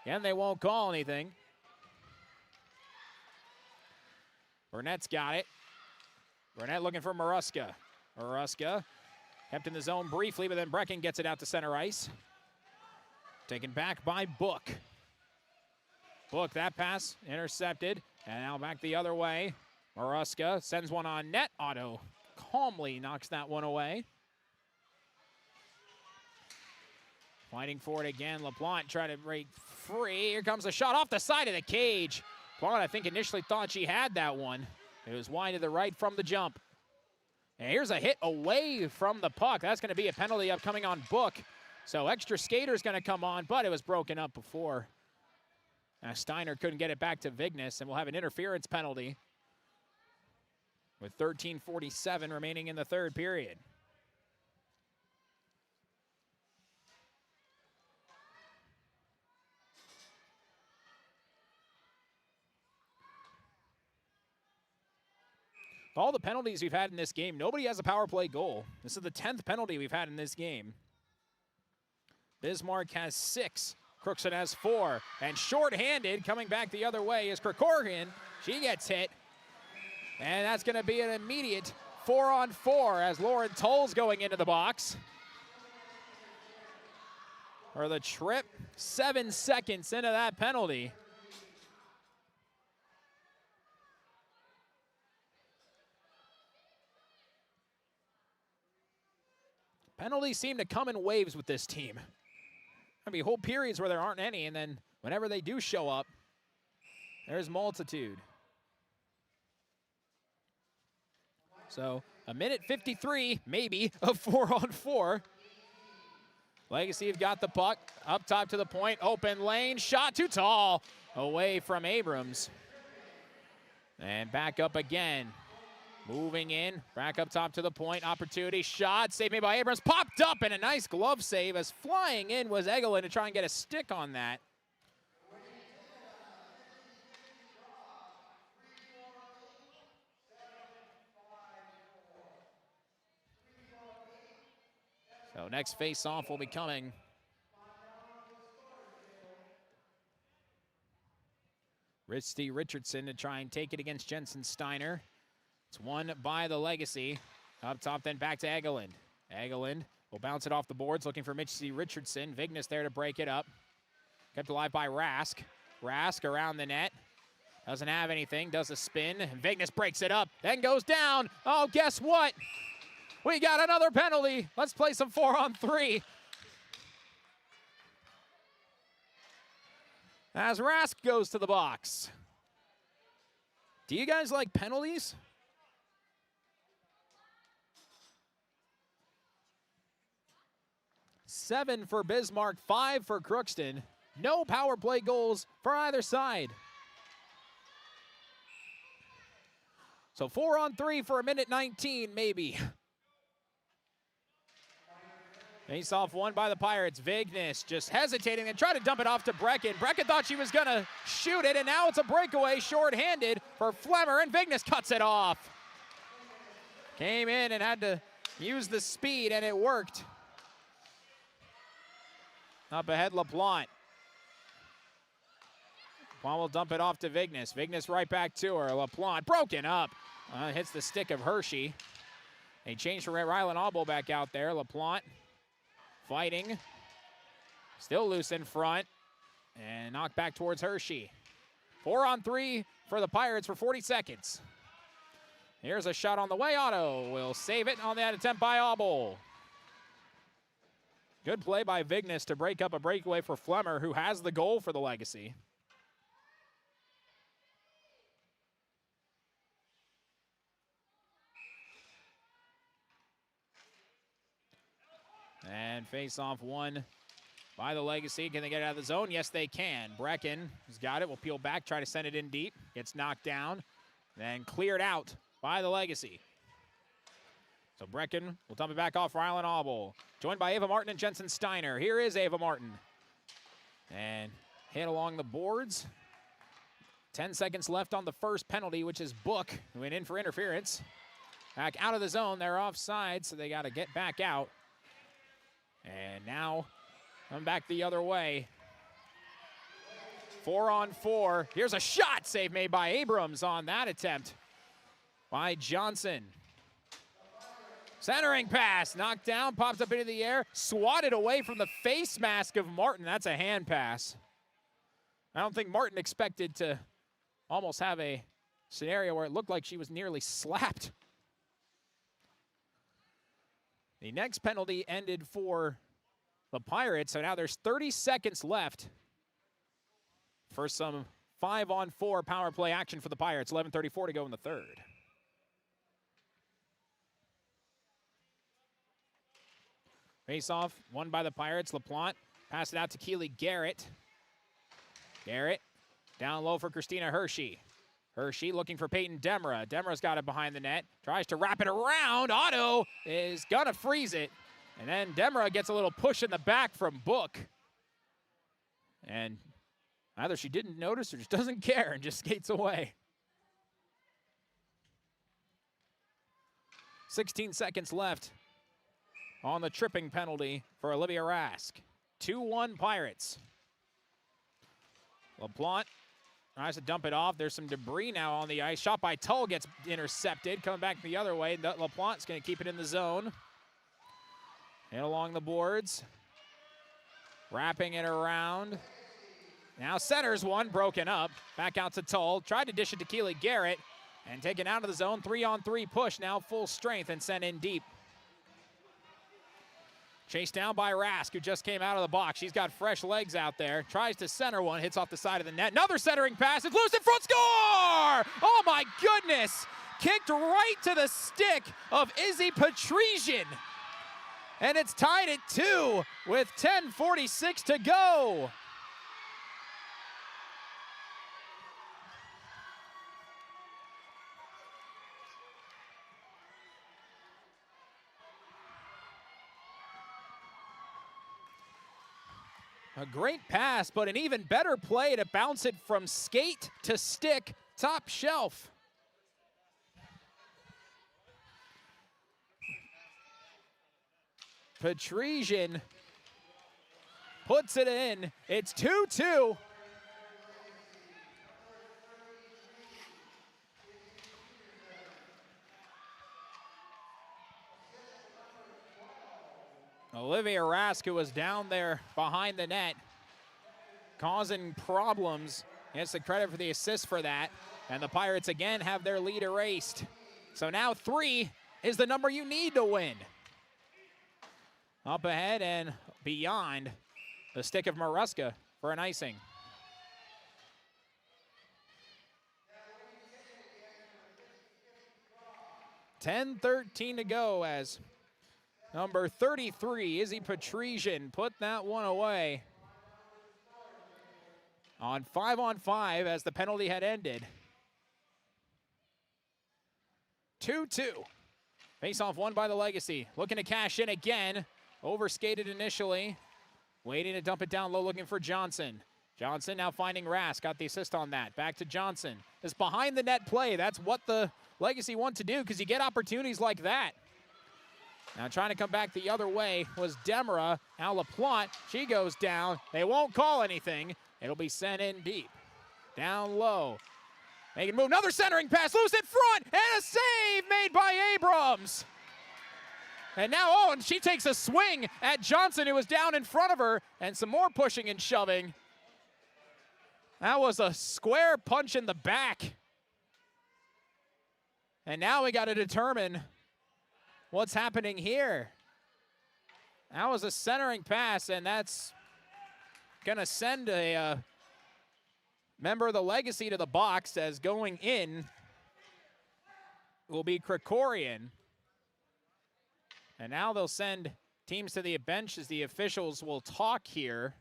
Speaker 2: Again, they won't call anything. Burnett's got it. Burnett looking for Maruska. Maruska kept in the zone briefly, but then Brecken gets it out to center ice. Taken back by Book. Book, that pass intercepted, and now back the other way. Maruska sends one on net. Otto calmly knocks that one away. Fighting for it again. LaPlante trying to break free. Here comes a shot off the side of the cage. LaPlante, I think, initially thought she had that one. It was wide to the right from the jump. And here's a hit away from the puck. That's going to be a penalty upcoming on Book. So extra skater's going to come on, but it was broken up before. Now Steiner couldn't get it back to Vignes, and we'll have an interference penalty with 13:47 remaining in the third period. All the penalties we've had in this game, nobody has a power play goal. This is the 10th penalty we've had in this game. Bismarck has 6. Crookston has 4. And shorthanded, coming back the other way, is Krikorian. She gets hit. And that's going to be an immediate 4-on-4 as Lauren Toll's going into the box. For the trip, 7 seconds into that penalty. Penalties seem to come in waves with this team. There'll be whole periods where there aren't any, and then whenever they do show up, there's multitude. So a minute 53, maybe, of 4-on-4. Legacy have got the puck up top to the point, open lane, shot too tall, away from Abrams. And back up again. Moving in, back up top to the point, opportunity, shot, saved made by Abrams, popped up, and a nice glove save as flying in was Egelin to try and get a stick on that. So next face-off will be coming. Risty Richardson to try and take it against Jensen Steiner. It's won by the Legacy. Up top, then back to Egelin. Egelin will bounce it off the boards, looking for Mitchie Richardson. Vignes there to break it up. Kept alive by Rask. Rask around the net. Doesn't have anything, does a spin. Vignes breaks it up, then goes down. Oh, guess what? We got another penalty. Let's play some 4-on-3. As Rask goes to the box. Do you guys like penalties? Seven for Bismarck, 5 for Crookston. No power play goals for either side. So 4-on-3 for a minute 19, maybe. Face-off won by the Pirates. Vignes just hesitating and tried to dump it off to Brecken. Brecken thought she was going to shoot it, and now it's a breakaway shorthanded for Flemmer, and Vignes cuts it off. Came in and had to use the speed, and it worked. Up ahead, LaPlante. LaPlante will dump it off to Vignes. Vignes right back to her. LaPlante broken up. Hits the stick of Hershey. They changed for Rylan Auble back out there. LaPlante fighting. Still loose in front. And knocked back towards Hershey. 4-on-3 for the Pirates for 40 seconds. Here's a shot on the way. Otto will save it on that attempt by Auble. Good play by Vignes to break up a breakaway for Flemmer, who has the goal for the Legacy. And face-off won by the Legacy. Can they get it out of the zone? Yes, they can. Brecken has got it. Will peel back, try to send it in deep. Gets knocked down, then cleared out by the Legacy. So Brecken will dump it back off Rylan Auble. Joined by Ava Martin and Jensen Steiner. Here is Ava Martin. And hit along the boards. 10 seconds left on the first penalty, which is Book, who went in for interference. Back out of the zone. They're offside, so they got to get back out. And now come back the other way. 4-on-4. Here's a shot. Save made by Abrams on that attempt by Johnson. Centering pass, knocked down, pops up into the air, swatted away from the face mask of Martin. That's a hand pass. I don't think Martin expected to almost have a scenario where it looked like she was nearly slapped. The next penalty ended for the Pirates, so now there's 30 seconds left for some 5-on-4 power play action for the Pirates. 11:34 to go in the third. Face-off won by the Pirates. LaPlante pass it out to Keely Garrett. Garrett down low for Christina Hershey. Hershey looking for Peyton Demra. Demra's got it behind the net. Tries to wrap it around. Otto is going to freeze it. And then Demra gets a little push in the back from Book. And either she didn't notice or just doesn't care and just skates away. 16 seconds left on the tripping penalty for Olivia Rask. 2-1 Pirates. LaPlante tries to dump it off. There's some debris now on the ice. Shot by Tull gets intercepted. Coming back the other way. LaPlante's going to keep it in the zone. Hit along the boards. Wrapping it around. Now centers one, broken up. Back out to Tull. Tried to dish it to Keely Garrett. And taken out of the zone. 3-on-3 push now full strength and sent in deep. Chased down by Rask, who just came out of the box. She's got fresh legs out there. Tries to center one, hits off the side of the net. Another centering pass, it's loose in front, score! Oh my goodness! Kicked right to the stick of Izzy Patrician. And it's tied at 2 with 10:46 to go. A great pass, but an even better play to bounce it from skate to stick, top shelf. Patrician puts it in. It's 2-2. Olivia Rask, who was down there behind the net, causing problems, gets the credit for the assist for that. And the Pirates again have their lead erased. So now 3 is the number you need to win. Up ahead and beyond the stick of Maruska for an icing. $10:13 to go as number 33, Izzy Patrician, put that one away on 5-on-5 as the penalty had ended. 2-2. Face-off won by the Legacy. Looking to cash in again. Overskated initially. Waiting to dump it down low, looking for Johnson. Johnson now finding Rask. Got the assist on that. Back to Johnson. This behind the net play. That's what the Legacy want to do because you get opportunities like that. Now trying to come back the other way was Demera. Now LaPlante, she goes down. They won't call anything. It'll be sent in deep. Down low. Making move, another centering pass, loose in front, and a save made by Abrams. And now, and she takes a swing at Johnson, who was down in front of her, and some more pushing and shoving. That was a square punch in the back. And now we got to determine what's happening here. That was a centering pass, and that's gonna send a member of the Legacy to the box, as going in will be Krikorian. And now they'll send teams to the bench as the officials will talk here.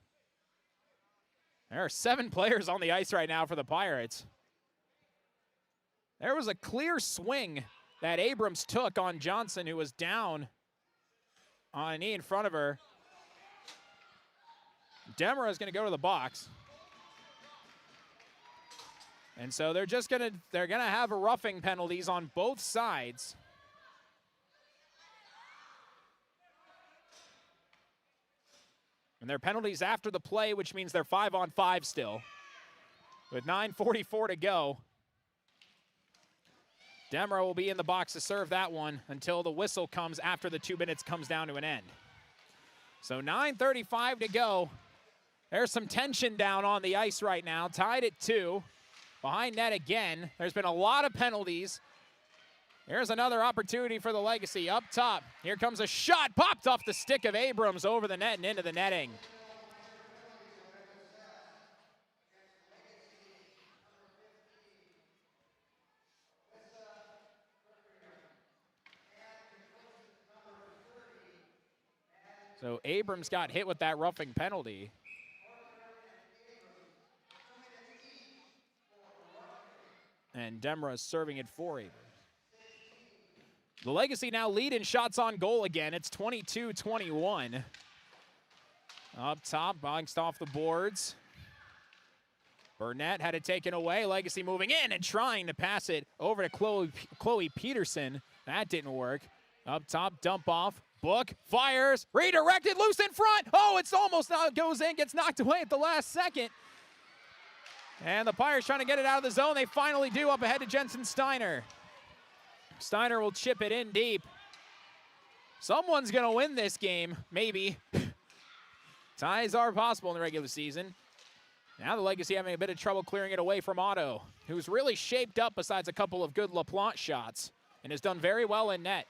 Speaker 2: There are 7 players on the ice right now for the Pirates. There was a clear swing that Abrams took on Johnson, who was down on a knee in front of her. Demera is going to go to the box. And so they're gonna have a roughing penalties on both sides. And they're penalties after the play, which means they're 5-on-5 still. With 9:44 to go. Demera will be in the box to serve that one until the whistle comes after the 2 minutes comes down to an end. So 9:35 to go. There's some tension down on the ice right now, tied at 2. Behind net again. There's been a lot of penalties. Here's another opportunity for the Legacy up top. Here comes a shot, popped off the stick of Abrams over the net and into the netting. So Abrams got hit with that roughing penalty. And Demera is serving it for Abrams. The Legacy now lead in shots on goal again. It's 22-21. Up top, bounced off the boards. Burnett had it taken away. Legacy moving in and trying to pass it over to Chloe Peterson. That didn't work. Up top, dump off. Book, fires, redirected, loose in front. Oh, it's almost now goes in, gets knocked away at the last second. And the Pirates trying to get it out of the zone. They finally do, up ahead to Jensen Steiner. Steiner will chip it in deep. Someone's going to win this game, maybe. Ties are possible in the regular season. Now the Legacy having a bit of trouble clearing it away from Otto, who's really shaped up besides a couple of good LaPlante shots and has done very well in net.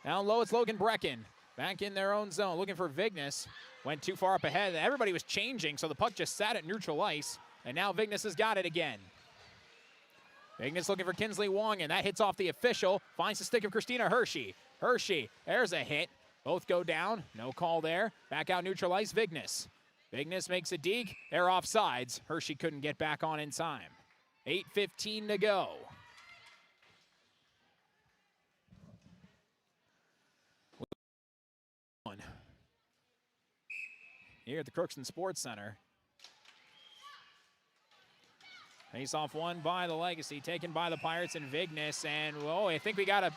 Speaker 2: Down low, it's Logan Brecken. Back in their own zone, looking for Vignes. Went too far up ahead. Everybody was changing, so the puck just sat at neutral ice. And now Vignes has got it again. Vignes looking for Kinsley Wong, and that hits off the official. Finds the stick of Christina Hershey. Hershey, there's a hit. Both go down. No call there. Back out neutral ice, Vignes. Vignes makes a deke. They're offsides. Hershey couldn't get back on in time. 8:15 to go. Here at the Crookston Sports Center. Face-off won by the Legacy, taken by the Pirates and Vignes. And, oh, I think we got a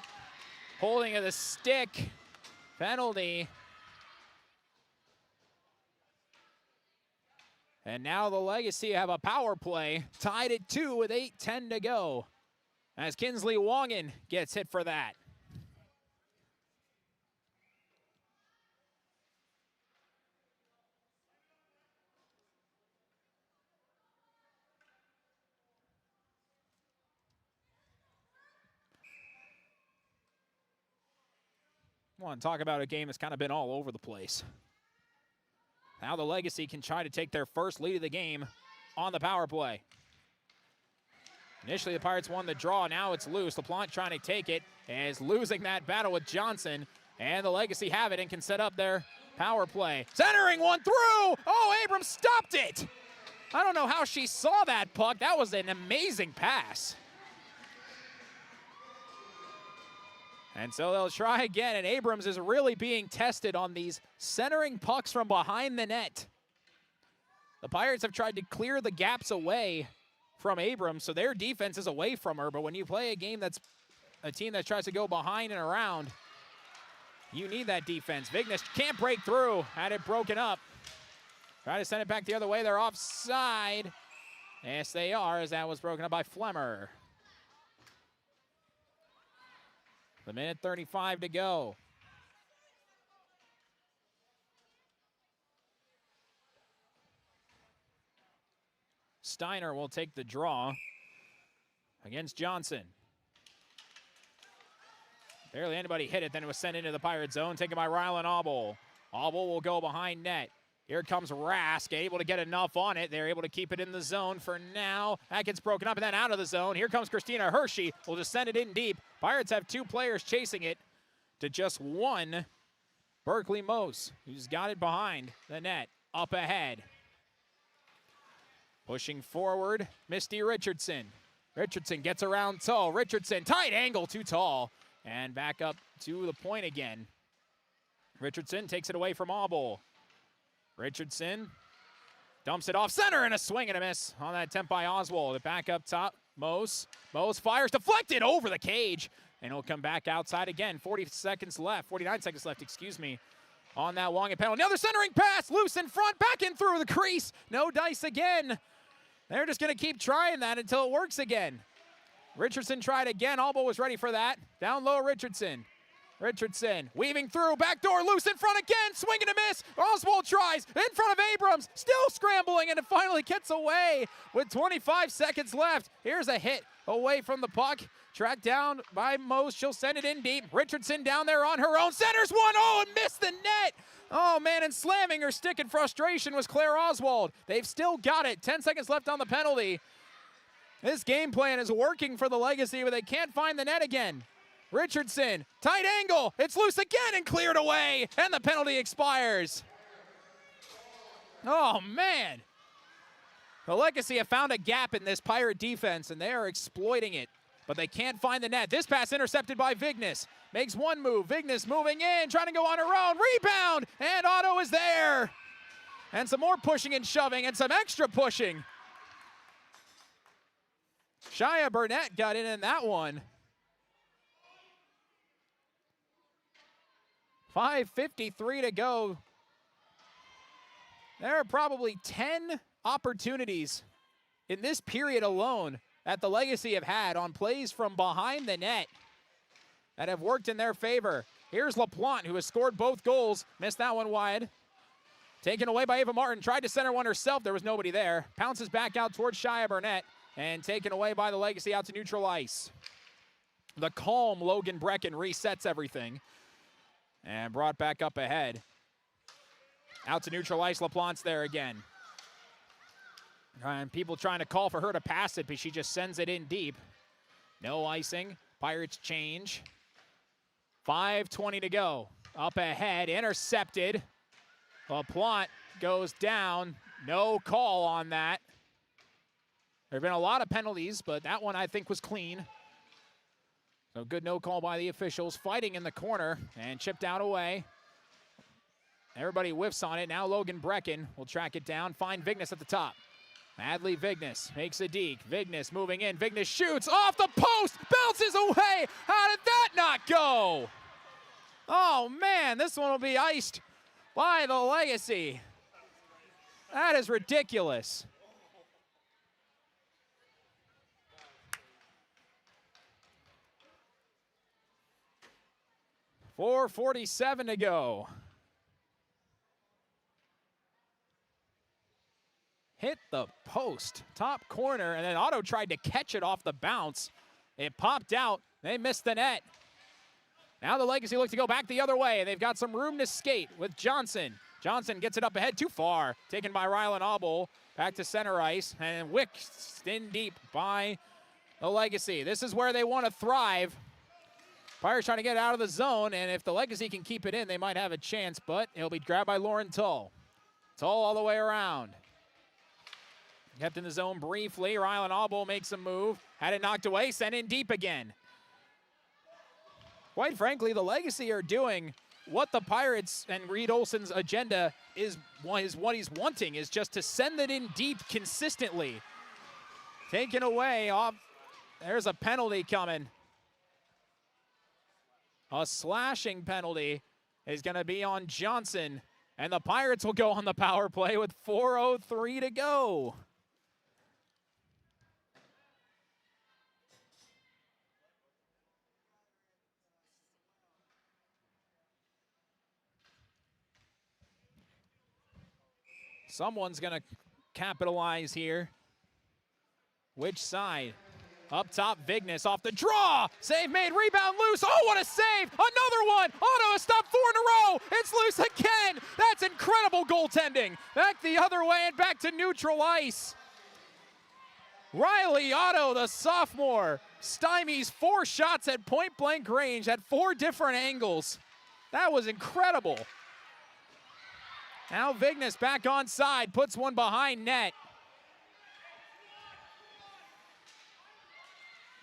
Speaker 2: holding of the stick penalty. And now the Legacy have a power play, tied at 2 with 8:10 to go, as Kinsley Wongan gets hit for that. I want to talk about a game that's kind of been all over the place. Now the Legacy can try to take their first lead of the game on the power play. Initially, the Pirates won the draw. Now it's loose. LaPlante trying to take it, and is losing that battle with Johnson. And the Legacy have it and can set up their power play. Centering one through! Oh, Abrams stopped it! I don't know how she saw that puck. That was an amazing pass. And so they'll try again, and Abrams is really being tested on these centering pucks from behind the net. The Pirates have tried to clear the gaps away from Abrams, so their defense is away from her. But when you play a game that's a team that tries to go behind and around, you need that defense. Vignes can't break through. Had it broken up. Try to send it back the other way. They're offside. Yes, they are, as that was broken up by Flemmer. The minute 35 to go. Steiner will take the draw against Johnson. Barely anybody hit it, then it was sent into the Pirate zone, taken by Rylan Auble. Auble will go behind net. Here comes Rask, able to get enough on it. They're able to keep it in the zone for now. That gets broken up and then out of the zone. Here comes Christina Hershey. Will just send it in deep. Pirates have 2 players chasing it to just 1. Berkeley Mose, who's got it behind the net, up ahead. Pushing forward, Misty Richardson. Richardson gets around Tull. Richardson, tight angle, too tall. And back up to the point again. Richardson takes it away from Auble. Richardson dumps it off center and a swing and a miss on that attempt by Oswald. The back up top, Mose. Mose fires, deflected over the cage. And he'll come back outside again. 49 seconds left, excuse me, on that long penalty. Another centering pass, loose in front, back in through the crease. No dice again. They're just going to keep trying that until it works again. Richardson tried again. Auble was ready for that. Down low, Richardson. Richardson weaving through, backdoor, loose in front again, swing and a miss. Oswald tries, in front of Abrams, still scrambling, and it finally gets away with 25 seconds left. Here's a hit away from the puck. Tracked down by Mose. She'll send it in deep. Richardson down there on her own. Centers one. Oh, and missed the net. Oh, man, and slamming her stick in frustration was Claire Oswald. They've still got it. 10 seconds left on the penalty. This game plan is working for the Legacy, but they can't find the net again. Richardson, tight angle. It's loose again and cleared away, and the penalty expires. Oh, man. The Legacy have found a gap in this Pirate defense, and they are exploiting it. But they can't find the net. This pass intercepted by Vignes. Makes one move. Vignes moving in, trying to go on her own. Rebound, and Otto is there. And some more pushing and shoving, and some extra pushing. Shia Burnett got in that one. 5:53 to go. There are probably 10 opportunities in this period alone that the Legacy have had on plays from behind the net that have worked in their favor. Here's LaPlante, who has scored both goals. Missed that one wide. Taken away by Ava Martin. Tried to center one herself. There was nobody there. Pounces back out towards Shia Burnett. And taken away by the Legacy out to neutral ice. The calm Logan Brecken resets everything. And brought back up ahead. Out to neutral ice. LaPlante's there again. And people trying to call for her to pass it, but she just sends it in deep. No icing. Pirates change. 5:20 to go. Up ahead. Intercepted. LaPlante goes down. No call on that. There have been a lot of penalties, but that one I think was clean. So good no call by the officials. Fighting in the corner and chipped out away. Everybody whiffs on it. Now Logan Brecken will track it down. Find Vignes at the top. Madly Vignes makes a deke. Vignes moving in. Vignes shoots off the post. Bounces away. How did that not go? Oh, man, this one will be iced by the Legacy. That is ridiculous. .447 to go. Hit the post, top corner, and then Otto tried to catch it off the bounce. It popped out. They missed the net. Now the Legacy look to go back the other way. They've got some room to skate with Johnson. Johnson gets it up ahead too far. Taken by Rylan Auble. Back to center ice. And whipped in deep by the Legacy. This is where they want to thrive. Pirates trying to get out of the zone, and if the Legacy can keep it in, they might have a chance, but it'll be grabbed by Lauren Tull. Tull all the way around. Kept in the zone briefly. Rylan Auble makes a move. Had it knocked away, sent in deep again. Quite frankly, the Legacy are doing what the Pirates and Reed Olson's agenda is what he's wanting, is just to send it in deep consistently. taken away off. There's a penalty coming. A slashing penalty is going to be on Johnson, and the Pirates will go on the power play with 4:03 to go. Someone's going to capitalize here. Which side? Up top, Vignes off the draw. Save made, rebound loose. Oh, what a save. Another one. Otto has stopped 4 in a row. It's loose again. That's incredible goaltending. Back the other way and back to neutral ice. Riley Otto, the sophomore, stymies 4 shots at point-blank range at 4 different angles. That was incredible. Now Vignes back on side, puts one behind net.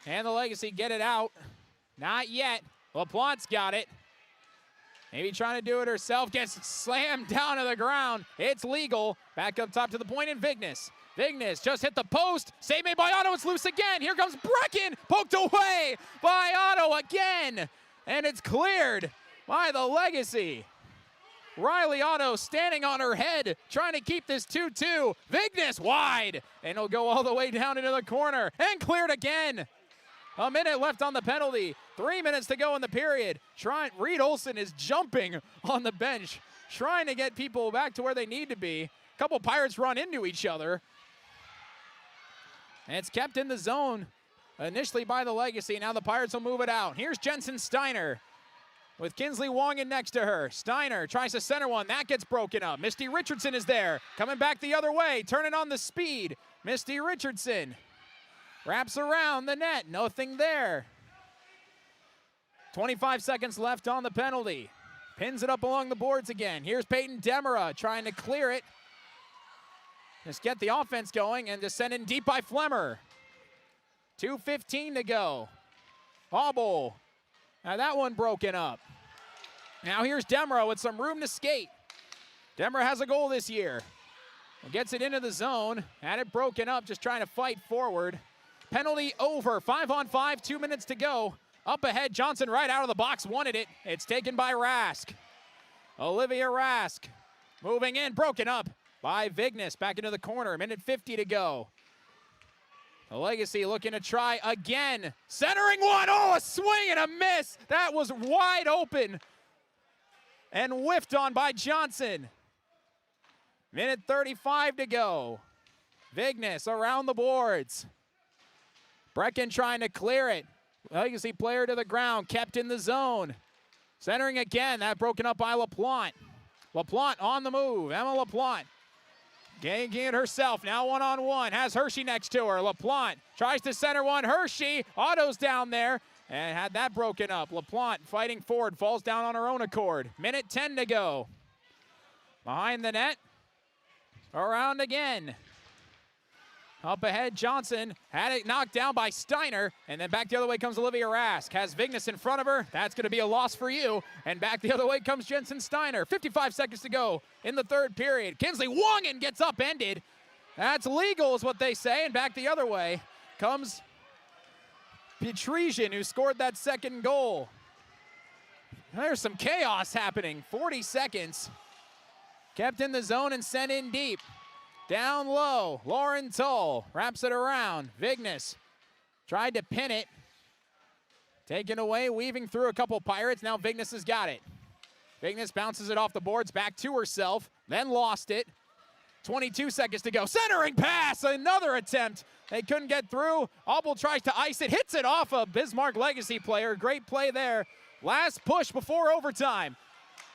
Speaker 2: And the Legacy get it out. Not yet. LaPlante's got it. Maybe trying to do it herself. Gets slammed down to the ground. It's legal. Back up top to the point in Vignes. Vignes just hit the post. Save made by Otto. It's loose again. Here comes Brecken. Poked away by Otto again. And it's cleared by the Legacy. Riley Otto standing on her head, trying to keep this 2-2. Vignes wide. And it'll go all the way down into the corner. And cleared again. A minute left on the penalty. 3 minutes to go in the period. Reed Olson is jumping on the bench, trying to get people back to where they need to be. A couple Pirates run into each other. And it's kept in the zone initially by the Legacy. Now the Pirates will move it out. Here's Jensen Steiner with Kinsley Wong in next to her. Steiner tries to center one. That gets broken up. Misty Richardson is there. Coming back the other way. Turning on the speed. Misty Richardson wraps around the net. Nothing there. 25 seconds left on the penalty. Pins it up along the boards again. Here's Peyton Demera trying to clear it. Just get the offense going and just send in deep by Flemmer. 2:15 to go. Hobble. Now that one broken up. Now here's Demera with some room to skate. Demera has a goal this year. Gets it into the zone. Had it broken up, just trying to fight forward. Penalty over. 5-on-5, 2 minutes to go. Up ahead, Johnson right out of the box, wanted it. It's taken by Rask. Olivia Rask moving in, broken up by Vignes. Back into the corner, 1:50 to go. The Legacy looking to try again. Centering one, oh, a swing and a miss. That was wide open and whiffed on by Johnson. 1:35 to go. Vignes around the boards. Brecken trying to clear it. Legacy player to the ground, kept in the zone. Centering again, that broken up by LaPlante. LaPlante on the move, Emma LaPlante. Getting it herself, now one-on-one, has Hershey next to her. LaPlante tries to center one, Hershey, Otto's down there, and had that broken up. LaPlante fighting forward, falls down on her own accord. 1:10 to go. Behind the net, around again. Up ahead, Johnson had it knocked down by Steiner, and then back the other way comes Olivia Rask. Has Vignes in front of her. That's going to be a loss for you. And back the other way comes Jensen Steiner. 55 seconds to go in the third period. Kinsley Wongan gets upended. That's legal is what they say. And back the other way comes Petrosian, who scored that second goal. There's some chaos happening. 40 seconds. Kept in the zone and sent in deep. Down low, Lauren Tull wraps it around. Vignes tried to pin it. Taken away, weaving through a couple Pirates. Now Vignes has got it. Vignes bounces it off the boards, back to herself, then lost it. 22 seconds to go. Centering pass, another attempt. They couldn't get through. Obel tries to ice it, hits it off a Bismarck Legacy player. Great play there. Last push before overtime.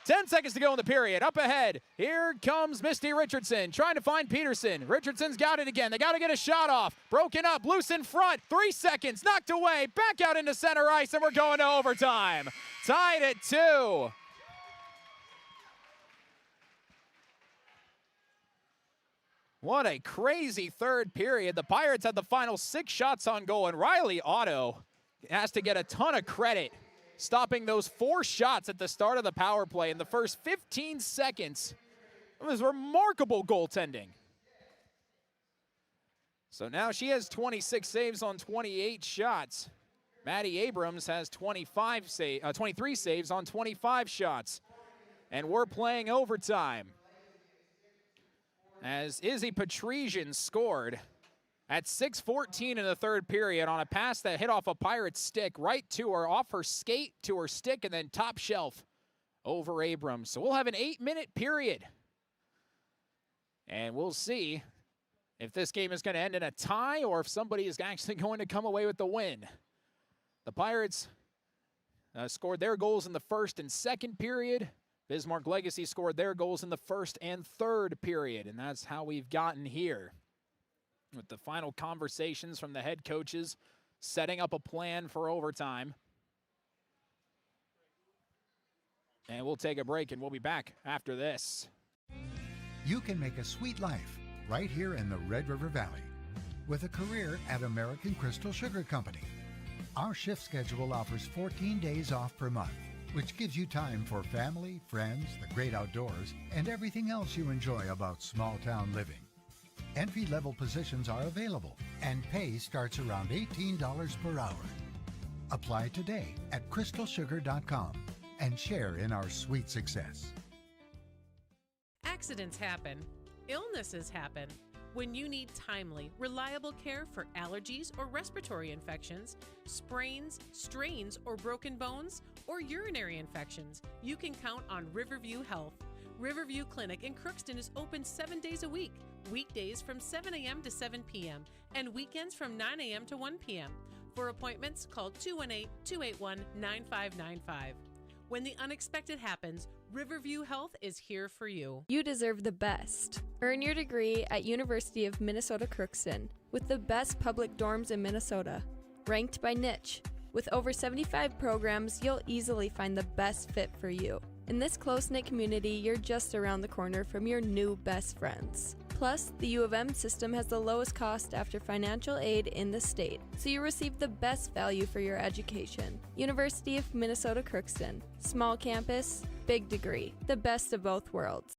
Speaker 2: 10 seconds to go in the period. Up ahead, here comes Misty Richardson trying to find Peterson. Richardson's got it again. They got to get a shot off. Broken up, loose in front. 3 seconds, knocked away. Back out into center ice, and we're going to overtime. Tied at 2. What a crazy third period. The Pirates had the final 6 shots on goal, and Riley Otto has to get a ton of credit, stopping those 4 shots at the start of the power play in the first 15 seconds. It was remarkable goaltending. So now she has 26 saves on 28 shots. Maddie Abrams has 23 saves on 25 shots. And we're playing overtime, as Izzy Patrician scored at 6:14 in the third period on a pass that hit off a Pirate's stick right to her, off her skate to her stick, and then top shelf over Abrams. So we'll have an 8-minute period. And we'll see if this game is going to end in a tie or if somebody is actually going to come away with the win. The Pirates scored their goals in the first and second period. Bismarck Legacy scored their goals in the first and third period, and that's how we've gotten here. With the final conversations from the head coaches setting up a plan for overtime. And we'll take a break, and we'll be back after this.
Speaker 4: You can make a sweet life right here in the Red River Valley with a career at American Crystal Sugar Company. Our shift schedule offers 14 days off per month, which gives you time for family, friends, the great outdoors, and everything else you enjoy about small-town living. Entry-level positions are available, and pay starts around $18 per hour. Apply today at crystalsugar.com and share in our sweet success.
Speaker 5: Accidents happen. Illnesses happen. When you need timely, reliable care for allergies or respiratory infections, sprains, strains, or broken bones, or urinary infections, you can count on Riverview Health. Riverview Clinic in Crookston is open 7 days a week, weekdays from 7 a.m. to 7 p.m., and weekends from 9 a.m. to 1 p.m. For appointments, call 218-281-9595. When the unexpected happens, Riverview Health is here for you.
Speaker 6: You deserve the best. Earn your degree at University of Minnesota Crookston with the best public dorms in Minnesota, ranked by niche. With over 75 programs, you'll easily find the best fit for you. In this close-knit community, you're just around the corner from your new best friends. Plus, the U of M system has the lowest cost after financial aid in the state, so you receive the best value for your education. University of Minnesota Crookston. Small campus, big degree. The best of both worlds.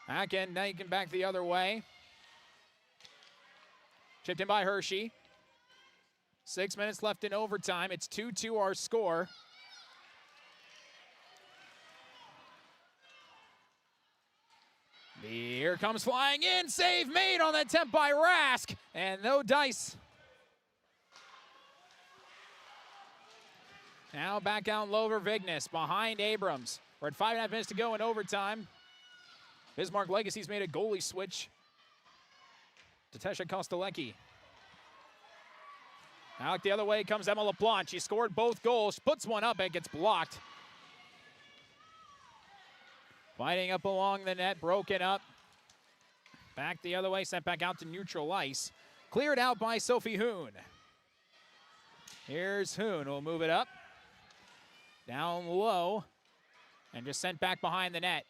Speaker 2: Back end, Niken back the other way. Chipped in by Hershey. 6 minutes left in overtime. It's 2-2 our score. Here comes flying in. Save made on the attempt by Rask. And no dice. Now back out Lover Vignes behind Abrams. We're at 5.5 minutes to go in overtime. Bismarck Legacy's made a goalie switch to Tesha Kostelecki. Out the other way comes Emma LaPlante. She scored both goals, puts one up and gets blocked. Fighting up along the net, broken up. Back the other way, sent back out to neutral ice. Cleared out by Sophie Hoon. Here's Hoon, we'll move it up. Down low, and just sent back behind the net.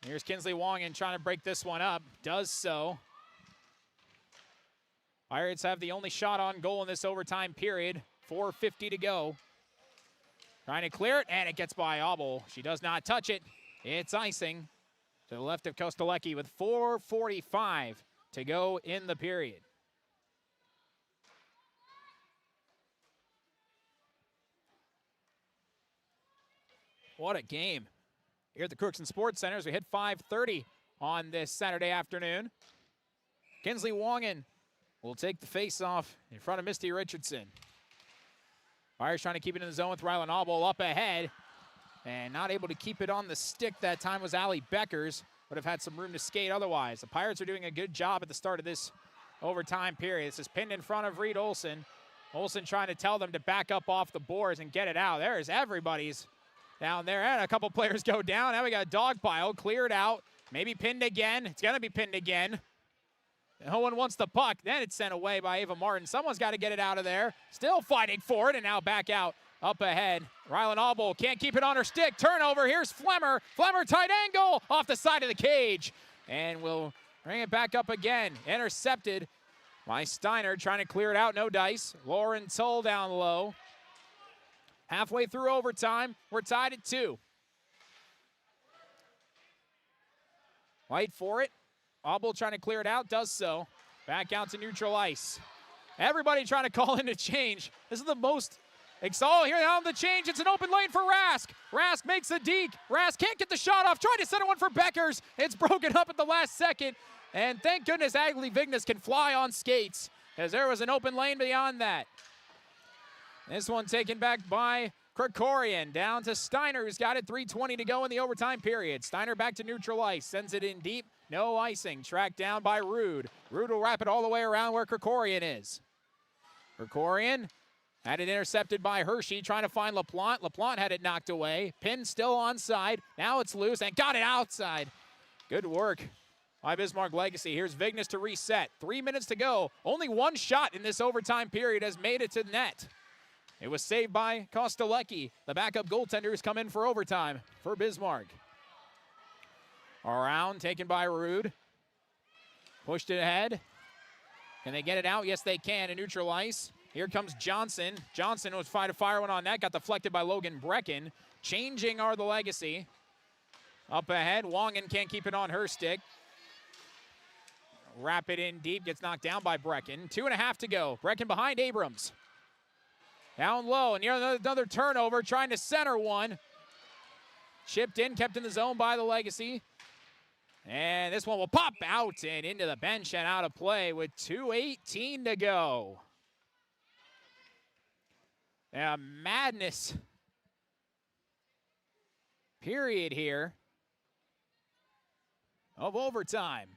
Speaker 2: Here's Kinsley Wongan trying to break this one up. Does so. Pirates have the only shot on goal in this overtime period. 4:50 to go. Trying to clear it, and it gets by Obel. She does not touch it. It's icing to the left of Kostelecki with 4:45 to go in the period. What a game. Here at the Crookston Sports Center as we hit 5:30 on this Saturday afternoon. Kinsley Wongan will take the face-off in front of Misty Richardson. Pirates trying to keep it in the zone with Rylan Obel up ahead. And not able to keep it on the stick that time was Allie Beckers. Would have had some room to skate otherwise. The Pirates are doing a good job at the start of this overtime period. This is pinned in front of Reed Olson. Olson trying to tell them to back up off the boards and get it out. There's everybody's down there, and a couple players go down. Now we got a dog pile cleared out. Maybe pinned again. It's going to be pinned again. No one wants the puck. Then it's sent away by Ava Martin. Someone's got to get it out of there. Still fighting for it, and now back out up ahead. Rylan Obel can't keep it on her stick. Turnover. Here's Flemmer. Flemmer tight angle off the side of the cage. And we'll bring it back up again. Intercepted by Steiner trying to clear it out. No dice. Lauren Tull down low. Halfway through overtime, we're tied at 2. White for it. Obel trying to clear it out, does so. Back out to neutral ice. Everybody trying to call in a change. This is the most exciting. Here on the change, it's an open lane for Rask. Rask makes the deke. Rask can't get the shot off. Trying to center one for Beckers. It's broken up at the last second. And thank goodness Agli Vignes can fly on skates, as there was an open lane beyond that. This one taken back by Krikorian. Down to Steiner, who's got it. 3:20 to go in the overtime period. Steiner back to neutral ice. Sends it in deep. No icing. Tracked down by Rude. Rude will wrap it all the way around where Krikorian is. Krikorian had it intercepted by Hershey. Trying to find LaPlante. LaPlante had it knocked away. Pin still onside. Now it's loose and got it outside. Good work by Bismarck Legacy. Here's Vignes to reset. 3 minutes to go. Only one shot in this overtime period has made it to net. It was saved by Kostelecki. The backup goaltenders come in for overtime for Bismarck. Around, taken by Rude. Pushed it ahead. Can they get it out? Yes, they can. To neutral ice. Here comes Johnson. Johnson was trying to fire one on that. Got deflected by Logan Brecken. Changing are the Legacy. Up ahead. Wongan can't keep it on her stick. Wrap it in deep. Gets knocked down by Brecken. 2.5 to go. Brecken behind Abrams. Down low, and near another turnover, trying to center one. Chipped in, kept in the zone by the Legacy. And this one will pop out and into the bench and out of play with 2:18 to go. A madness period here of overtime.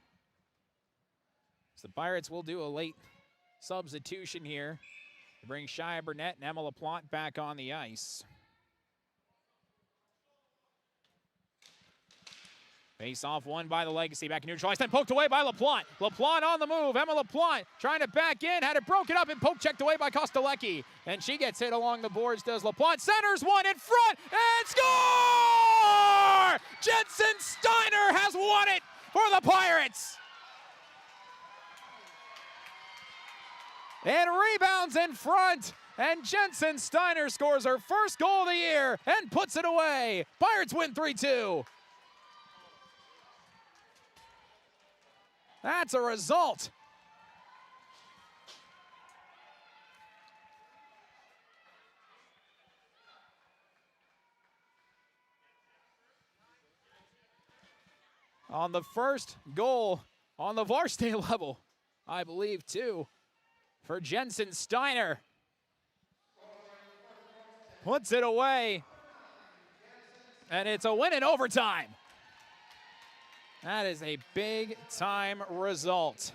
Speaker 2: So the Pirates will do a late substitution here to bring Shia Burnett and Emma LaPlante back on the ice. Face off won by the Legacy, back in neutral ice, then poked away by LaPlante. LaPlante on the move, Emma LaPlante trying to back in, had it broken up and poke checked away by Kostelecki. And she gets hit along the boards, does LaPlante, centers one in front, and score! Jensen Steiner has won it for the Pirates. And rebounds in front, and Jensen Steiner scores her first goal of the year and puts it away. Pirates win 3-2. That's a result. On the first goal on the varsity level, I believe, too, for Jensen Steiner. Puts it away, and it's a win in overtime. That is a big-time result.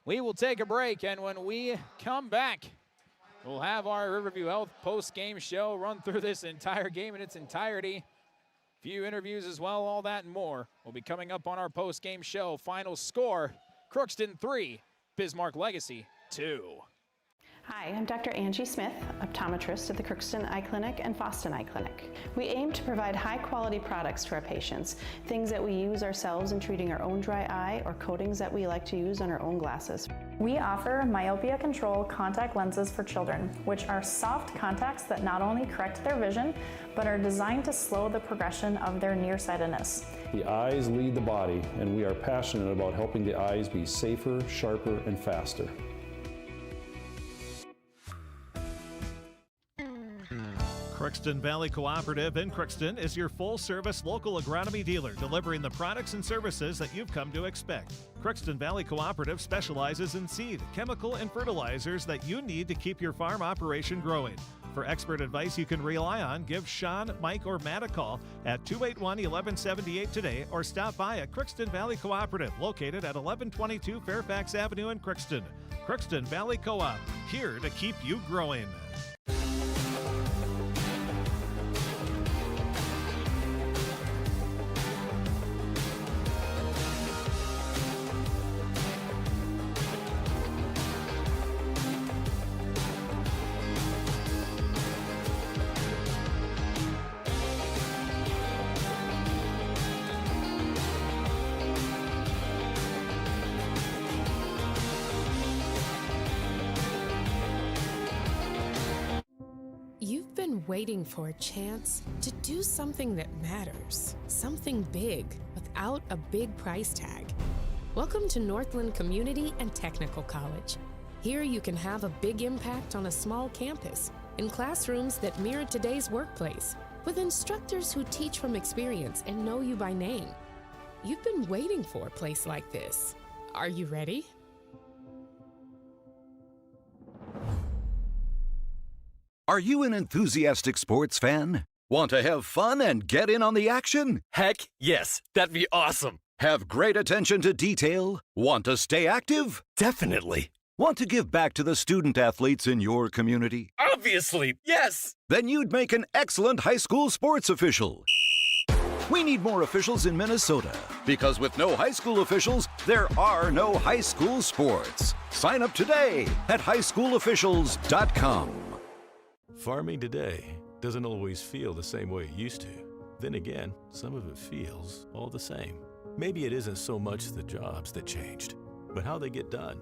Speaker 2: We will take a break, and when we come back, we'll have our Riverview Health post-game show, run through this entire game in its entirety. Few interviews as well, all that and more will be coming up on our post-game show. Final score, Crookston 3, Bismarck Legacy 2.
Speaker 20: Hi, I'm Dr. Angie Smith, optometrist at the Crookston Eye Clinic and Foston Eye Clinic. We aim to provide high-quality products to our patients, things that we use ourselves in treating our own dry eye or coatings that we like to use on our own glasses.
Speaker 21: We offer myopia control contact lenses for children, which are soft contacts that not only correct their vision, but are designed to slow the progression of their nearsightedness.
Speaker 22: The eyes lead the body, and we are passionate about helping the eyes be safer, sharper, and faster.
Speaker 1: Crookston Valley Cooperative in Crookston is your full-service local agronomy dealer, delivering the products and services that you've come to expect. Crookston Valley Cooperative specializes in seed, chemical, and fertilizers that you need to keep your farm operation growing. For expert advice you can rely on, give Sean, Mike, or Matt a call at 281-1178 today, or stop by at Crookston Valley Cooperative, located at 1122 Fairfax Avenue in Crookston. Crookston Valley Co-op, here to keep you growing.
Speaker 3: You've been waiting for a chance to do something that matters, something big without a big price tag. Welcome to Northland Community and Technical College. Here you can have a big impact on a small campus, in classrooms that mirror today's workplace, with instructors who teach from experience and know you by name. You've been waiting for a place like this. Are you ready?
Speaker 19: Are you an enthusiastic sports fan? Want to have fun and get in on the action?
Speaker 15: Heck yes, that'd be awesome.
Speaker 19: Have great attention to detail? Want to stay active?
Speaker 15: Definitely.
Speaker 19: Want to give back to the student athletes in your community?
Speaker 15: Obviously, yes.
Speaker 19: Then you'd make an excellent high school sports official. We need more officials in Minnesota, because with no high school officials, there are no high school sports. Sign up today at highschoolofficials.com.
Speaker 7: Farming today doesn't always feel the same way it used to. Then again, some of it feels all the same. Maybe it isn't so much the jobs that changed, but how they get done.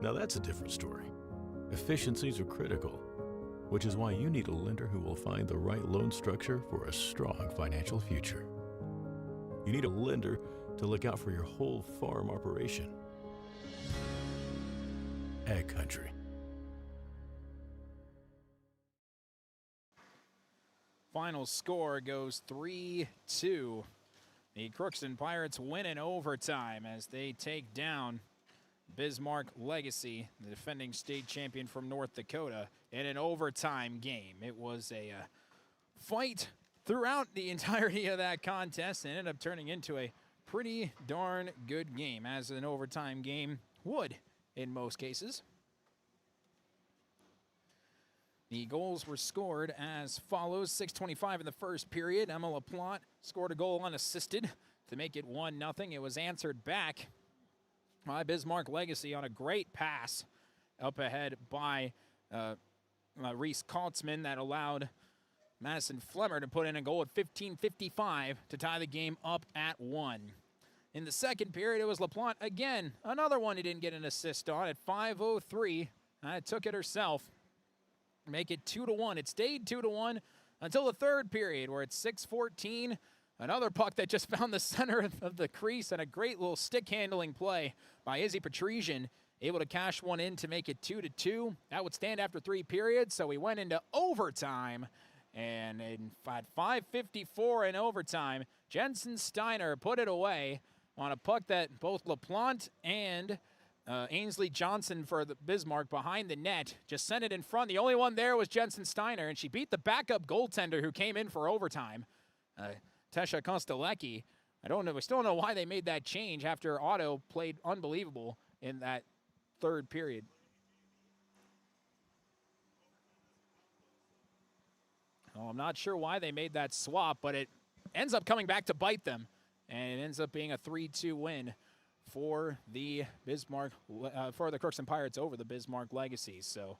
Speaker 7: Now that's a different story. Efficiencies are critical, which is why you need a lender who will find the right loan structure for a strong financial future. You need a lender to look out for your whole farm operation. Ag Country.
Speaker 2: Final score goes 3-2. The Crookston Pirates win in overtime as they take down Bismarck Legacy, the defending state champion from North Dakota, in an overtime game. It was a fight throughout the entirety of that contest and ended up turning into a pretty darn good game, as an overtime game would in most cases. The goals were scored as follows. 6:25 in the first period. Emma LaPlante scored a goal unassisted to make it 1-0. It was answered back by Bismarck Legacy on a great pass up ahead by Reese Kaltzman that allowed Madison Flemmer to put in a goal at 15:55 to tie the game up at 1. In the second period, it was LaPlante again. Another one he didn't get an assist on at 5:03. Took it herself. Make it 2-1. It stayed 2-1 until the third period, where at 6:14, Another puck that just found the center of the crease, and a great little stick handling play by Izzy Petrosian, able to cash one in to make it 2-2. That would stand after 3 periods, so we went into overtime. And in 5:54 in overtime, Jensen Steiner put it away on a puck that both LaPlante and Ainsley Johnson for the Bismarck behind the net just sent it in front. The only one there was Jensen Steiner, and she beat the backup goaltender who came in for overtime, Tesha Kostelecki. I don't know. We still don't know why they made that change after Otto played unbelievable in that 3rd period. Well, I'm not sure why they made that swap, but it ends up coming back to bite them, and it ends up being a 3-2 win for the Bismarck, for the Crookston Pirates over the Bismarck Legacy. So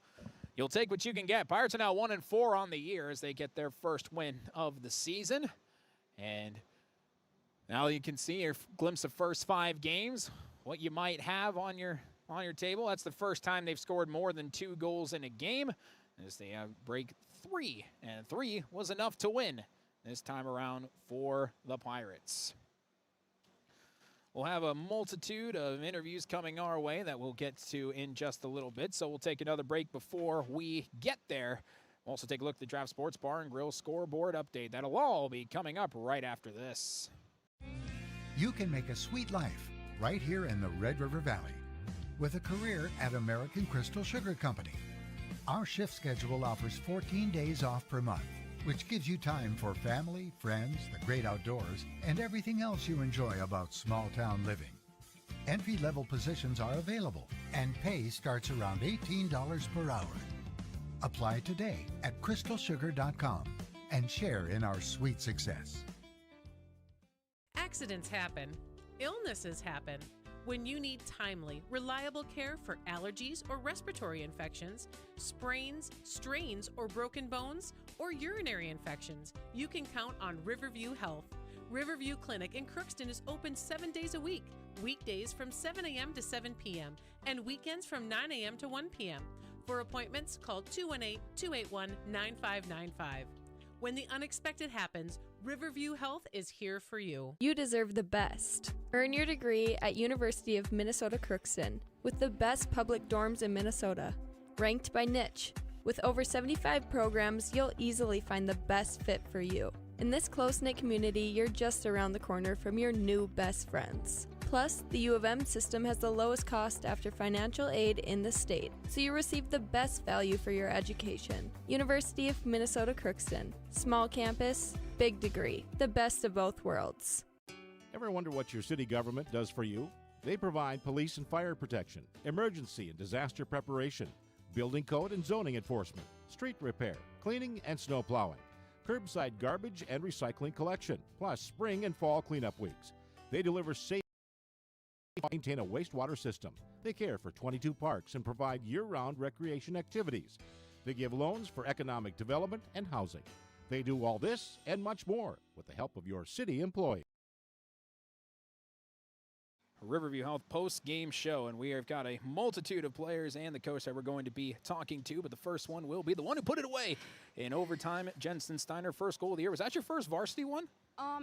Speaker 2: you'll take what you can get. Pirates are now 1-4 on the year as they get their first win of the season, and now you can see your glimpse of first 5 games, what you might have on your table. That's the first time they've scored more than 2 goals in a game, as they break 3, and 3 was enough to win this time around for the Pirates. We'll have a multitude of interviews coming our way that we'll get to in just a little bit, so we'll take another break before we get there. We'll also take a look at the Draft Sports Bar and Grill scoreboard update. That'll all be coming up right after this.
Speaker 4: You can make a sweet life right here in the Red River Valley with a career at American Crystal Sugar Company. Our shift schedule offers 14 days off per month, which gives you time for family, friends, the great outdoors, and everything else you enjoy about small-town living. Entry-level positions are available, and pay starts around $18 per hour. Apply today at crystalsugar.com and share in our sweet success.
Speaker 5: Accidents happen. Illnesses happen. When you need timely, reliable care for allergies or respiratory infections, sprains, strains, or broken bones, or urinary infections, you can count on Riverview Health. Riverview Clinic in Crookston is open 7 days a week, weekdays from 7 a.m. to 7 p.m., and weekends from 9 a.m. to 1 p.m. For appointments, call 218-281-9595. When the unexpected happens, Riverview Health is here for you.
Speaker 6: You deserve the best. Earn your degree at University of Minnesota Crookston with the best public dorms in Minnesota. Ranked by niche. With over 75 programs, you'll easily find the best fit for you. In this close-knit community, you're just around the corner from your new best friends. Plus, the U of M system has the lowest cost after financial aid in the state, so you receive the best value for your education. University of Minnesota Crookston. Small campus, big degree. The best of both worlds.
Speaker 8: Ever wonder what your city government does for you? They provide police and fire protection, emergency and disaster preparation, building code and zoning enforcement, street repair, cleaning and snow plowing, curbside garbage and recycling collection, plus spring and fall cleanup weeks. They deliver safe maintain a wastewater system. They care for 22 parks and provide year-round recreation activities. They give loans for economic development and housing. They do all this and much more with the help of your city employees.
Speaker 2: Riverview Health post-game show, and we have got a multitude of players and the coach that we're going to be talking to, but the first one will be the one who put it away in overtime. Jensen Steiner, first goal of the year. Was that your first varsity one?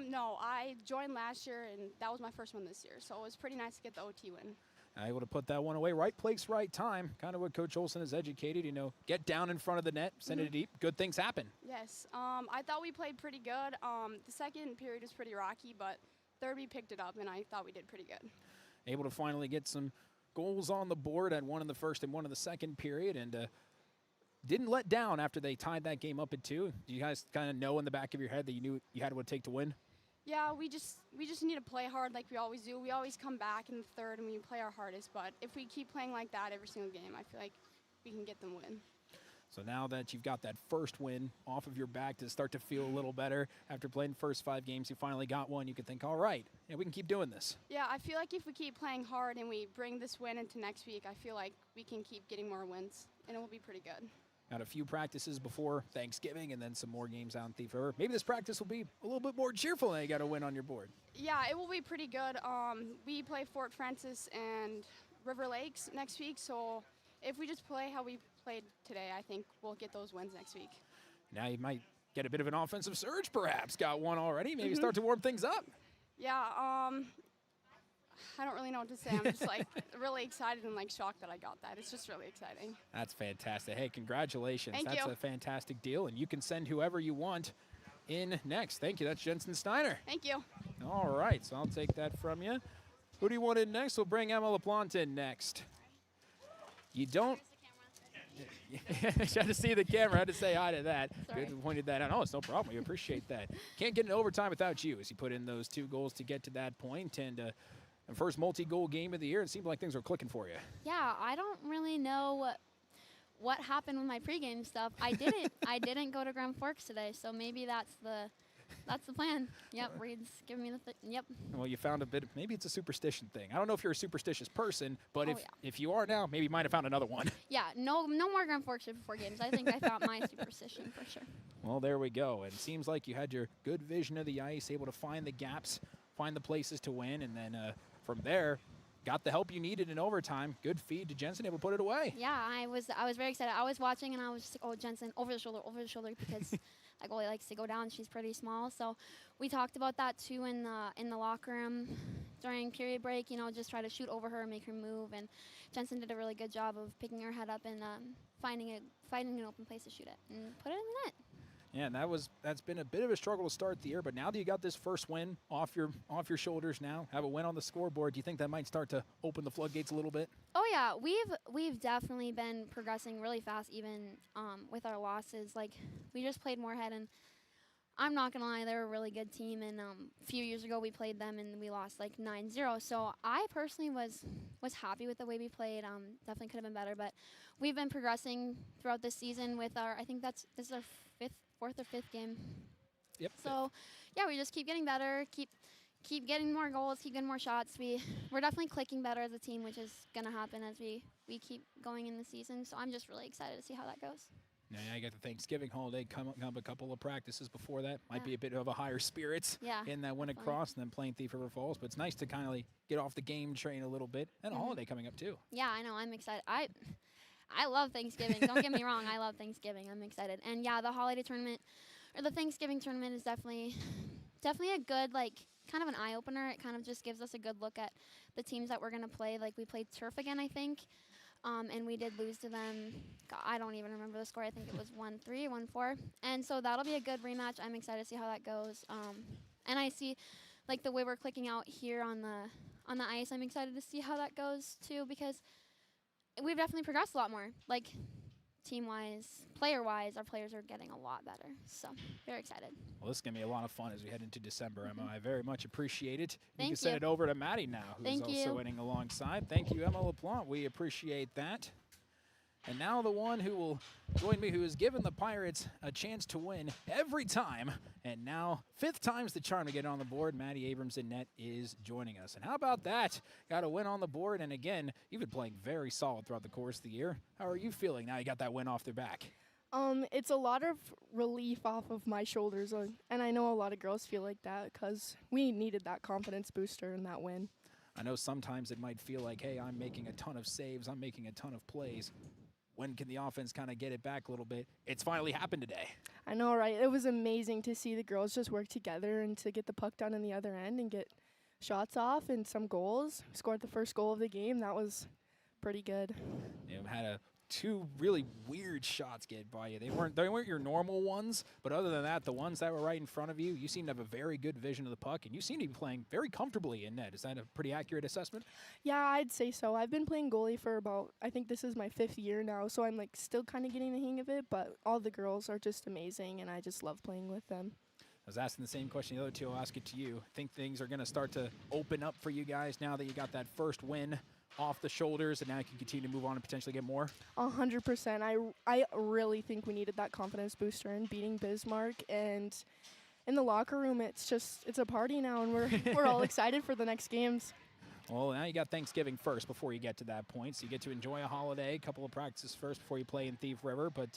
Speaker 10: No, I joined last year, and that was my first one this year, so it was pretty nice to get the OT win.
Speaker 2: Able to put that one away. Right place, right time. Kind of what Coach Olson has educated, get down in front of the net, send it deep, good things happen.
Speaker 10: Yes, I thought we played pretty good. The second period was pretty rocky, but third we picked it up, and I thought we did pretty good.
Speaker 2: Able to finally get some goals on the board at one in the first and one in the second period, and didn't let down after they tied that game up at 2. Do you guys kind of know in the back of your head that you knew you had what it take to win?
Speaker 10: Yeah, we just need to play hard like we always do. We always come back in the third and we play our hardest, but if we keep playing like that every single game, I feel like we can get them win.
Speaker 2: So now that you've got that first win off of your back to start to feel a little better after playing the first 5 games, you finally got one, you can think, all right, we can keep doing this.
Speaker 10: Yeah, I feel like if we keep playing hard and we bring this win into next week, I feel like we can keep getting more wins, and it will be pretty good.
Speaker 2: Got a few practices before Thanksgiving and then some more games out in Thief River. Maybe this practice will be a little bit more cheerful and you got a win on your board.
Speaker 10: Yeah, it will be pretty good. We play Fort Francis and River Lakes next week, so if we just play how we played today, I think we'll get those wins next week.
Speaker 2: Now you might get a bit of an offensive surge, perhaps. Got one already. Maybe start to warm things up.
Speaker 10: Yeah, I don't really know what to say. I'm just like really excited and like shocked that I got that. It's just really exciting.
Speaker 2: That's fantastic. Hey, congratulations.
Speaker 10: Thank
Speaker 2: That's
Speaker 10: you.
Speaker 2: a fantastic deal, and you can send whoever you want in next. Thank you. That's Jensen Steiner.
Speaker 10: Thank you.
Speaker 2: All right, so I'll take that from you. Who do you want in next? We'll bring Emma LaPlante in next. You don't. Had to see the camera. Had to say hi to that.
Speaker 10: Sorry.
Speaker 2: Good you pointed that out. Oh, it's no problem. We appreciate that. Can't get in overtime without you, as you put in those 2 goals to get to that point. And first multi-goal game of the year, it seemed like things were clicking for you.
Speaker 11: Yeah, I don't really know what happened with my pregame stuff. I didn't go to Grand Forks today, so maybe that's the plan. Yep, Reed's giving me the yep.
Speaker 2: Well, you found a bit. Maybe it's a superstition thing. I don't know if you're a superstitious person, but if you are now, maybe you might have found another one.
Speaker 11: Yeah, no more Grand Forks before games. I think I found my superstition for sure.
Speaker 2: Well, there we go. And it seems like you had your good vision of the ice, able to find the gaps, find the places to win, and then from there, got the help you needed in overtime. Good feed to Jensen, able to put it away.
Speaker 11: Yeah, I was very excited. I was watching and I was just like, oh, Jensen, over the shoulder, because that goalie likes to go down. She's pretty small. So we talked about that too in the locker room during period break. You know, just try to shoot over her and make her move. And Jensen did a really good job of picking her head up and finding an open place to shoot it and put it in the net.
Speaker 2: Yeah, and that's been a bit of a struggle to start the year, but now that you got this first win off your shoulders now, have a win on the scoreboard, do you think that might start to open the floodgates a little bit?
Speaker 11: Oh yeah, we've definitely been progressing really fast, even with our losses. Like we just played Moorhead, and I'm not gonna lie, they're a really good team. And a few years ago we played them and we lost like 9-0. So I personally was happy with the way we played. Definitely could have been better, but we've been progressing throughout this season with our. I think this is our 4th or 5th game.
Speaker 2: Yep.
Speaker 11: So, yeah, we just keep getting better, keep getting more goals, keep getting more shots. We're definitely clicking better as a team, which is going to happen as we keep going in the season. So I'm just really excited to see how that goes.
Speaker 2: Now you got the Thanksgiving holiday come up a couple of practices before that. Might be a bit of a higher spirits in that win across and then playing Thief River Falls. But it's nice to kind of get off the game train a little bit. And a holiday coming up too.
Speaker 11: Yeah, I know. I'm excited. I love Thanksgiving. Don't get me wrong. I love Thanksgiving. I'm excited. And yeah, the holiday tournament or the Thanksgiving tournament is definitely a good, kind of an eye opener. It kind of just gives us a good look at the teams that we're going to play. Like we played Turf again, I think. And we did lose to them. God, I don't even remember the score. I think it was 1-3, 1-4. And so that'll be a good rematch. I'm excited to see how that goes. And I see the way we're clicking out here on the ice. I'm excited to see how that goes too, because we've definitely progressed a lot more. Team-wise, player-wise, our players are getting a lot better. So, very excited.
Speaker 2: Well, this is going to be a lot of fun as we head into December, Emma. I very much appreciate it.
Speaker 11: Thank
Speaker 2: you can send
Speaker 11: you.
Speaker 2: it over to Maddie now, who's
Speaker 11: Thank
Speaker 2: also
Speaker 11: you.
Speaker 2: winning alongside. Thank you, Emma LaPlante. We appreciate that. And now the one who will join me, who has given the Pirates a chance to win every time, and now 5th time's the charm to get on the board. Maddie Abrams in net is joining us. And how about that? Got a win on the board, and again, you've been playing very solid throughout the course of the year. How are you feeling now you got that win off their back?
Speaker 16: It's a lot of relief off of my shoulders, and I know a lot of girls feel like that because we needed that confidence booster in that win.
Speaker 2: I know sometimes it might feel like, hey, I'm making a ton of saves, I'm making a ton of plays. When can the offense kind of get it back a little bit? It's finally happened today.
Speaker 16: I know, right? It was amazing to see the girls just work together and to get the puck down in the other end and get shots off and some goals. We scored the first goal of the game. That was pretty good.
Speaker 2: You had 2 really weird shots get by you. They weren't your normal ones, but other than that, the ones that were right in front of you, you seem to have a very good vision of the puck, and you seem to be playing very comfortably in net. Is that a pretty accurate assessment?
Speaker 16: Yeah, I'd say so. I've been playing goalie for I think this is my 5th year now, so I'm still kind of getting the hang of it, but all the girls are just amazing, and I just love playing with them.
Speaker 2: I was asking the same question the other two. I'll ask it to you. I think things are going to start to open up for you guys now that you got that first win off the shoulders, and now you can continue to move on and potentially get more?
Speaker 16: 100%. I really think we needed that confidence booster in beating Bismarck, and in the locker room, it's a party now, and we're all excited for the next games.
Speaker 2: Well, now you got Thanksgiving first before you get to that point, so you get to enjoy a holiday, a couple of practices first before you play in Thief River, but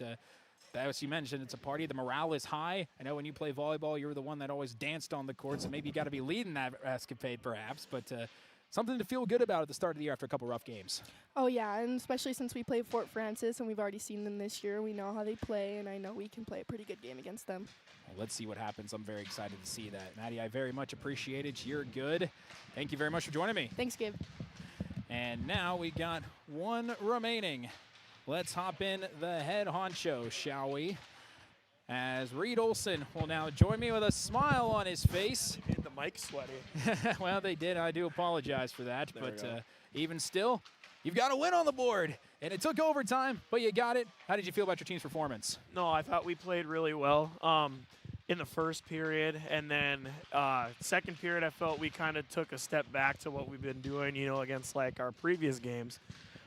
Speaker 2: as you mentioned, it's a party. The morale is high. I know when you play volleyball, you're the one that always danced on the court, so maybe you got to be leading that escapade perhaps, but something to feel good about at the start of the year after a couple rough games.
Speaker 16: Oh, yeah, and especially since we played Fort Francis and we've already seen them this year. We know how they play, and I know we can play a pretty good game against them.
Speaker 2: Well, let's see what happens. I'm very excited to see that. Maddie, I very much appreciate it. You're good. Thank you very much for joining me.
Speaker 16: Thanks, Gabe.
Speaker 2: And now we got one remaining. Let's hop in the head honcho, shall we? As Reed Olson will now join me with a smile on his face.
Speaker 12: Made the mic sweaty.
Speaker 2: Well, they did. I do apologize for that. But even still, you've got a win on the board. And it took overtime, but you got it. How did you feel about your team's performance?
Speaker 12: No, I thought we played really well in the first period. And then second period, I felt we kind of took a step back to what we've been doing, you know, against like our previous games.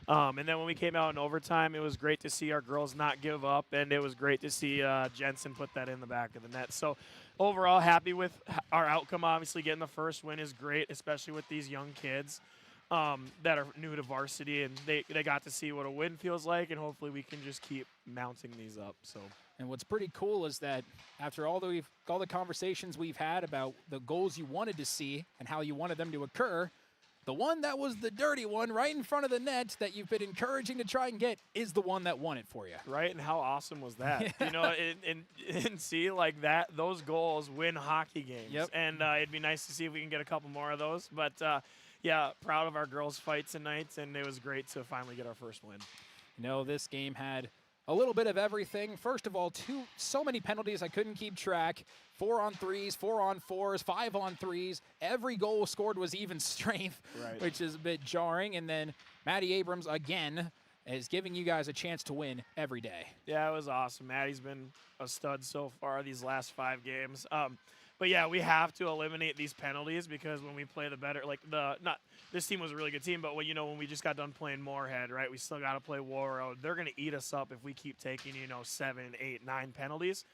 Speaker 12: And then when we came out in overtime, it was great to see our girls not give up, and it was great to see Jensen put that in the back of the net. So overall, happy with our outcome. Obviously, getting the first win is great, especially with these young kids that are new to varsity, and they got to see what a win feels like, and hopefully we can just keep mounting these up. So.
Speaker 2: And what's pretty cool is that after all the conversations we've had about the goals you wanted to see and how you wanted them to occur, the one that was the dirty one right in front of the net that you've been encouraging to try and get is the one that won it for you.
Speaker 12: Right, and how awesome was that? You know, and see, like that, those goals win hockey games.
Speaker 2: Yep.
Speaker 12: And it'd be nice to see if we can get a couple more of those. But, yeah, proud of our girls' fight tonight, and it was great to finally get our first win.
Speaker 2: You know, this game had a little bit of everything. First of all, so many penalties I couldn't keep track. 4-on-3s, 4-on-4s, 5-on-3s. Every goal scored was even strength,
Speaker 12: right,
Speaker 2: which is a bit jarring. And then Maddie Abrams, again, is giving you guys a chance to win every day.
Speaker 12: Yeah, it was awesome. Maddie's been a stud so far these last 5 games. But, yeah, we have to eliminate these penalties because when we play the better, like this team was a really good team, but when we just got done playing Moorhead, right, we still got to play Warroad. They're going to eat us up if we keep taking, 7, 8, 9 penalties.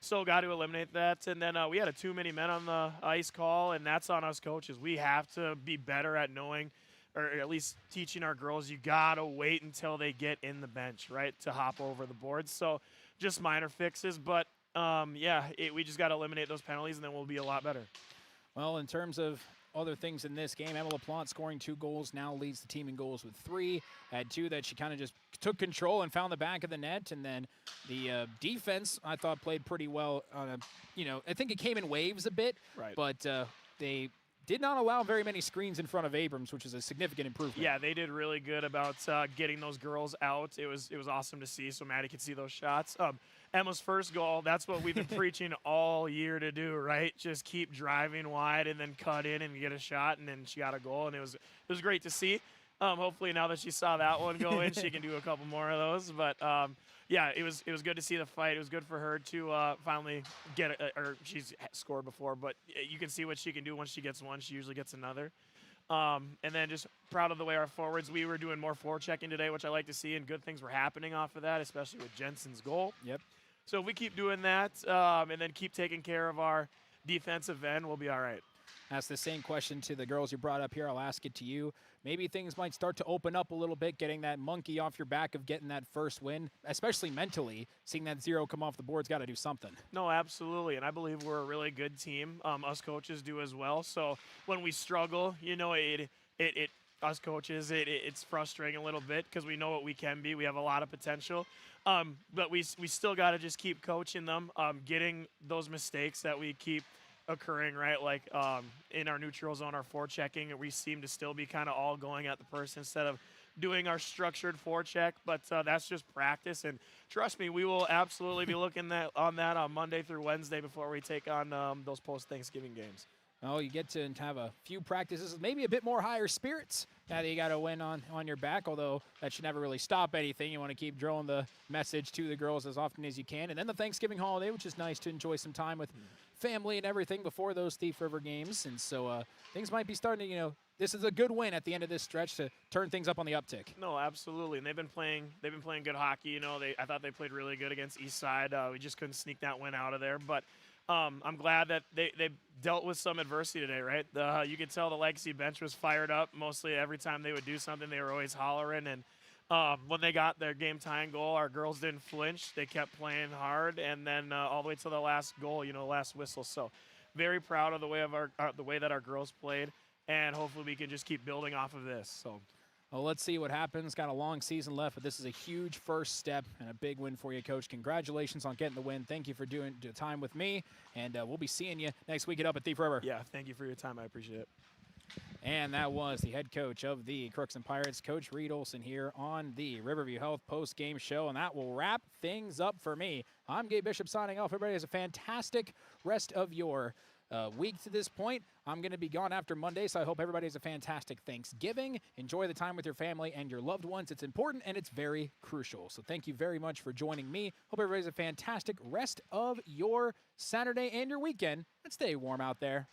Speaker 12: So got to eliminate that. And then we had a too many men on the ice call, and that's on us coaches. We have to be better at knowing, or at least teaching our girls, you got to wait until they get in the bench, right, to hop over the boards. So just minor fixes, but we just got to eliminate those penalties, and then we'll be a lot better.
Speaker 2: Well, in terms of other things in this game, Emma LaPlante scoring 2 goals, now leads the team in goals with 3. Had 2 that she kind of just took control and found the back of the net. And then the defense, I thought, played pretty well. I think it came in waves a bit,
Speaker 12: right,
Speaker 2: but they did not allow very many screens in front of Abrams, which is a significant improvement.
Speaker 12: Yeah, they did really good about getting those girls out. It was awesome to see, so Maddie could see those shots. Emma's first goal, that's what we've been preaching all year to do, right? Just keep driving wide and then cut in and get a shot, and then she got a goal, and it was great to see. Hopefully now that she saw that one go in, she can do a couple more of those. But, yeah, it was good to see the fight. It was good for her to finally get it, or she's scored before, but you can see what she can do once she gets one. She usually gets another. And then just proud of the way our forwards, we were doing more forechecking today, which I like to see, and good things were happening off of that, especially with Jensen's goal.
Speaker 2: Yep.
Speaker 12: So if we keep doing that and then keep taking care of our defensive end, we'll be all right.
Speaker 2: Ask the same question to the girls you brought up here. I'll ask it to you. Maybe things might start to open up a little bit, getting that monkey off your back of getting that first win, especially mentally. Seeing that 0 come off the board's got to do something.
Speaker 12: No, absolutely, and I believe we're a really good team. Us coaches do as well. So when we struggle, us coaches, it's frustrating a little bit because we know what we can be. We have a lot of potential. But we still got to just keep coaching them, getting those mistakes that we keep occurring, right? Like in our neutral zone, our forechecking, we seem to still be kind of all going at the person instead of doing our structured forecheck. But that's just practice. And trust me, we will absolutely be looking on that on Monday through Wednesday before we take on those post-Thanksgiving games.
Speaker 2: Oh, you get to have a few practices, maybe a bit more higher spirits now that you got a win on your back, although that should never really stop anything. You want to keep drilling the message to the girls as often as you can. And then the Thanksgiving holiday, which is nice to enjoy some time with family and everything before those Thief River games. And so things might be starting to, this is a good win at the end of this stretch to turn things up on the uptick.
Speaker 12: No, absolutely. And they've been playing good hockey. I thought they played really good against Eastside. We just couldn't sneak that win out of there. But I'm glad that they dealt with some adversity today, right? You could tell the Legacy bench was fired up. Mostly every time they would do something, they were always hollering. And when they got their game-tying goal, our girls didn't flinch. They kept playing hard, and then all the way to the last goal, last whistle. So very proud of the way that our girls played. and hopefully we can just keep building off of this. So.
Speaker 2: Well, let's see what happens. Got a long season left, but this is a huge first step and a big win for you, Coach. Congratulations on getting the win. Thank you for doing the time with me, and we'll be seeing you next week at Up at Thief River.
Speaker 12: Yeah, thank you for your time. I appreciate it.
Speaker 2: And that was the head coach of the Crookston Pirates, Coach Reed Olson, here on the Riverview Health post-game show, and that will wrap things up for me. I'm Gabe Bishop signing off. Everybody has a fantastic rest of your week to this point. I'm going to be gone after Monday, so I hope everybody has a fantastic Thanksgiving. Enjoy the time with your family and your loved ones. It's important and it's very crucial. So thank you very much for joining me. Hope everybody has a fantastic rest of your Saturday and your weekend. And stay warm out there.